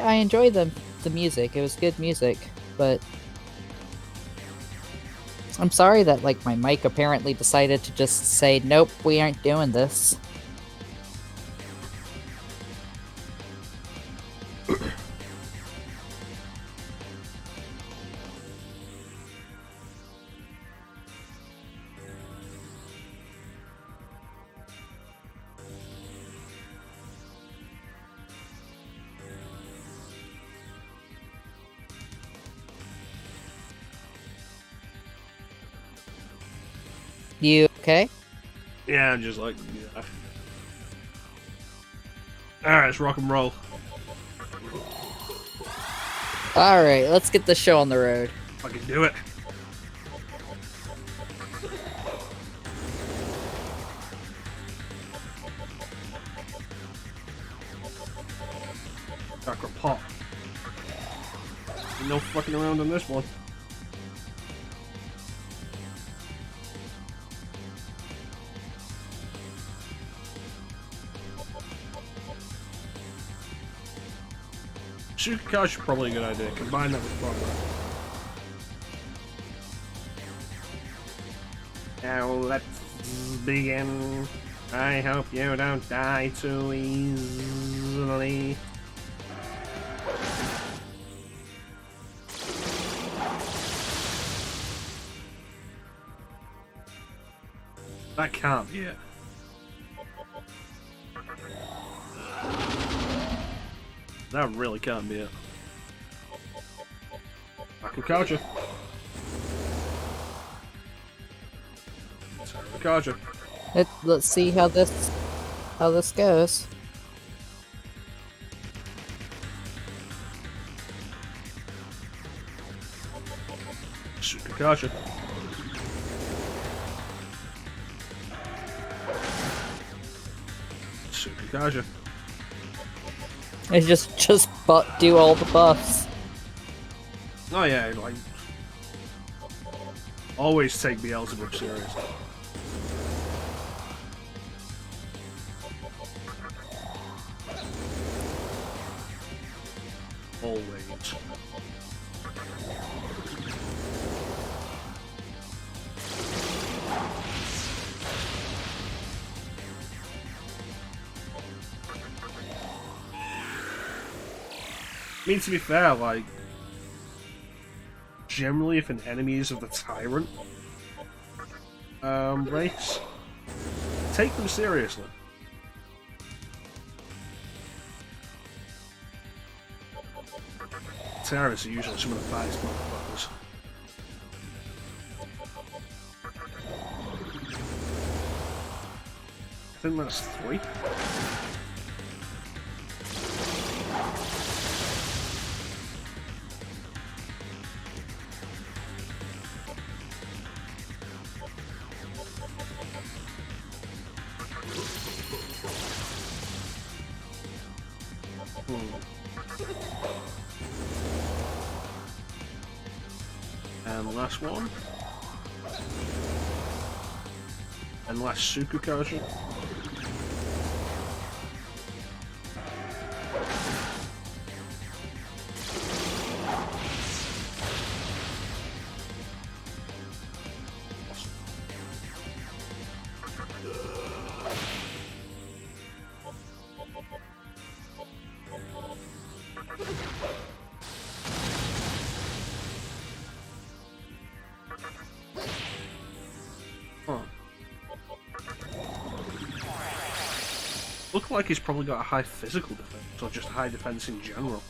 the music. It was good music, but I'm sorry that like my mic apparently decided to just say, nope, we aren't doing this. You okay? Yeah, I'm just like, yeah. Alright, let's rock and roll. Alright, let's get the show on the road. I can do it. Chakra pop. No fucking around on this one. Sukikash is probably a good idea. Combine that with Barbara. Now let's begin. I hope you don't die too easily. That can't be it. That really can't be it. I can catch you. Catch you. Let's see how this goes. Sukikacha. Sukikacha. It's just do all the buffs. Oh yeah, like always take Beelzebub serious. Always. I mean, to be fair, like, generally if an enemy is of the Tyrant race, take them seriously. Tyrants are usually some of the baddest motherfuckers. I think that's 3. And the last one. And last Sukukaja. Look like he's probably got a high physical defense, or just high defense in general.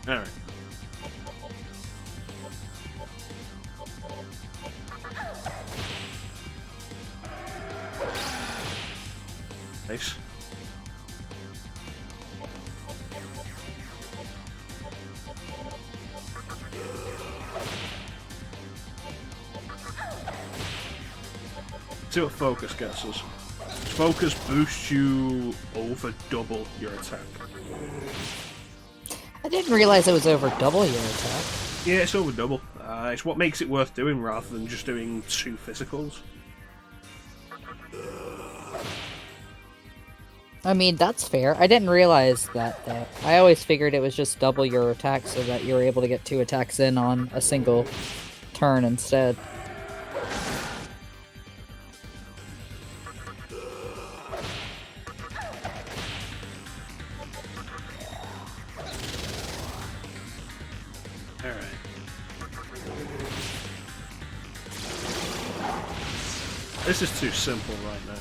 Alright. Nice. See what focus gets us. Focus boosts you over double your attack. I didn't realize it was over double your attack. Yeah, it's over double. It's what makes it worth doing rather than just doing 2 physicals. I mean, that's fair. I didn't realize that, though. I always figured it was just double your attack so that you were able to get 2 attacks in on a single turn instead. Alright. This is too simple right now.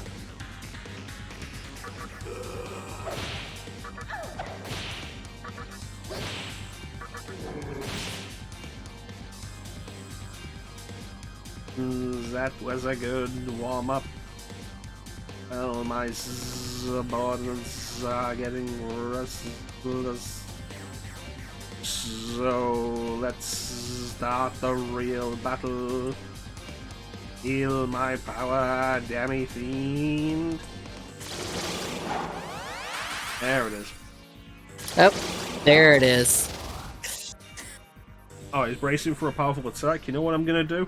That was a good warm-up. Well, my subordinates are getting restless. So let's start the real battle. Feel my power, dammy fiend. There it is. Oh, there it is. Oh, he's bracing for a powerful attack. You know what I'm gonna do?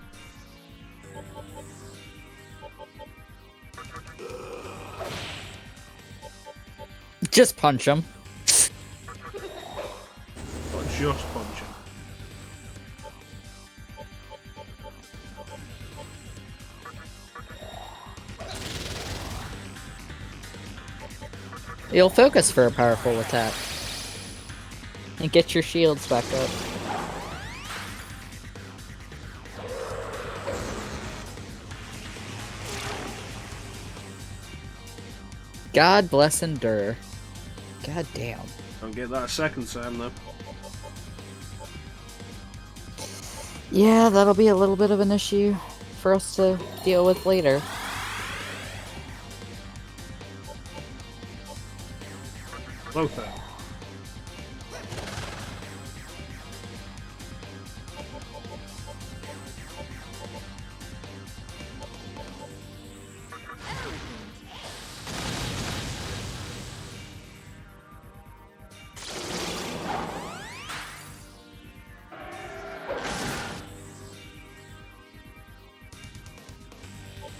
Just punch him. Not just punch him. You'll focus for a powerful attack. And get your shields back up. God bless Endure. God damn. Don't get that second Sam though. Yeah, that'll be a little bit of an issue for us to deal with later. Lothar.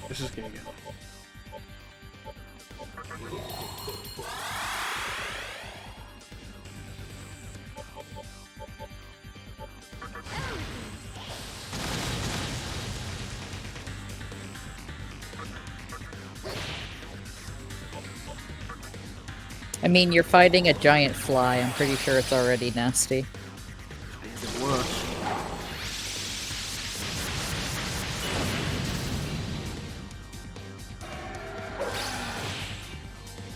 This is gonna get. I mean, you're fighting a giant fly. I'm pretty sure it's already nasty. It worse.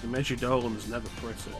The Megadolan's never pretty.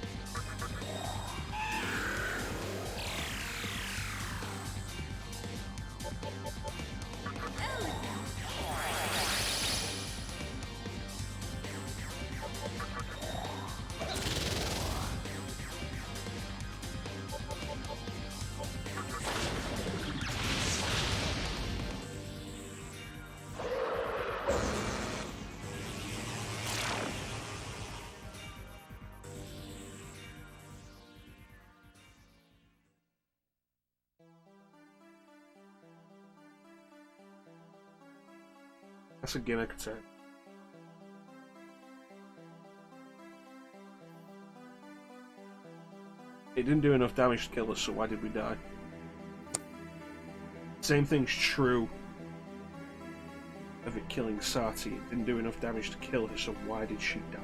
That's a gimmick attack. It didn't do enough damage to kill us, so why did we die? Same thing's true of it killing Sati. It didn't do enough damage to kill her, so why did she die?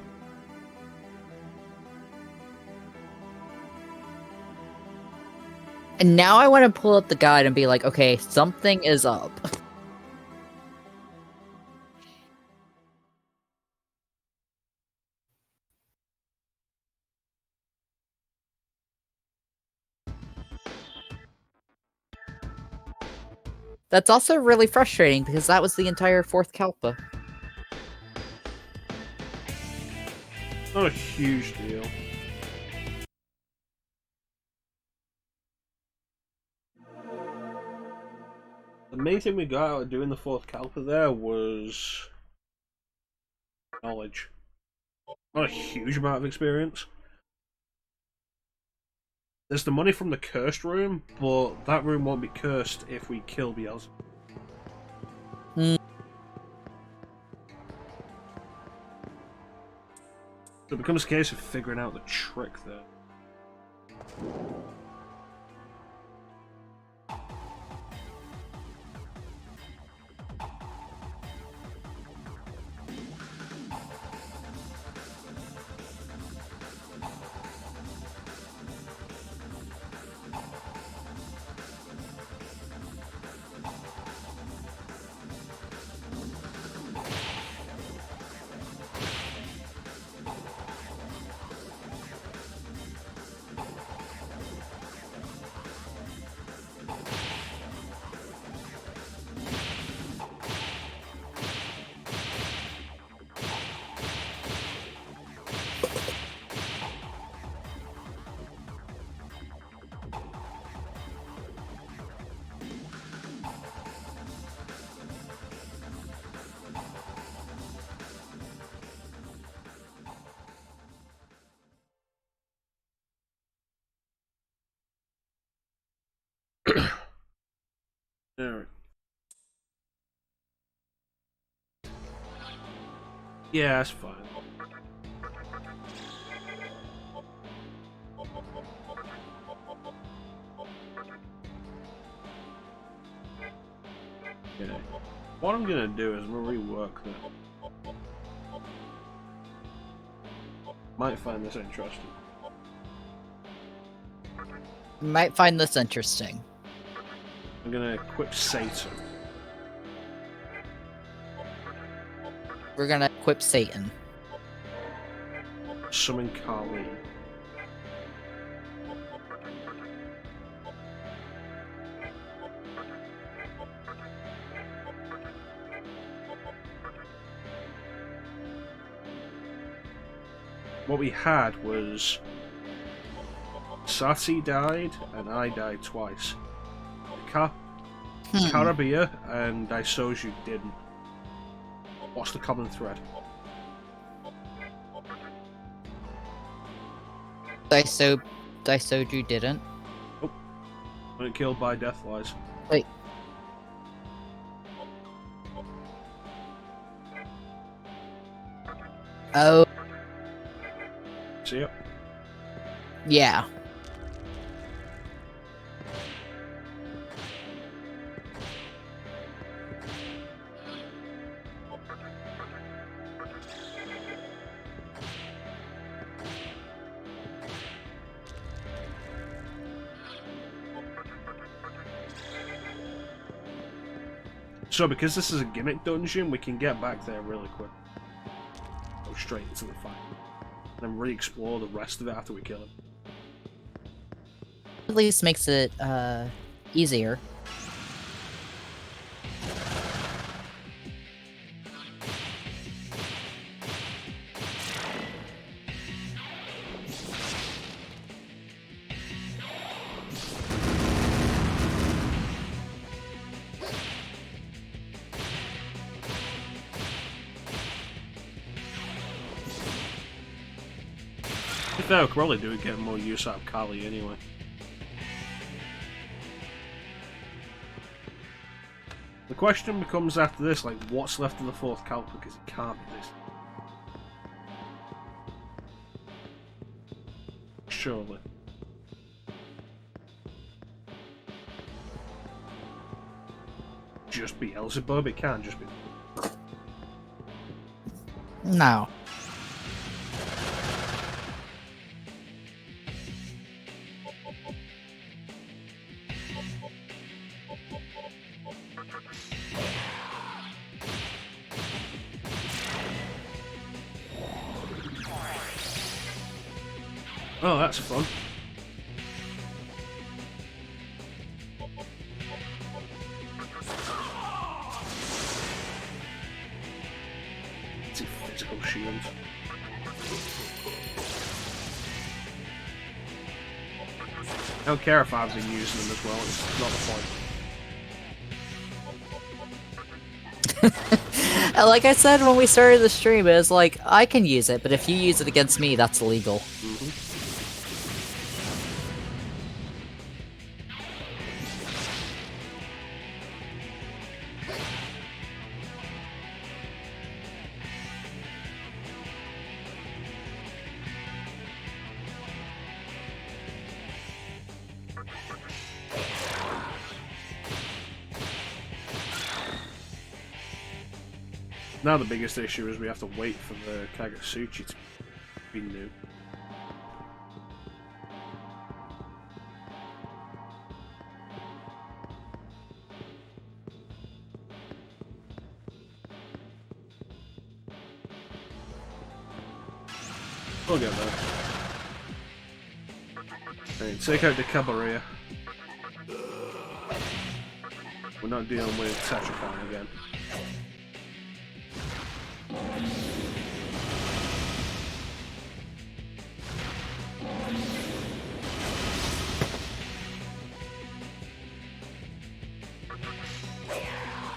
And now I want to pull up the guide and be like, okay, something is up. That's also really frustrating because that was the entire fourth Kalpa. Not a huge deal. The main thing we got out of doing the fourth Kalpa there was knowledge. Not a huge amount of experience. There's the money from the cursed room, but that room won't be cursed if we kill Beelzebub. Mm. So it becomes a case of figuring out the trick there. Alright. Yeah, that's fine. Okay. What I'm gonna do is I'm gonna rework that. Might find this interesting. You might find this interesting. I'm gonna equip Satan. We're gonna equip Satan. Summon Kali. What we had was Sati died and I died twice. Karabia and Daisoju didn't. What's the common thread? Daisoju didn't. Oh. Weren't killed by Deathlies. Wait. Oh, See ya. yeah. So because this is a gimmick dungeon, we can get back there really quick. Go straight into the fight. Then re-explore the rest of it after we kill him. At least makes it easier. If they could probably do it, get more use out of Kali anyway. The question becomes after this, like, what's left of the fourth Kalpa? Because it can't be this. Surely. Just be Beelzebub? It can't just be. No. Oh, that's fun. It's a physical shield. I don't care if I've been using them as well, it's not the point. Like I said when we started the stream, it was like, I can use it, but if you use it against me, that's illegal. Now the biggest issue is we have to wait for the Kagetsuchi to be new. We'll get there. Hey, take out the Cabaret. We're not dealing with Tetracon again.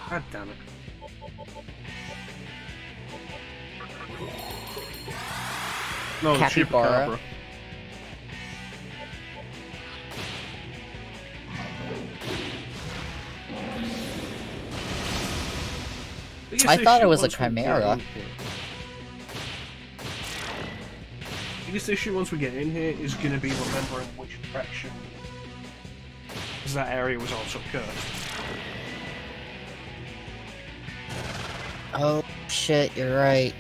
God damn it. No, the Capybara. Chupacabra. I thought it was a chimera. Biggest issue once we get in here is going to be remembering which direction, because that area was also cursed. Oh shit, you're right.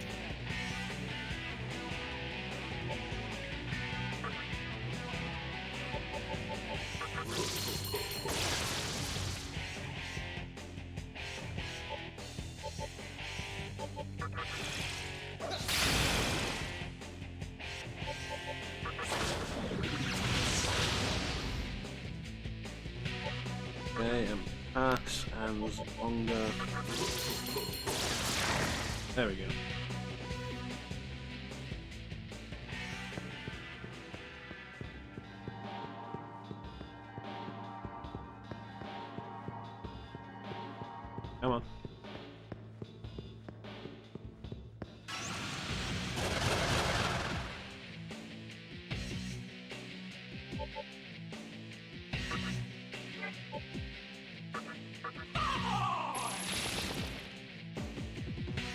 Okay, and pass and longer. There we go. Come on.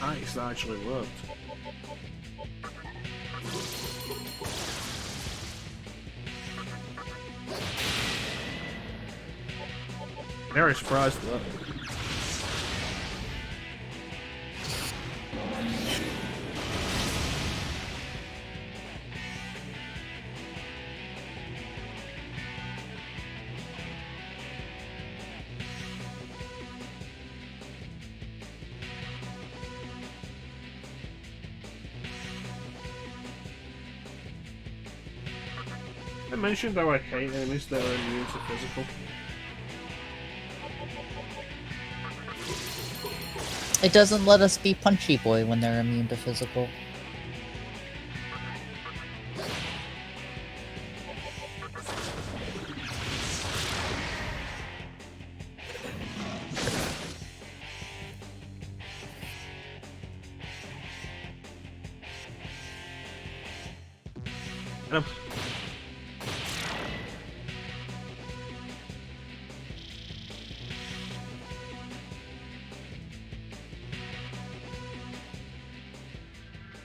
Nice, that actually worked. Very surprised at that. I mentioned how I hate enemies that are immune to physical. It doesn't let us be Punchy Boy when they're immune to physical.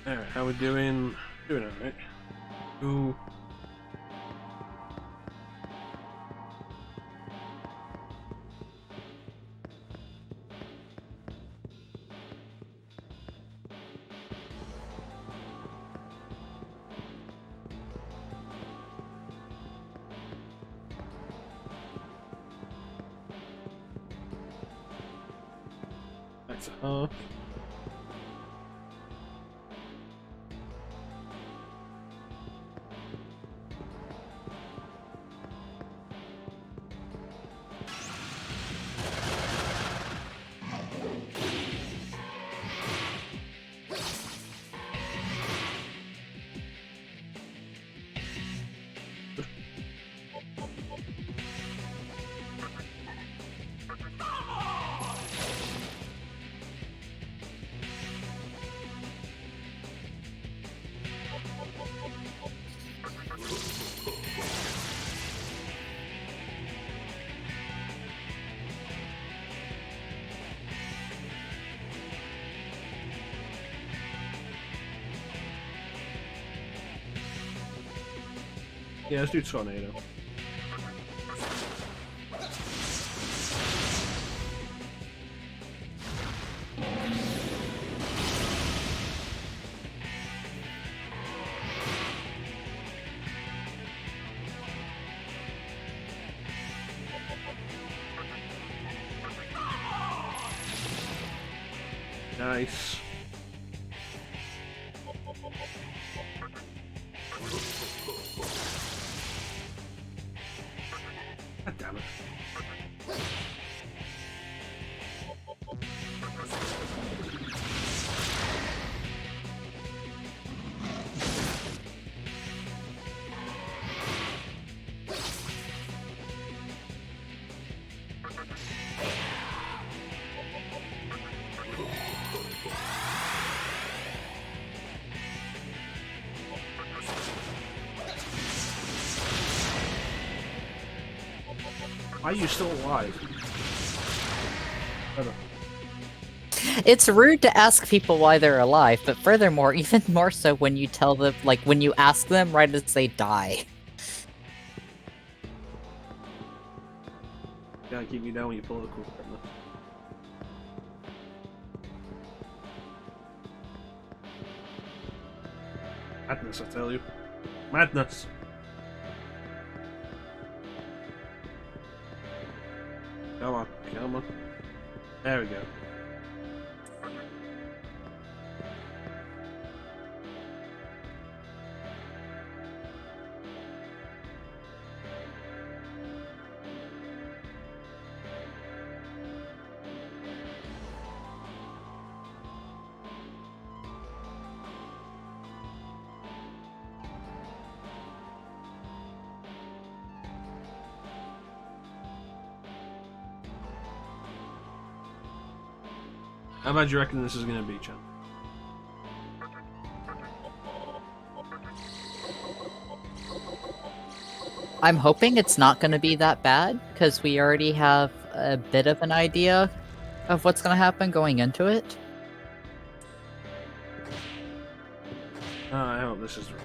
Alright, how we doing? Doing alright. Ooh. That's a half. Yeah, let's do Tornado. Nice. God damn it. Why are you still alive? It's rude to ask people why they're alive, but furthermore, even more so when you tell them, like, when you ask them right as they die. You gotta keep me down with your political correctness. Madness, I tell you. Madness! Come on, come on. There we go. How bad do you reckon this is gonna be, Chan? I'm hoping it's not going to be that bad, because we already have a bit of an idea of what's going to happen going into it. I hope this is right.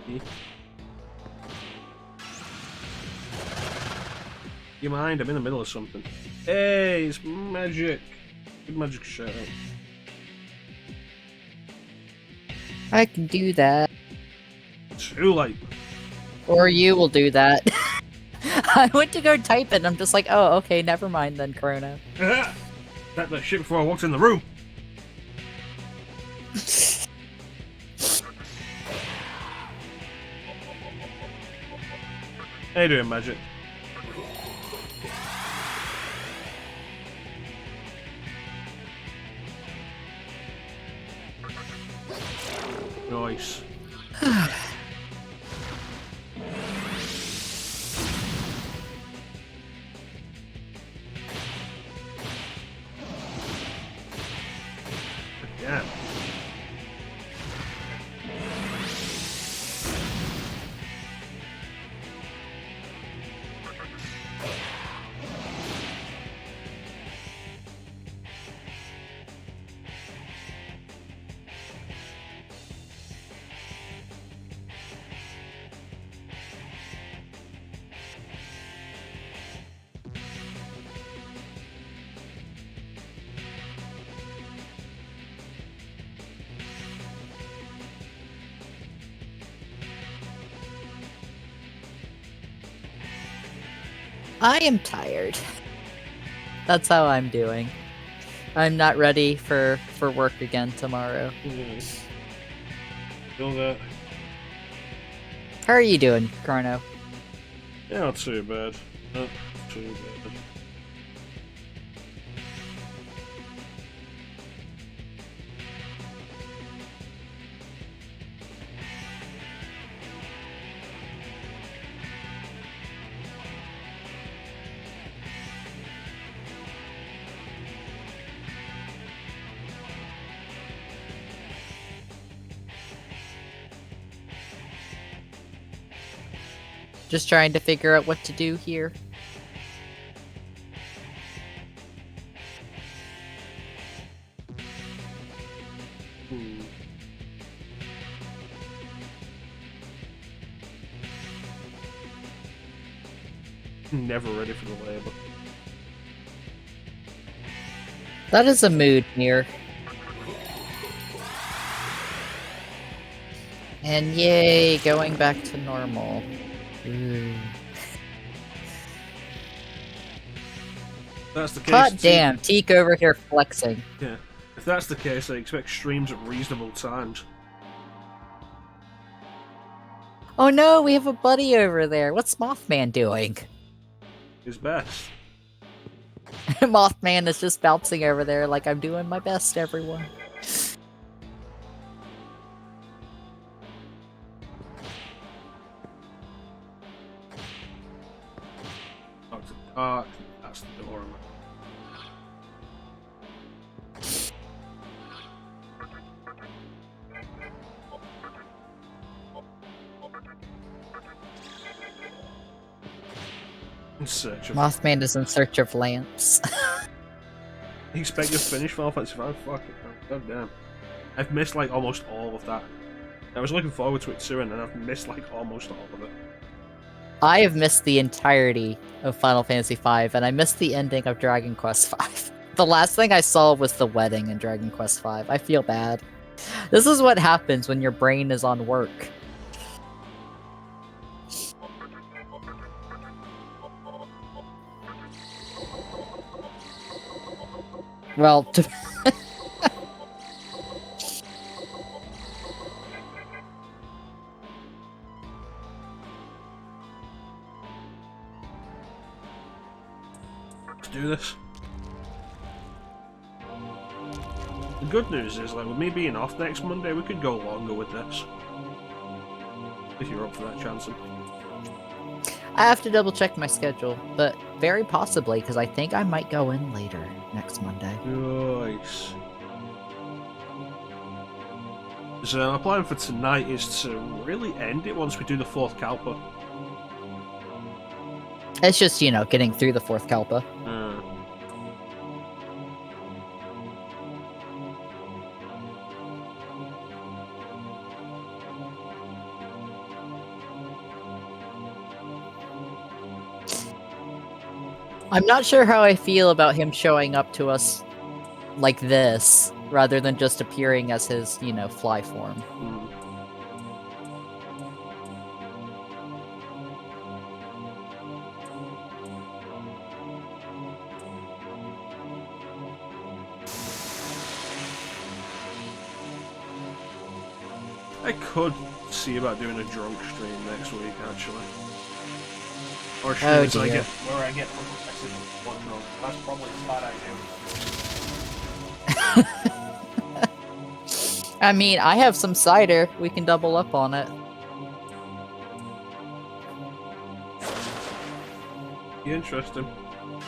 see. You mind? I'm in the middle of something. Hey, it's magic. Good magic shout. I can do that. Too late. Or you will do that. I went to go type it and I'm just like, oh, okay, never mind then, Chrono. That shit before I walked in the room. How you doing, Magic? Nice. Yeah. I am tired. That's how I'm doing. I'm not ready for work again tomorrow. Feel that. How are you doing, Chrono? Yeah, not too bad. Not too bad. Just trying to figure out what to do here. Never ready for the labor. That is a mood here. And yay, going back to normal. Ooh. That's the case. God damn, Teak over here flexing. Yeah. If that's the case, I expect streams at reasonable times. Oh no, we have a buddy over there. What's Mothman doing? His best. Mothman is just bouncing over there like I'm doing my best, everyone. That's the door. In search of. Mothman is in search of lamps. You expect to finish Final Fantasy V? Fuck it, man. God damn. I've missed like almost all of that. I was looking forward to it too, and then I've missed like almost all of it. I have missed the entirety of Final Fantasy V, and I missed the ending of Dragon Quest V. The last thing I saw was the wedding in Dragon Quest V. I feel bad. This is what happens when your brain is on work. Well, Let's do this. The good news is, like, with me being off next Monday, we could go longer with this. If you're up for that, ChanceEm. I have to double check my schedule, but very possibly, because I think I might go in later next Monday. Nice. So my plan for tonight is to really end it once we do the fourth Kalpa. It's just, you know, getting through the fourth Kalpa. I'm not sure how I feel about him showing up to us like this, rather than just appearing as his, you know, fly form. I could see about doing a drunk stream next week, actually. Or streams I get where I get one drunk. That's probably a bad idea. I mean, I have some cider. We can double up on it. Be interesting. Am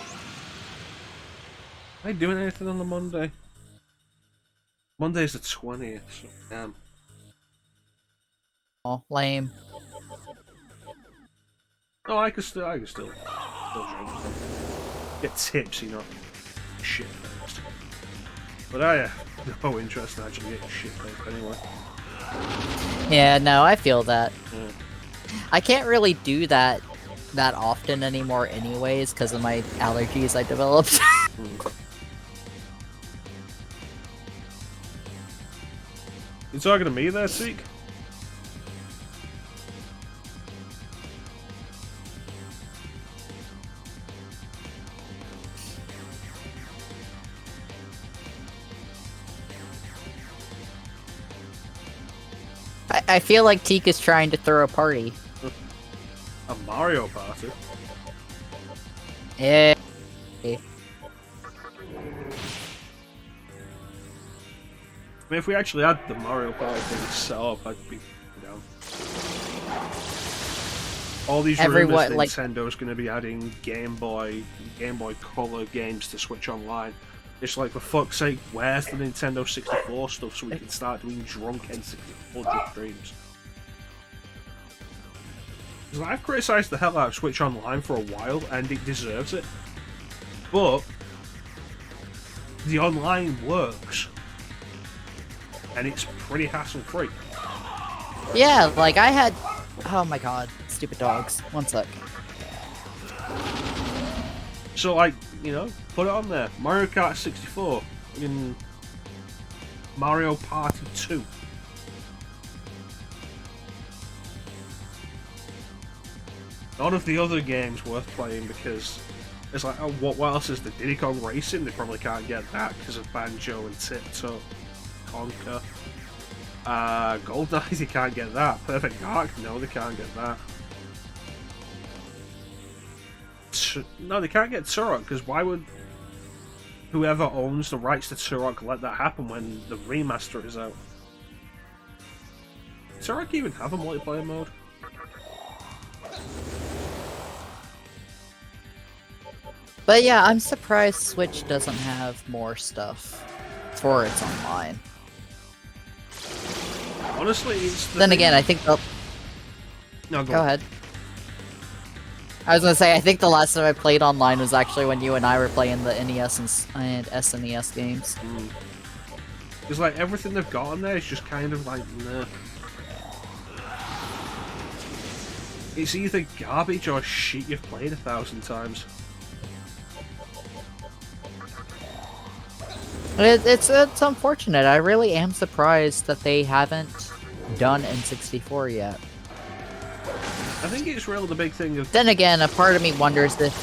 I doing anything on the Monday? Monday's the 20th, so damn. Oh, lame. Oh, I can still drink. Get tipsy, not shit faced. But I have no interest in actually getting shit faced anyway. Yeah, no, I feel that. Yeah. I can't really do that often anymore anyways, because of my allergies I developed. You talking to me there, Seek? I feel like Teak is trying to throw a party. A Mario Party? Yeah. I mean, if we actually had the Mario Party thing set up, I'd be down. All these rumors Nintendo's going to be adding Game Boy Color games to Switch Online. It's like, for fuck's sake, where's the Nintendo 64 stuff so we can start doing drunk N64 streams? Because I've criticised the hell out of Switch Online for a while, and it deserves it. But the online works. And it's pretty hassle-free. Yeah, like I had... Oh my god, stupid dogs. One sec. So, like, you know, put it on there. Mario Kart 64. In Mario Party 2. None of the other games worth playing because it's like, oh, what else is the Diddy Kong Racing? They probably can't get that because of Banjo and Tip-Top. Conker. GoldenEye, they can't get that. Perfect Dark, no, they can't get that. No, they can't get Turok, because why would whoever owns the rights to Turok let that happen when the remaster is out? Does Turok even have a multiplayer mode? But yeah, I'm surprised Switch doesn't have more stuff for its online. Honestly, it's then again, I think the... No, go ahead. I was gonna say, I think the last time I played online was actually when you and I were playing the NES and SNES games. It's like everything they've got on there is just kind of like, nah. It's either garbage or shit you've played 1,000 times. It's unfortunate. I really am surprised that they haven't done N64 yet. I think it's really the big thing of... Then again, a part of me wonders if...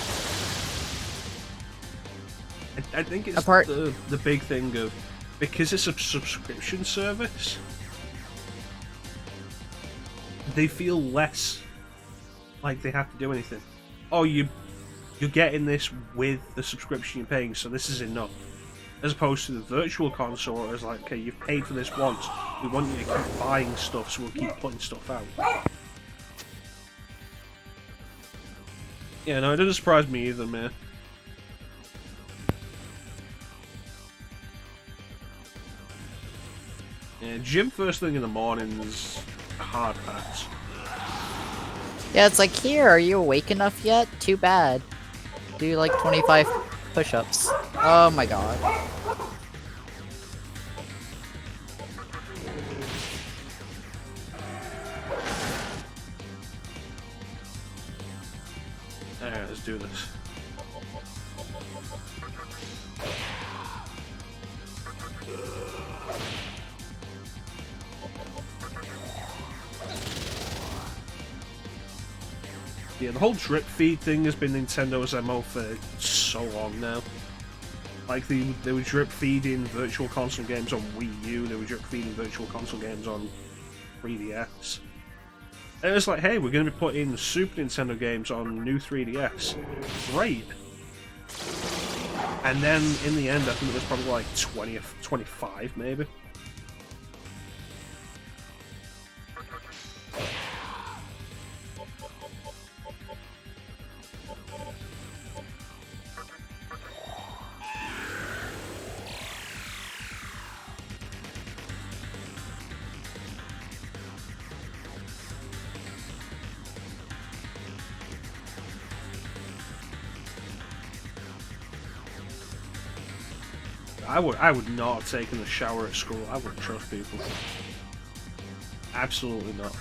I think it's the big thing of... Because it's a subscription service, they feel less like they have to do anything. Oh, you're getting this with the subscription you're paying, so this is enough. As opposed to the virtual console, where it's like, okay, you've paid for this once, we want you to keep buying stuff, so we'll keep putting stuff out. Yeah, no, it doesn't surprise me either, man. Yeah, gym first thing in the morning is a hard pass. Yeah, it's like, here, are you awake enough yet? Too bad. Do like 25 push-ups. Oh my god. Alright, let's do this. Yeah, the whole drip feed thing has been Nintendo's MO for so long now. Like, they were drip feeding virtual console games on Wii U, they were drip feeding virtual console games on 3DS. And it was like, hey, we're going to be putting Super Nintendo games on new 3DS. Great. And then, in the end, I think it was probably like 25 maybe. I would not have taken a shower at school. I wouldn't trust people. Absolutely not.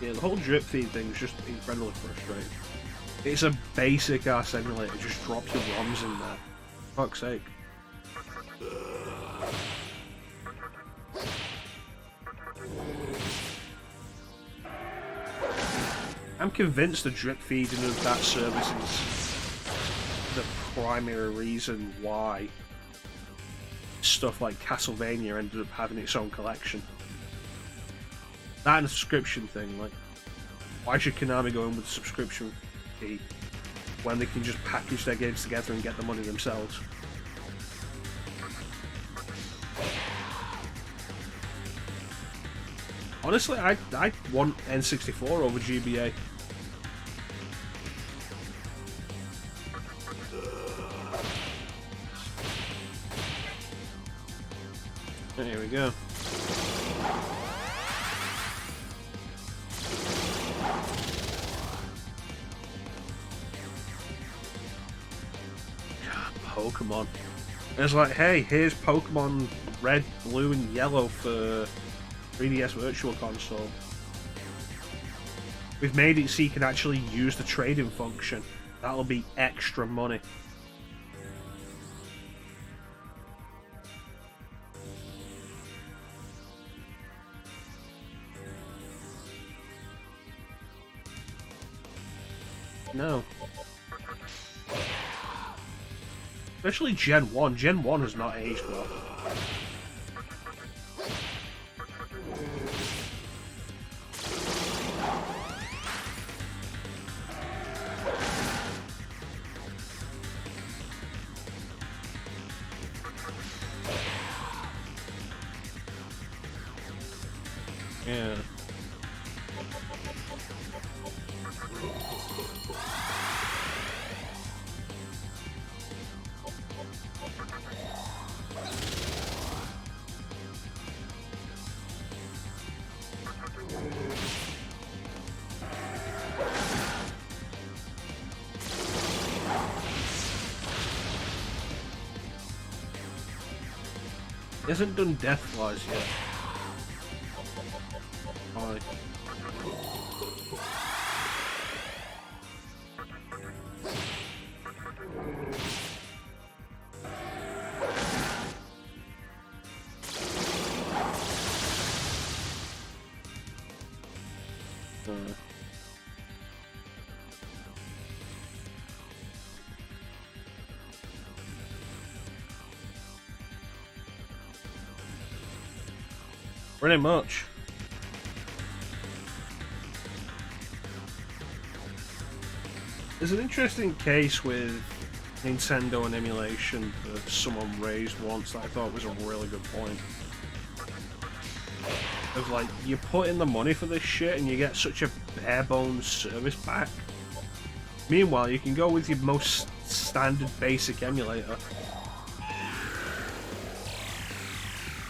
Yeah, the whole drip feed thing is just incredibly frustrating. It's a basic ass emulator, just drop your ROMs in there. Fuck's sake. I'm convinced the drip feeding of that service is the primary reason why stuff like Castlevania ended up having its own collection. That and a subscription thing, like, why should Konami go in with a subscription fee when they can just package their games together and get the money themselves? Honestly, I want N64 over GBA. Here we go. Pokemon. It's like, hey, here's Pokemon Red, Blue, and Yellow for 3DS Virtual Console. We've made it so you can actually use the trading function. That'll be extra money. No. Especially Gen 1. Gen 1 has not aged well. Yeah. He hasn't done Deathflies yet. Why? Pretty much. There's an interesting case with Nintendo and emulation that someone raised once that I thought was a really good point. Of like, you put in the money for this shit and you get such a bare bones service back. Meanwhile, you can go with your most standard basic emulator.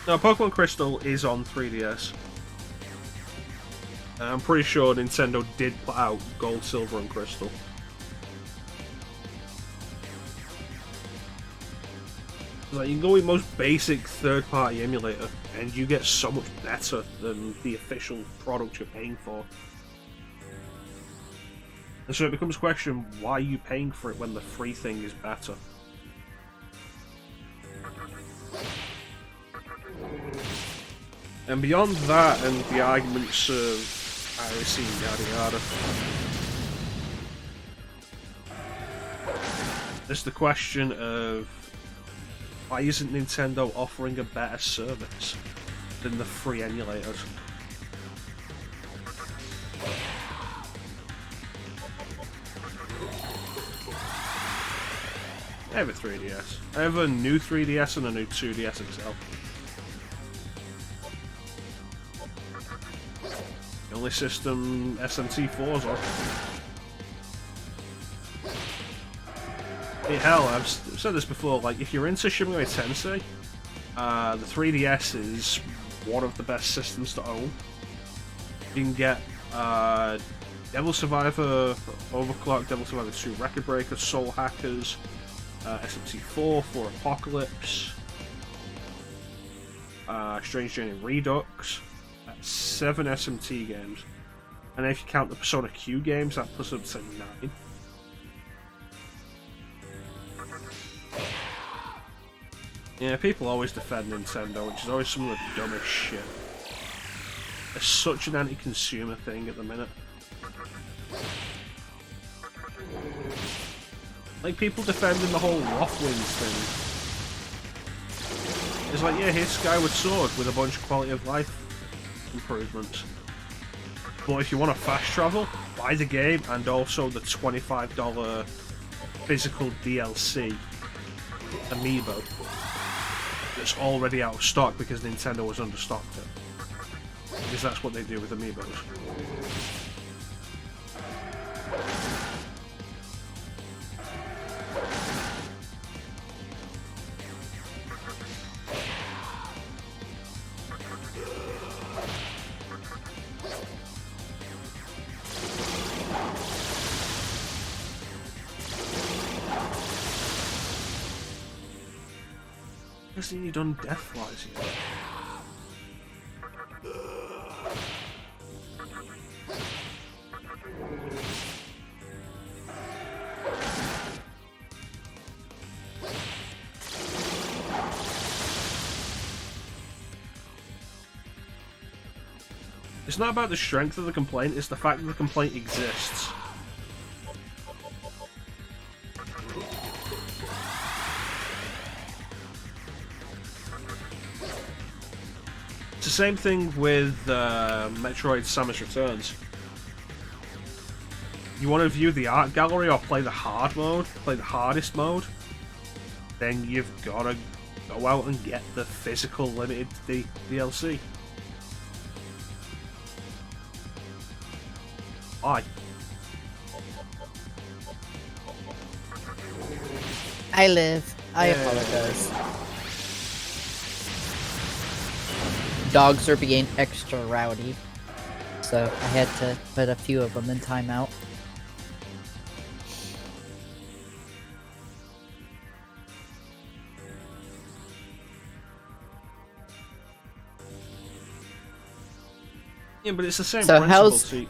Now, Pokemon Crystal is on 3DS. I'm pretty sure Nintendo did put out Gold, Silver, and Crystal. Like, you can go with most basic third-party emulator, and you get so much better than the official product you're paying for. And so it becomes a question, why are you paying for it when the free thing is better? And beyond that, and the arguments of piracy and yada yada, there's the question of why isn't Nintendo offering a better service than the free emulators? I have a 3DS. I have a new 3DS and a new 2DS XL. The only system SMT4's on. Hey, hell, I've said this before, like, if you're into Shin Megami Tensei, the 3DS is one of the best systems to own. You can get Devil Survivor, Overclock, Devil Survivor 2 Record Breaker, Soul Hackers, SMT4 for Apocalypse, Strange Journey Redux, 7 SMT games, and if you count the Persona Q games, that puts up to 9. Yeah, people always defend Nintendo, which is always some of the dumbest shit. It's such an anti-consumer thing at the minute. Like, people defending the whole Rothwinds thing. It's like, yeah, here's Skyward Sword with a bunch of quality of life improvements. But if you want to fast travel, buy the game and also the $25 physical DLC amiibo that's already out of stock because Nintendo has understocked it. Because that's what they do with amiibos. Hasn't he done Deathwise yet? It's not about the strength of the complaint, it's the fact that the complaint exists. It's the same thing with Metroid Samus Returns. You want to view the art gallery or play the hard mode, play the hardest mode, then you've got to go out and get the physical limited DLC. Why? I live. I apologize. Dogs are being extra rowdy, so I had to put a few of them in timeout. Yeah, but it's the same So principle, Teak.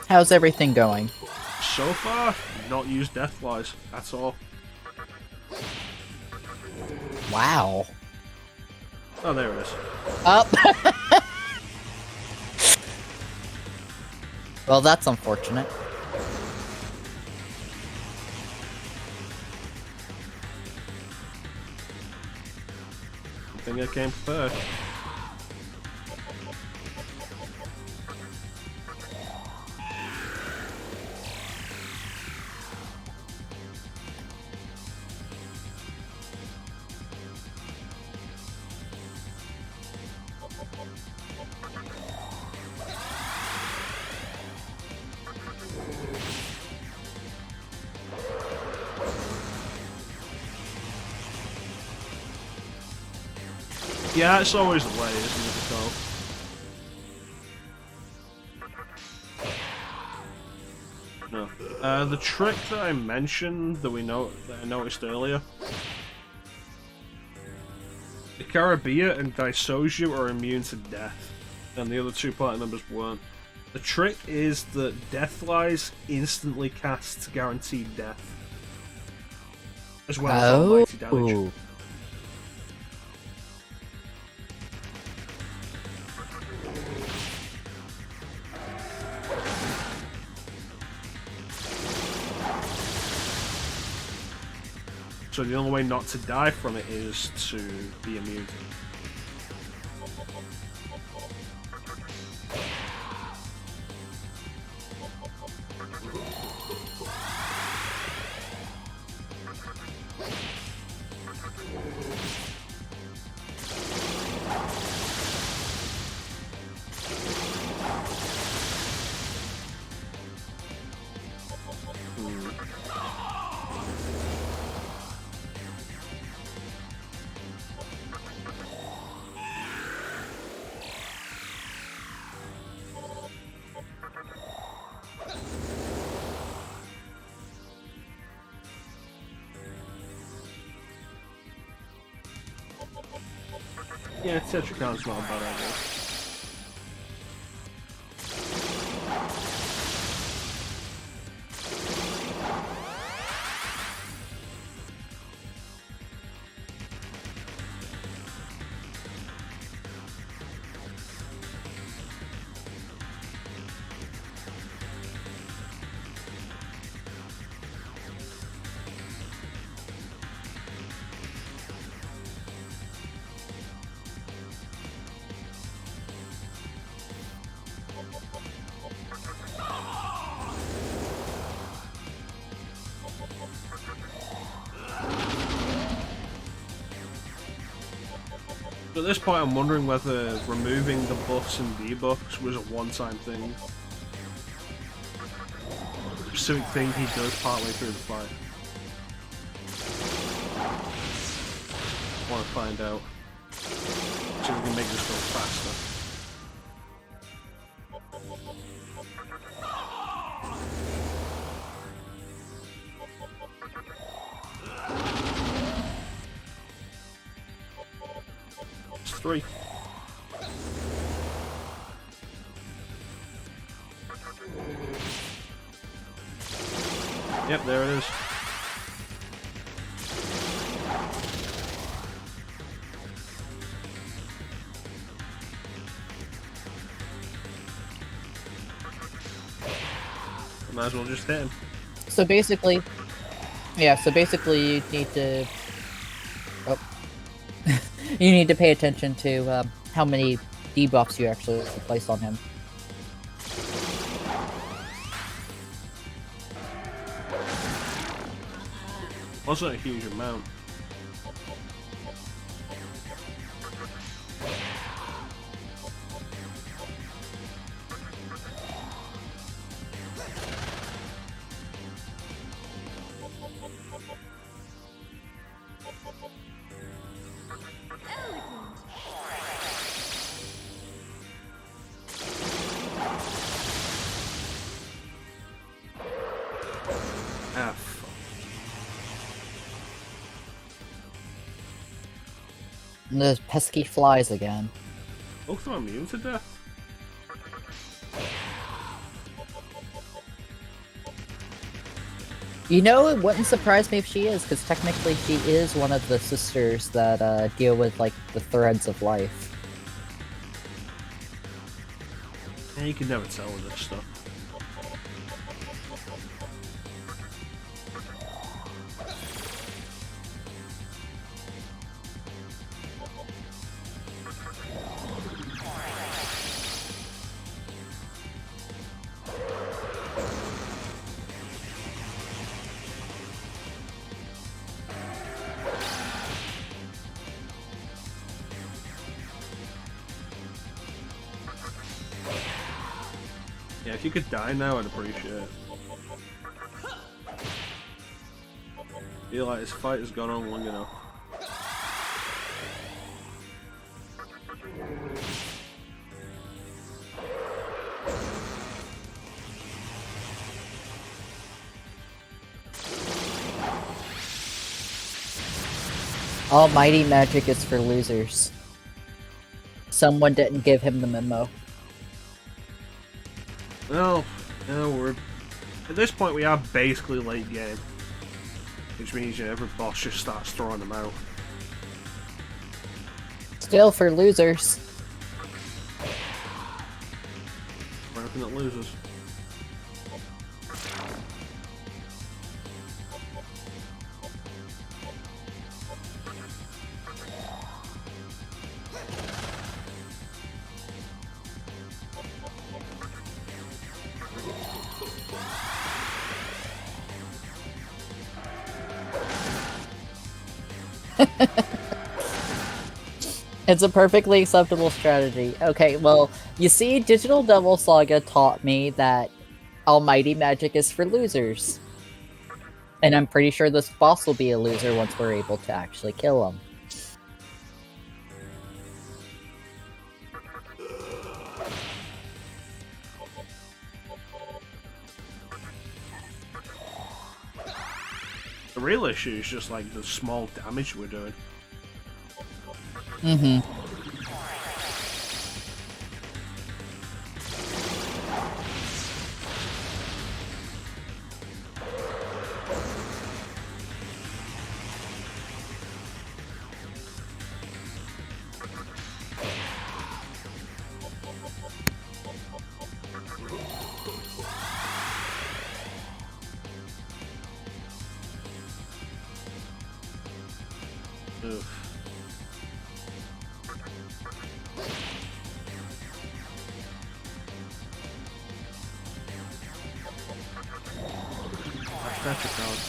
How's everything going? So far, not used Deathwise at all. Wow. Oh, there it is. Up. Well, that's unfortunate. I think I came prepared. Yeah, it's always the way, isn't it, Nicole? No. The trick that I mentioned that I noticed earlier. Icarabia and Daisoju are immune to death, and the other two party members weren't. The trick is that Deathlies instantly casts guaranteed death, as well as almighty damage. So the only way not to die from it is to be immune. Yeah, Tetracon's not a bad idea. At this point, I'm wondering whether removing the buffs and debuffs was a one-time thing. A specific thing he does partway through the fight. I want to find out. See if we can make this go faster. Three. Yep, there it is. Might as well just hit him. So basically, yeah. So basically, you need to. Oh. You need to pay attention to how many debuffs you actually place on him. Wasn't a huge amount. And those pesky flies again. Both are immune to death. You know, it wouldn't surprise me if she is, because technically she is one of the sisters that deal with, like, the threads of life. Yeah, you can never tell with this stuff. Yeah, if you could die now, I'd appreciate it. I feel like this fight has gone on long enough. Almighty magic is for losers. Someone didn't give him the memo. Well, no, we're at this point we are basically late game, which means every boss just starts throwing them out. Still for losers. We're looking at losers. It's a perfectly acceptable strategy. Okay, well, you see, Digital Devil Saga taught me that Almighty magic is for losers. And I'm pretty sure this boss will be a loser once we're able to actually kill him. The real issue is just like the small damage we're doing. Mm-hmm. Ugh. That's a card.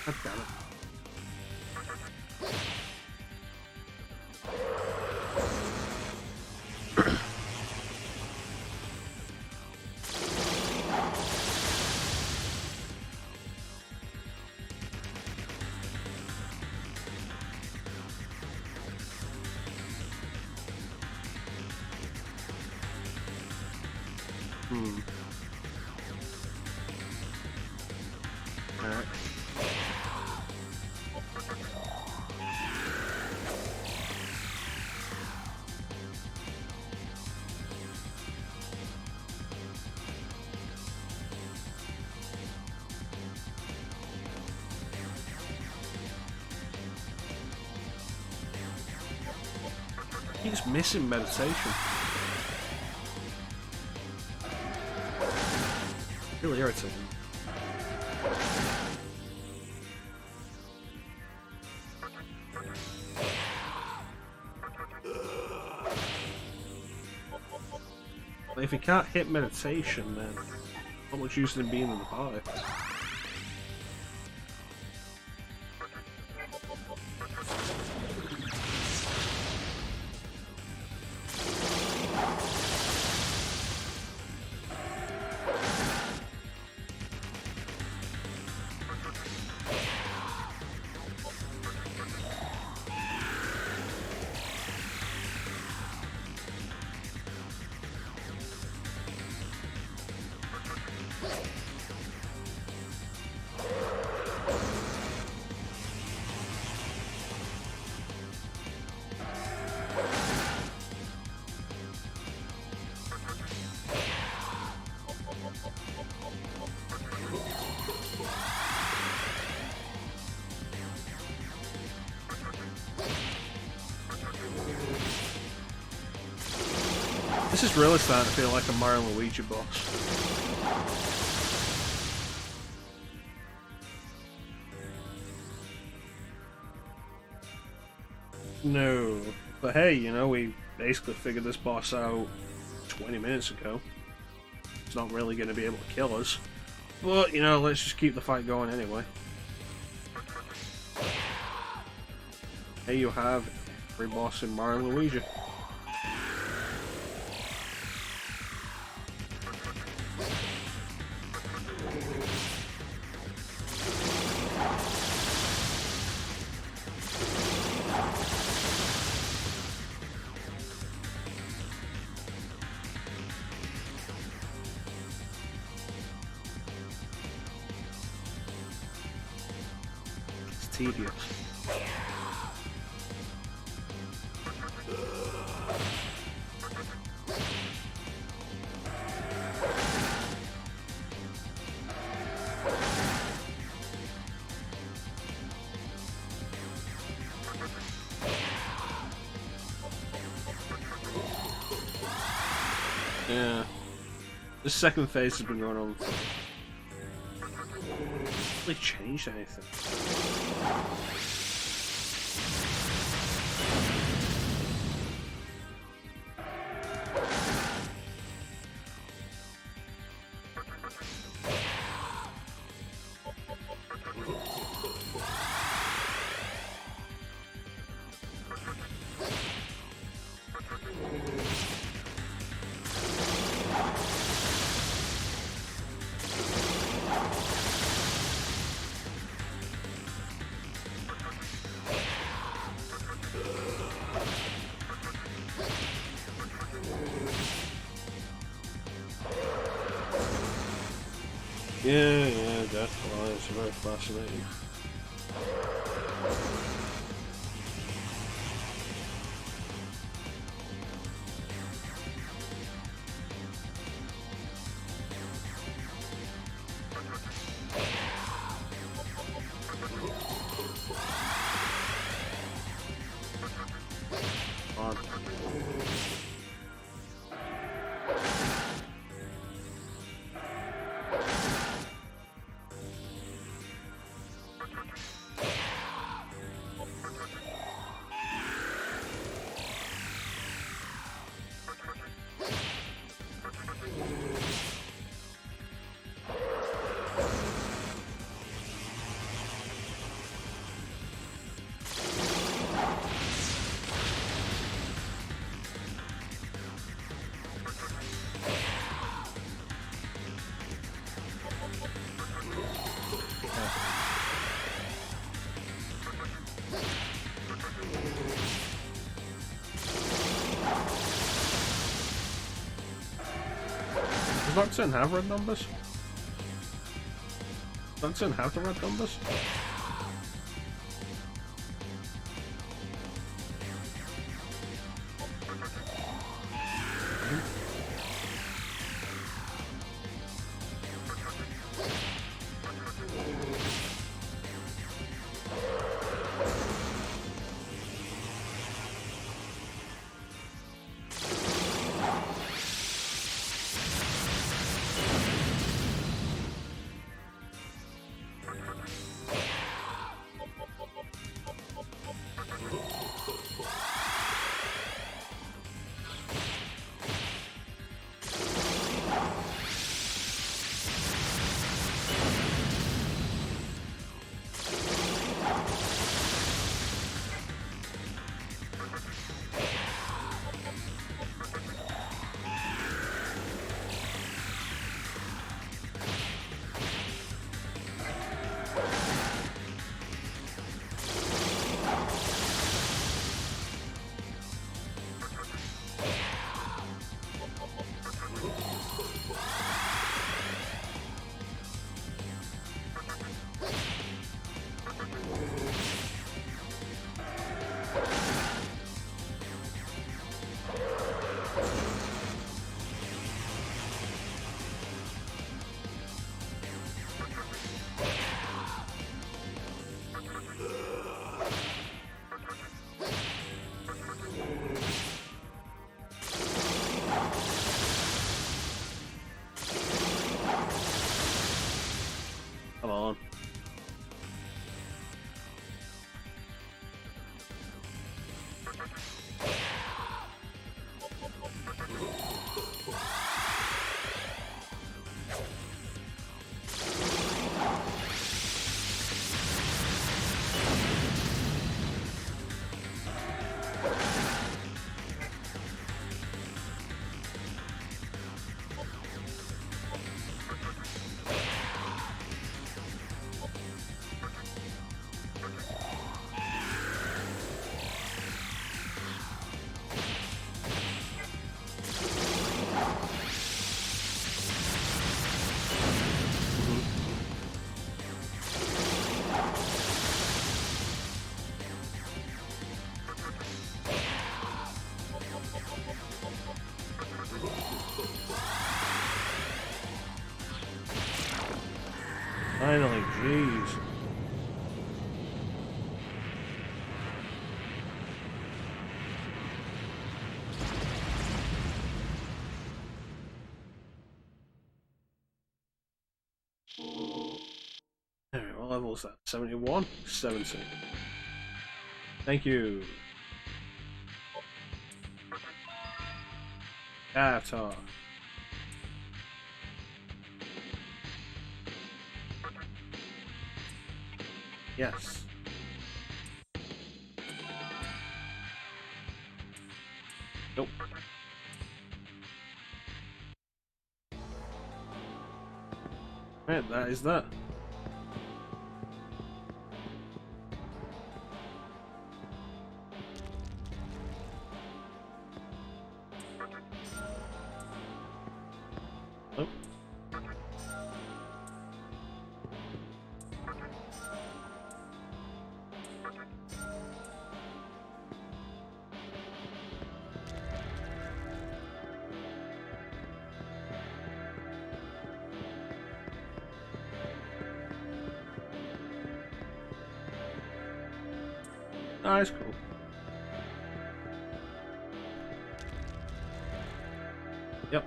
God damn it. Alright. He's missing meditation. Really irritating. But if he can't hit meditation, then not much use in him being in the party. This is really starting to feel like a Mario and Luigi boss. No. But hey, you know, we basically figured this boss out 20 minutes ago. It's not really going to be able to kill us. But, you know, let's just keep the fight going anyway. There you have every boss in Mario and Luigi. tedious. Yeah. The second phase has been going on for... They changed anything. Yeah, definitely. It's very fascinating. On. Does Nocturne have red numbers? Does Nocturne have the red numbers? Come on. Finally, jeez. Alright, what level is that? 71? 70. Thank you. Avatar. Yes. Nope. Right, that is that. Nope. Oh, that's cool. Yep.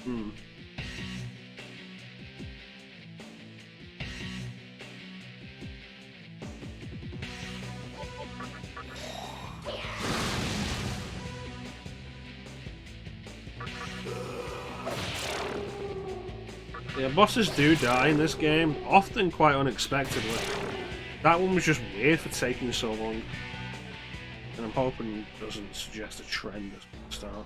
Hmm. Yeah, bosses do die in this game, often quite unexpectedly. That one was just weird for taking so long. And I'm hoping it doesn't suggest a trend at the start.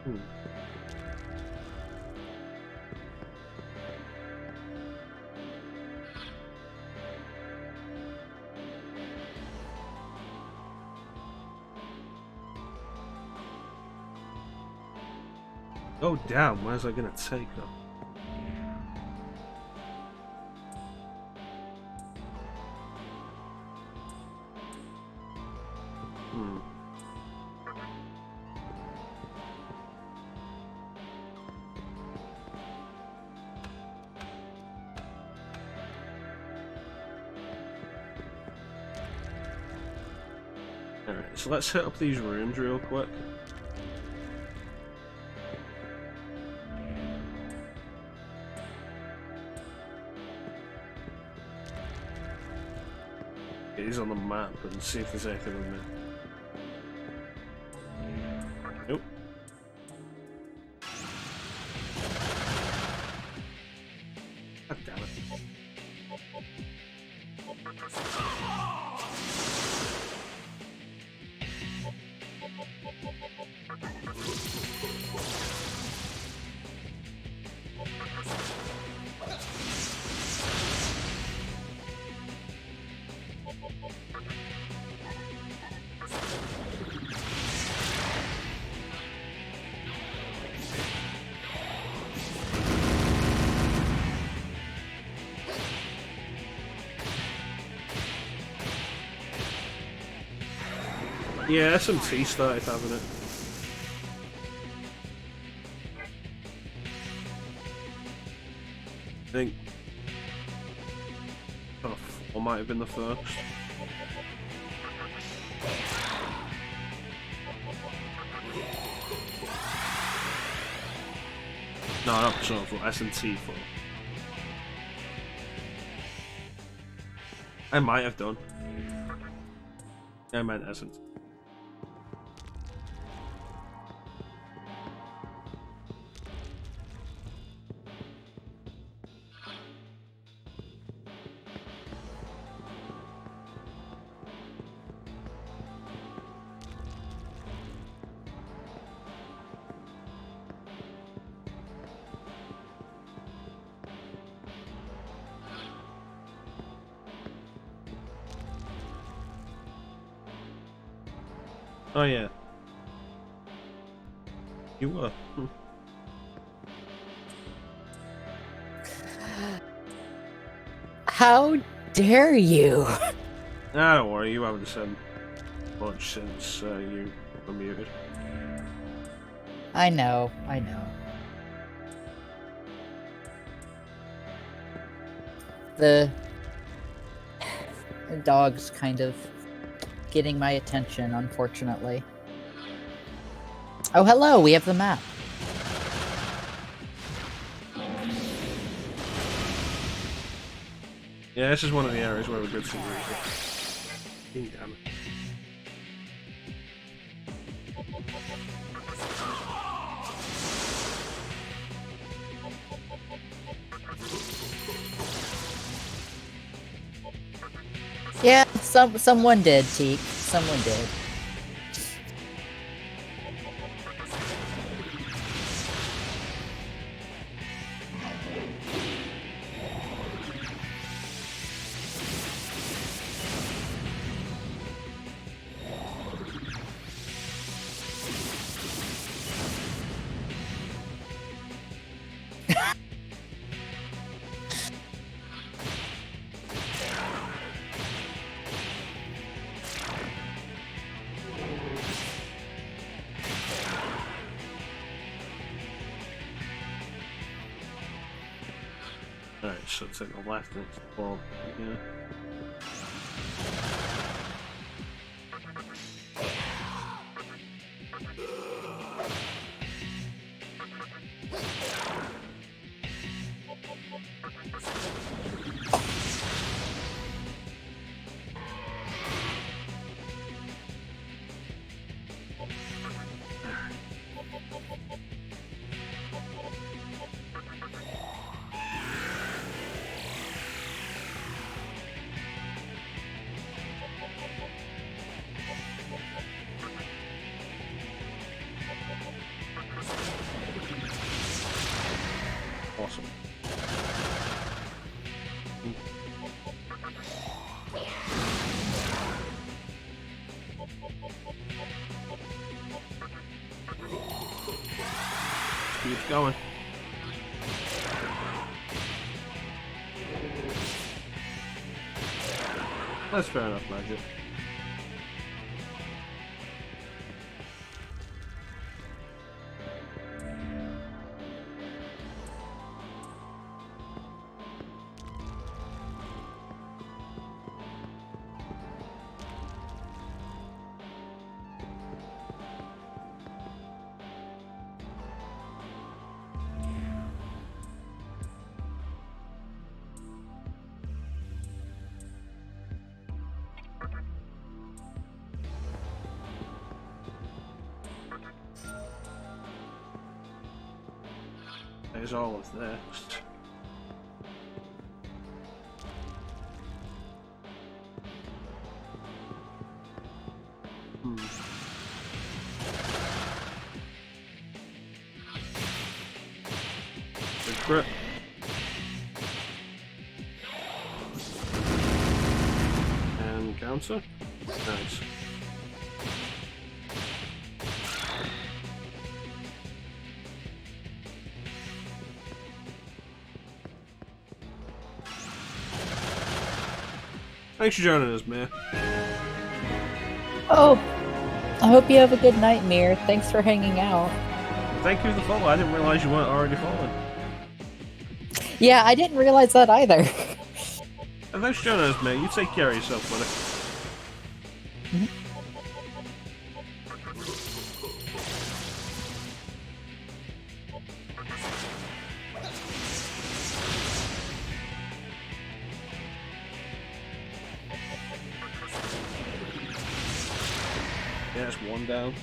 Hmm. Oh damn, where's that gonna take her? Hmm. Alright, so let's hit up these rooms real quick. Get these on the map and see if there's anything in there. Nope. God damn it. Yeah, SMT started having it. I think. Oh, 4 might have been the first. No, not Persona 4, SMT 4. I might have done. I meant SMT. Oh yeah. You were. How dare you? Nah, don't worry, you haven't said much since you were muted. I know. The dog's kind of getting my attention, unfortunately. Oh, hello, we have the map. Yeah, this is one of the areas where we're good to use it. Damn it. Yeah, someone did, Teak. Someone did. Alright, so take the left and it's the ball. Yeah. Awesome. Keep going. That's fair enough, Magic. There's all of this. Good grip. And counter. Nice. Thanks for joining us, man. Oh, I hope you have a good night, Mir. Thanks for hanging out. Thank you for the follow. I didn't realize you weren't already following. Yeah, I didn't realize that either. And thanks for joining us, mate. You take care of yourself, buddy. Yeah, that's one down.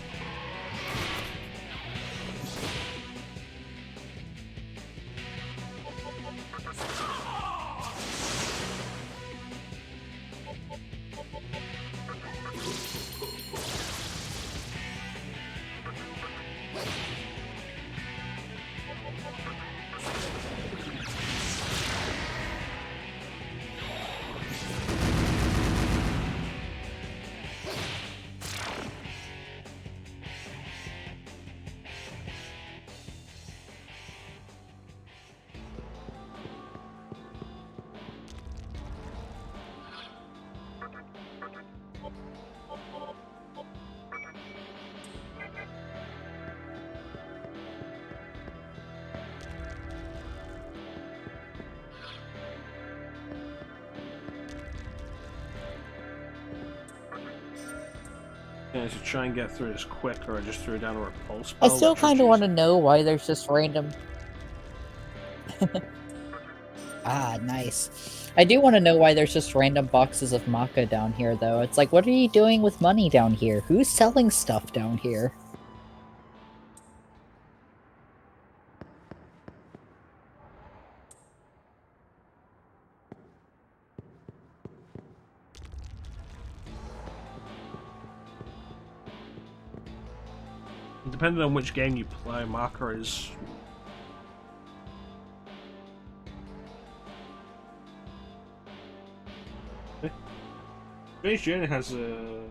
Yeah, to try and get through this quicker, I just threw down a repulse I spell, still which is kind of want to using- know why there's just random... Ah, nice. I do want to know why there's just random boxes of maca down here, though. It's like, what are you doing with money down here? Who's selling stuff down here? Depending on which game you play, marker is... Strange Journey has a...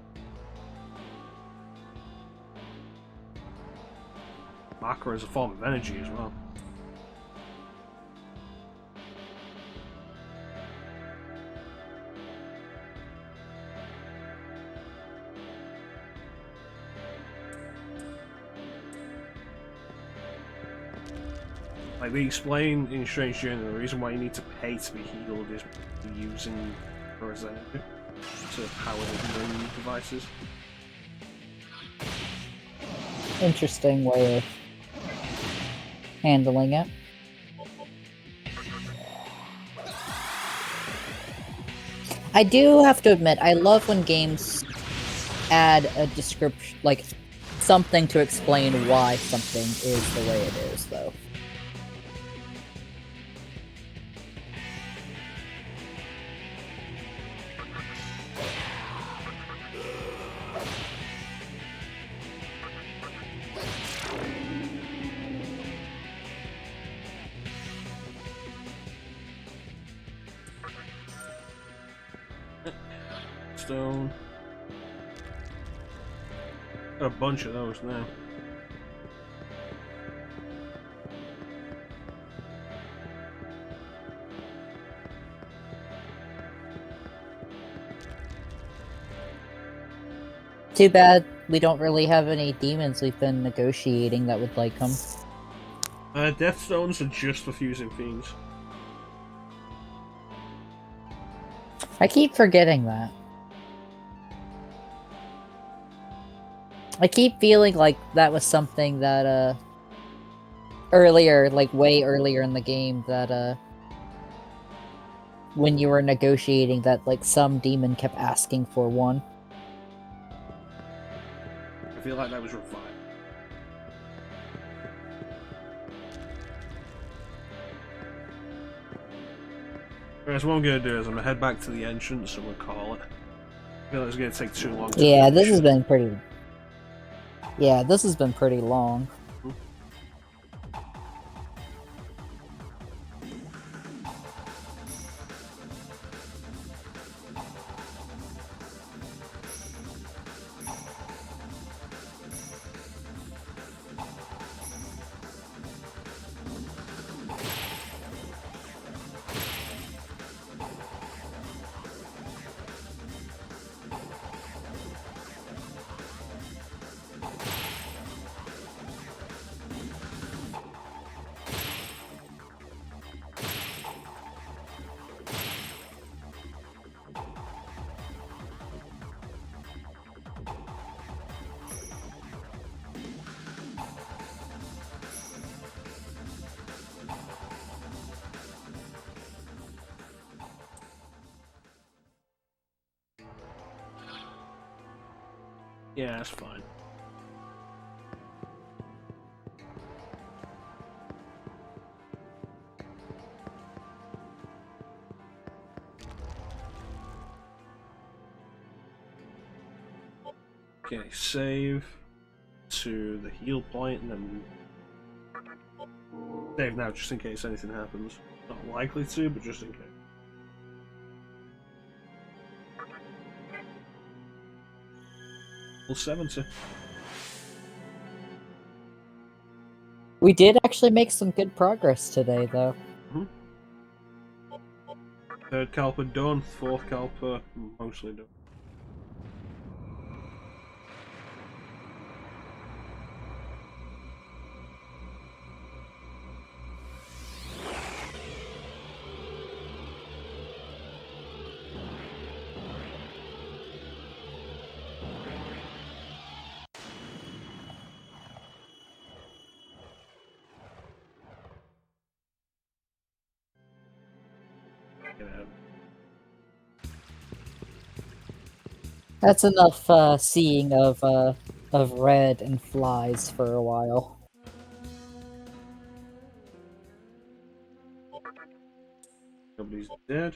marker as a form of energy as well. Like they explain in Strange Journey, the reason why you need to pay to be healed is using her as energy to power the healing devices. Interesting way of handling it. I do have to admit, I love when games add a description, like something to explain why something is the way it is, though. Stone. Got a bunch of those now. Too bad we don't really have any demons we've been negotiating that would like them. Death Stones are just for fusing fiends. I keep forgetting that. I keep feeling like that was something that, earlier, like way earlier in the game, that, when you were negotiating that, like, some demon kept asking for one. I feel like that was revived. Alright, so what I'm going to do is I'm going to head back to the entrance and we'll call it. I feel like it's going to take too long to Yeah, this finish. has been pretty... Yeah, this has been pretty long. Yeah, that's fine. Okay, save to the heal point and then save now just in case anything happens. Not likely to, but just in case. Level 70. We did actually make some good progress today, though. Third Kalpa done, fourth Kalpa mostly done. You know. That's enough seeing of red and flies for a while. Nobody's dead.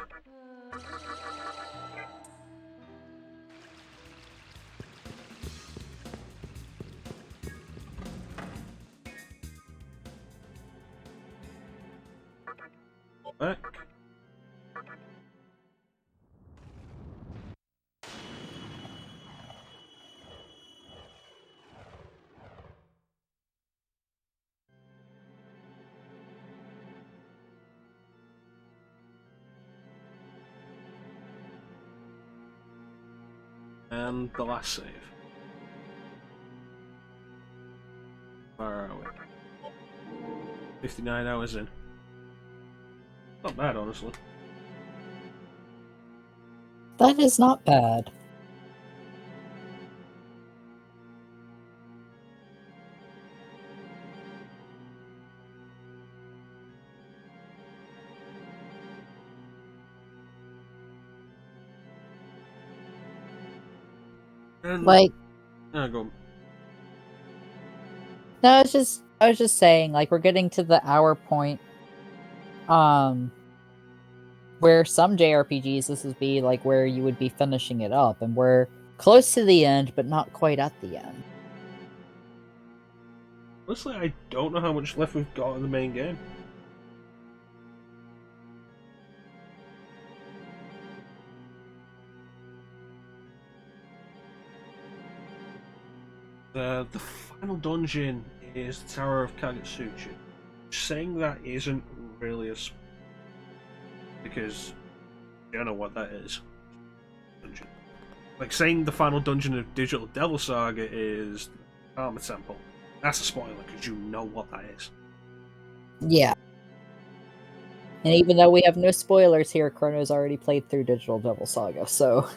Back. And the last save. Where are we? 59 hours in. Not bad, honestly. That is not bad. And, Like, oh, go on. no, I was just saying, like, we're getting to the hour point, where some JRPGs, this would be, like, where you would be finishing it up, and we're close to the end, but not quite at the end. Honestly, I don't know how much left we've got in the main game. The final dungeon is the Tower of Kagetsuchi. Saying that isn't really a because I don't know what that is. Dungeon. Like saying the final dungeon of Digital Devil Saga is the Karma Temple. That's a spoiler because you know what that is. Yeah. And even though we have no spoilers here, Chrono's already played through Digital Devil Saga, so...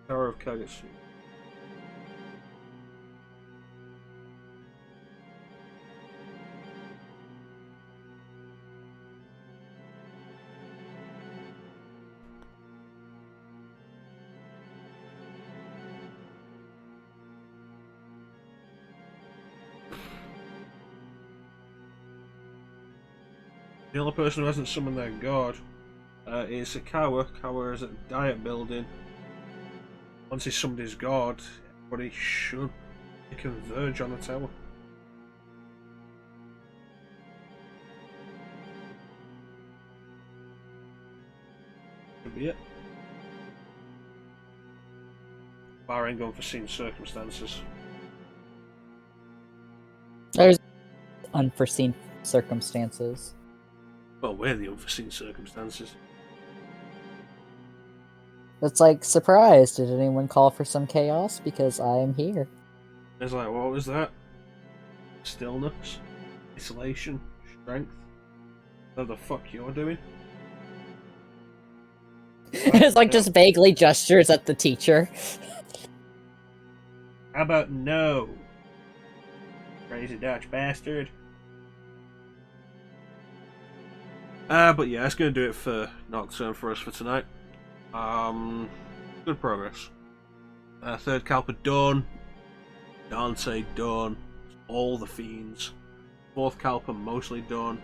Tower of Kagetsuchi. The only person who hasn't summoned their god is Sakawa. Kawa is at the Diet Building. Once he's summoned his god, everybody should converge on the tower. Should be it. Barring unforeseen circumstances. There's unforeseen circumstances. Well, we're the unforeseen circumstances. It's like, surprise, did anyone call for some chaos? Because I am here. It's like, what was that? Stillness, isolation, strength. What the fuck you're doing? It's like just vaguely gestures at the teacher. How about no? Crazy Dutch bastard. But yeah, that's gonna do it for Nocturne for us for tonight. Good progress. Third Kalpa done. Dante done. All the fiends. Fourth Kalpa mostly done.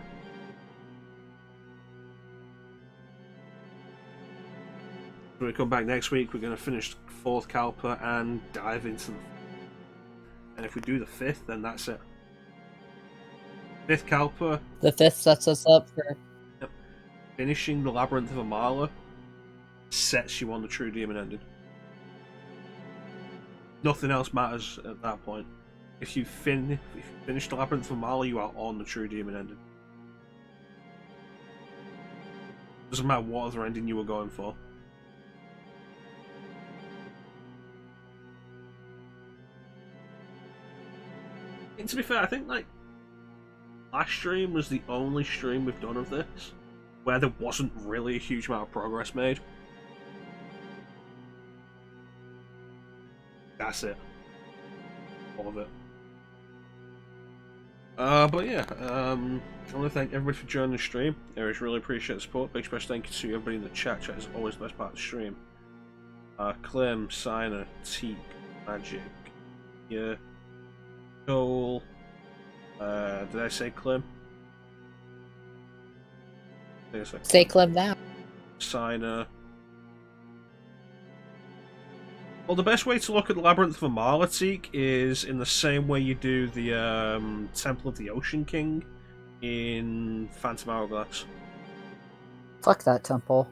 When we come back next week, we're going to finish fourth Kalpa and dive into the... And if we do the fifth, then that's it. Fifth Kalpa... The fifth sets us up for... Yep. Finishing the Labyrinth of Amala sets you on the true demon ending. Nothing else matters at that point. If you finish the Labyrinth of Amala, you are on the true demon ending. Doesn't matter what other ending you were going for. And to be fair, I think like last stream was the only stream we've done of this where there wasn't really a huge amount of progress made. That's it. All of it. But yeah, I want to thank everybody for joining the stream. I really appreciate the support. Big special thank you to everybody in the chat. Chat is always the best part of the stream. Clem, Signer, Teak, Magic, yeah, Joel. Did I say Clem? Say Clem now. Signer. Well, the best way to look at the Labyrinth of Amarlatique is in the same way you do the Temple of the Ocean King in Phantom Hourglass. Fuck that temple.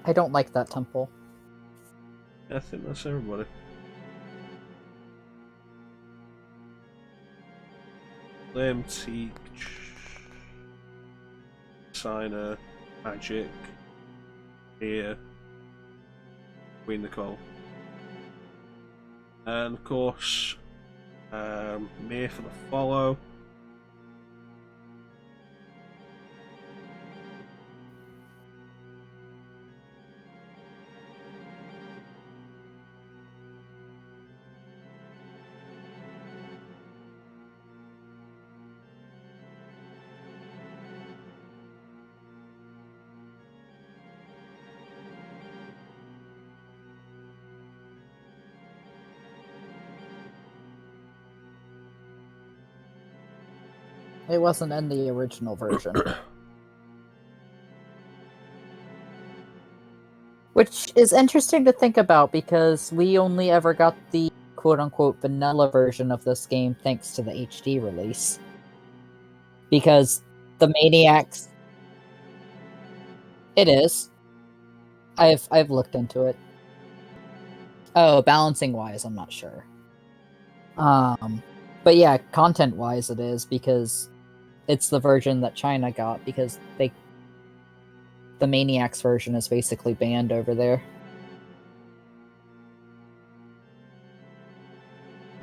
I don't like that temple. I think that's everybody. Lim, Teak, Signer, Magic, here, Queen Nicole. And of course, me for the follow. It wasn't in the original version. Which is interesting to think about because we only ever got the quote-unquote vanilla version of this game thanks to the HD release. Because the Maniacs... It is. I've looked into it. Oh, balancing-wise, I'm not sure. But yeah, content-wise it is, because it's the version that China got, because the Maniacs version is basically banned over there.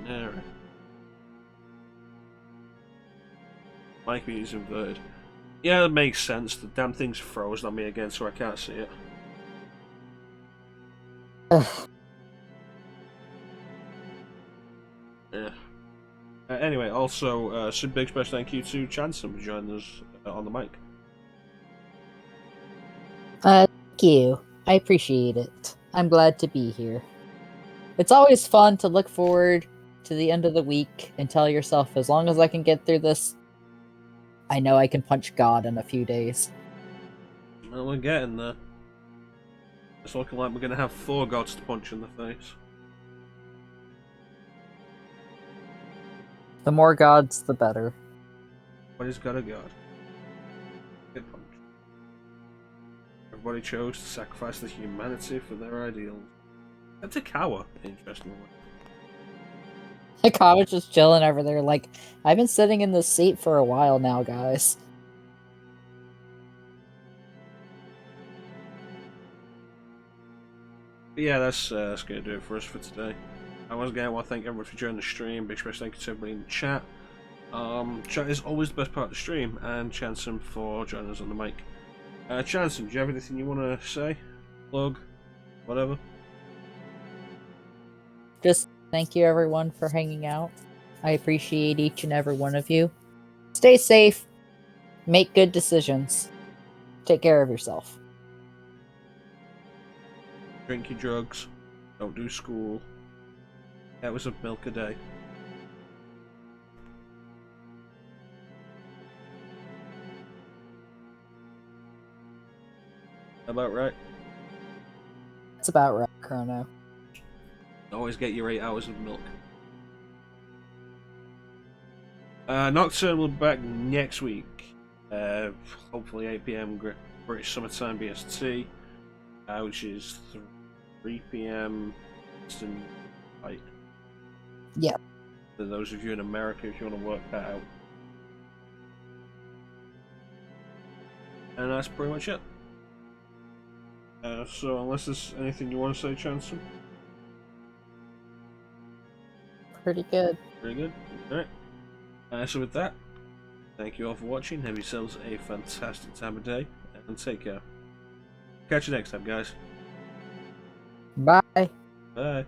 Alright. Mic means inverted. Yeah, that makes sense. The damn thing's frozen on me again, so I can't see it. Ugh. Yeah. Anyway, also, some big special thank you to ChanceEm for joining us on the mic. Thank you. I appreciate it. I'm glad to be here. It's always fun to look forward to the end of the week and tell yourself, as long as I can get through this, I know I can punch God in a few days. Well, we're getting there. It's looking like we're going to have 4 gods to punch in the face. The more gods, the better. Everybody's got a god. Good punch. Everybody chose to sacrifice the humanity for their ideals. That's a cower, interestingly. I was just chilling over there like, I've been sitting in this seat for a while now, guys. But yeah, that's going to do it for us for today. Once again, I want to thank everyone for joining the stream. Big special thank you to everybody in the chat. Chat is always the best part of the stream, and ChanceEm for joining us on the mic. ChanceEm, do you have anything you want to say? Plug? Whatever? Just thank you everyone for hanging out. I appreciate each and every one of you. Stay safe. Make good decisions. Take care of yourself. Drink your drugs. Don't do school. That was a milk a day. About right? That's about right, Chrono. Always get your 8 hours of milk. Nocturne will be back next week. Hopefully 8 PM British Summertime BST, which is 3 PM Eastern Light. Yeah. For those of you in America, if you want to work that out. And that's pretty much it. So unless there's anything you want to say, ChanceEm? Pretty good. Pretty good? Alright. So with that, thank you all for watching. Have yourselves a fantastic time of day, and take care. Catch you next time, guys. Bye. Bye.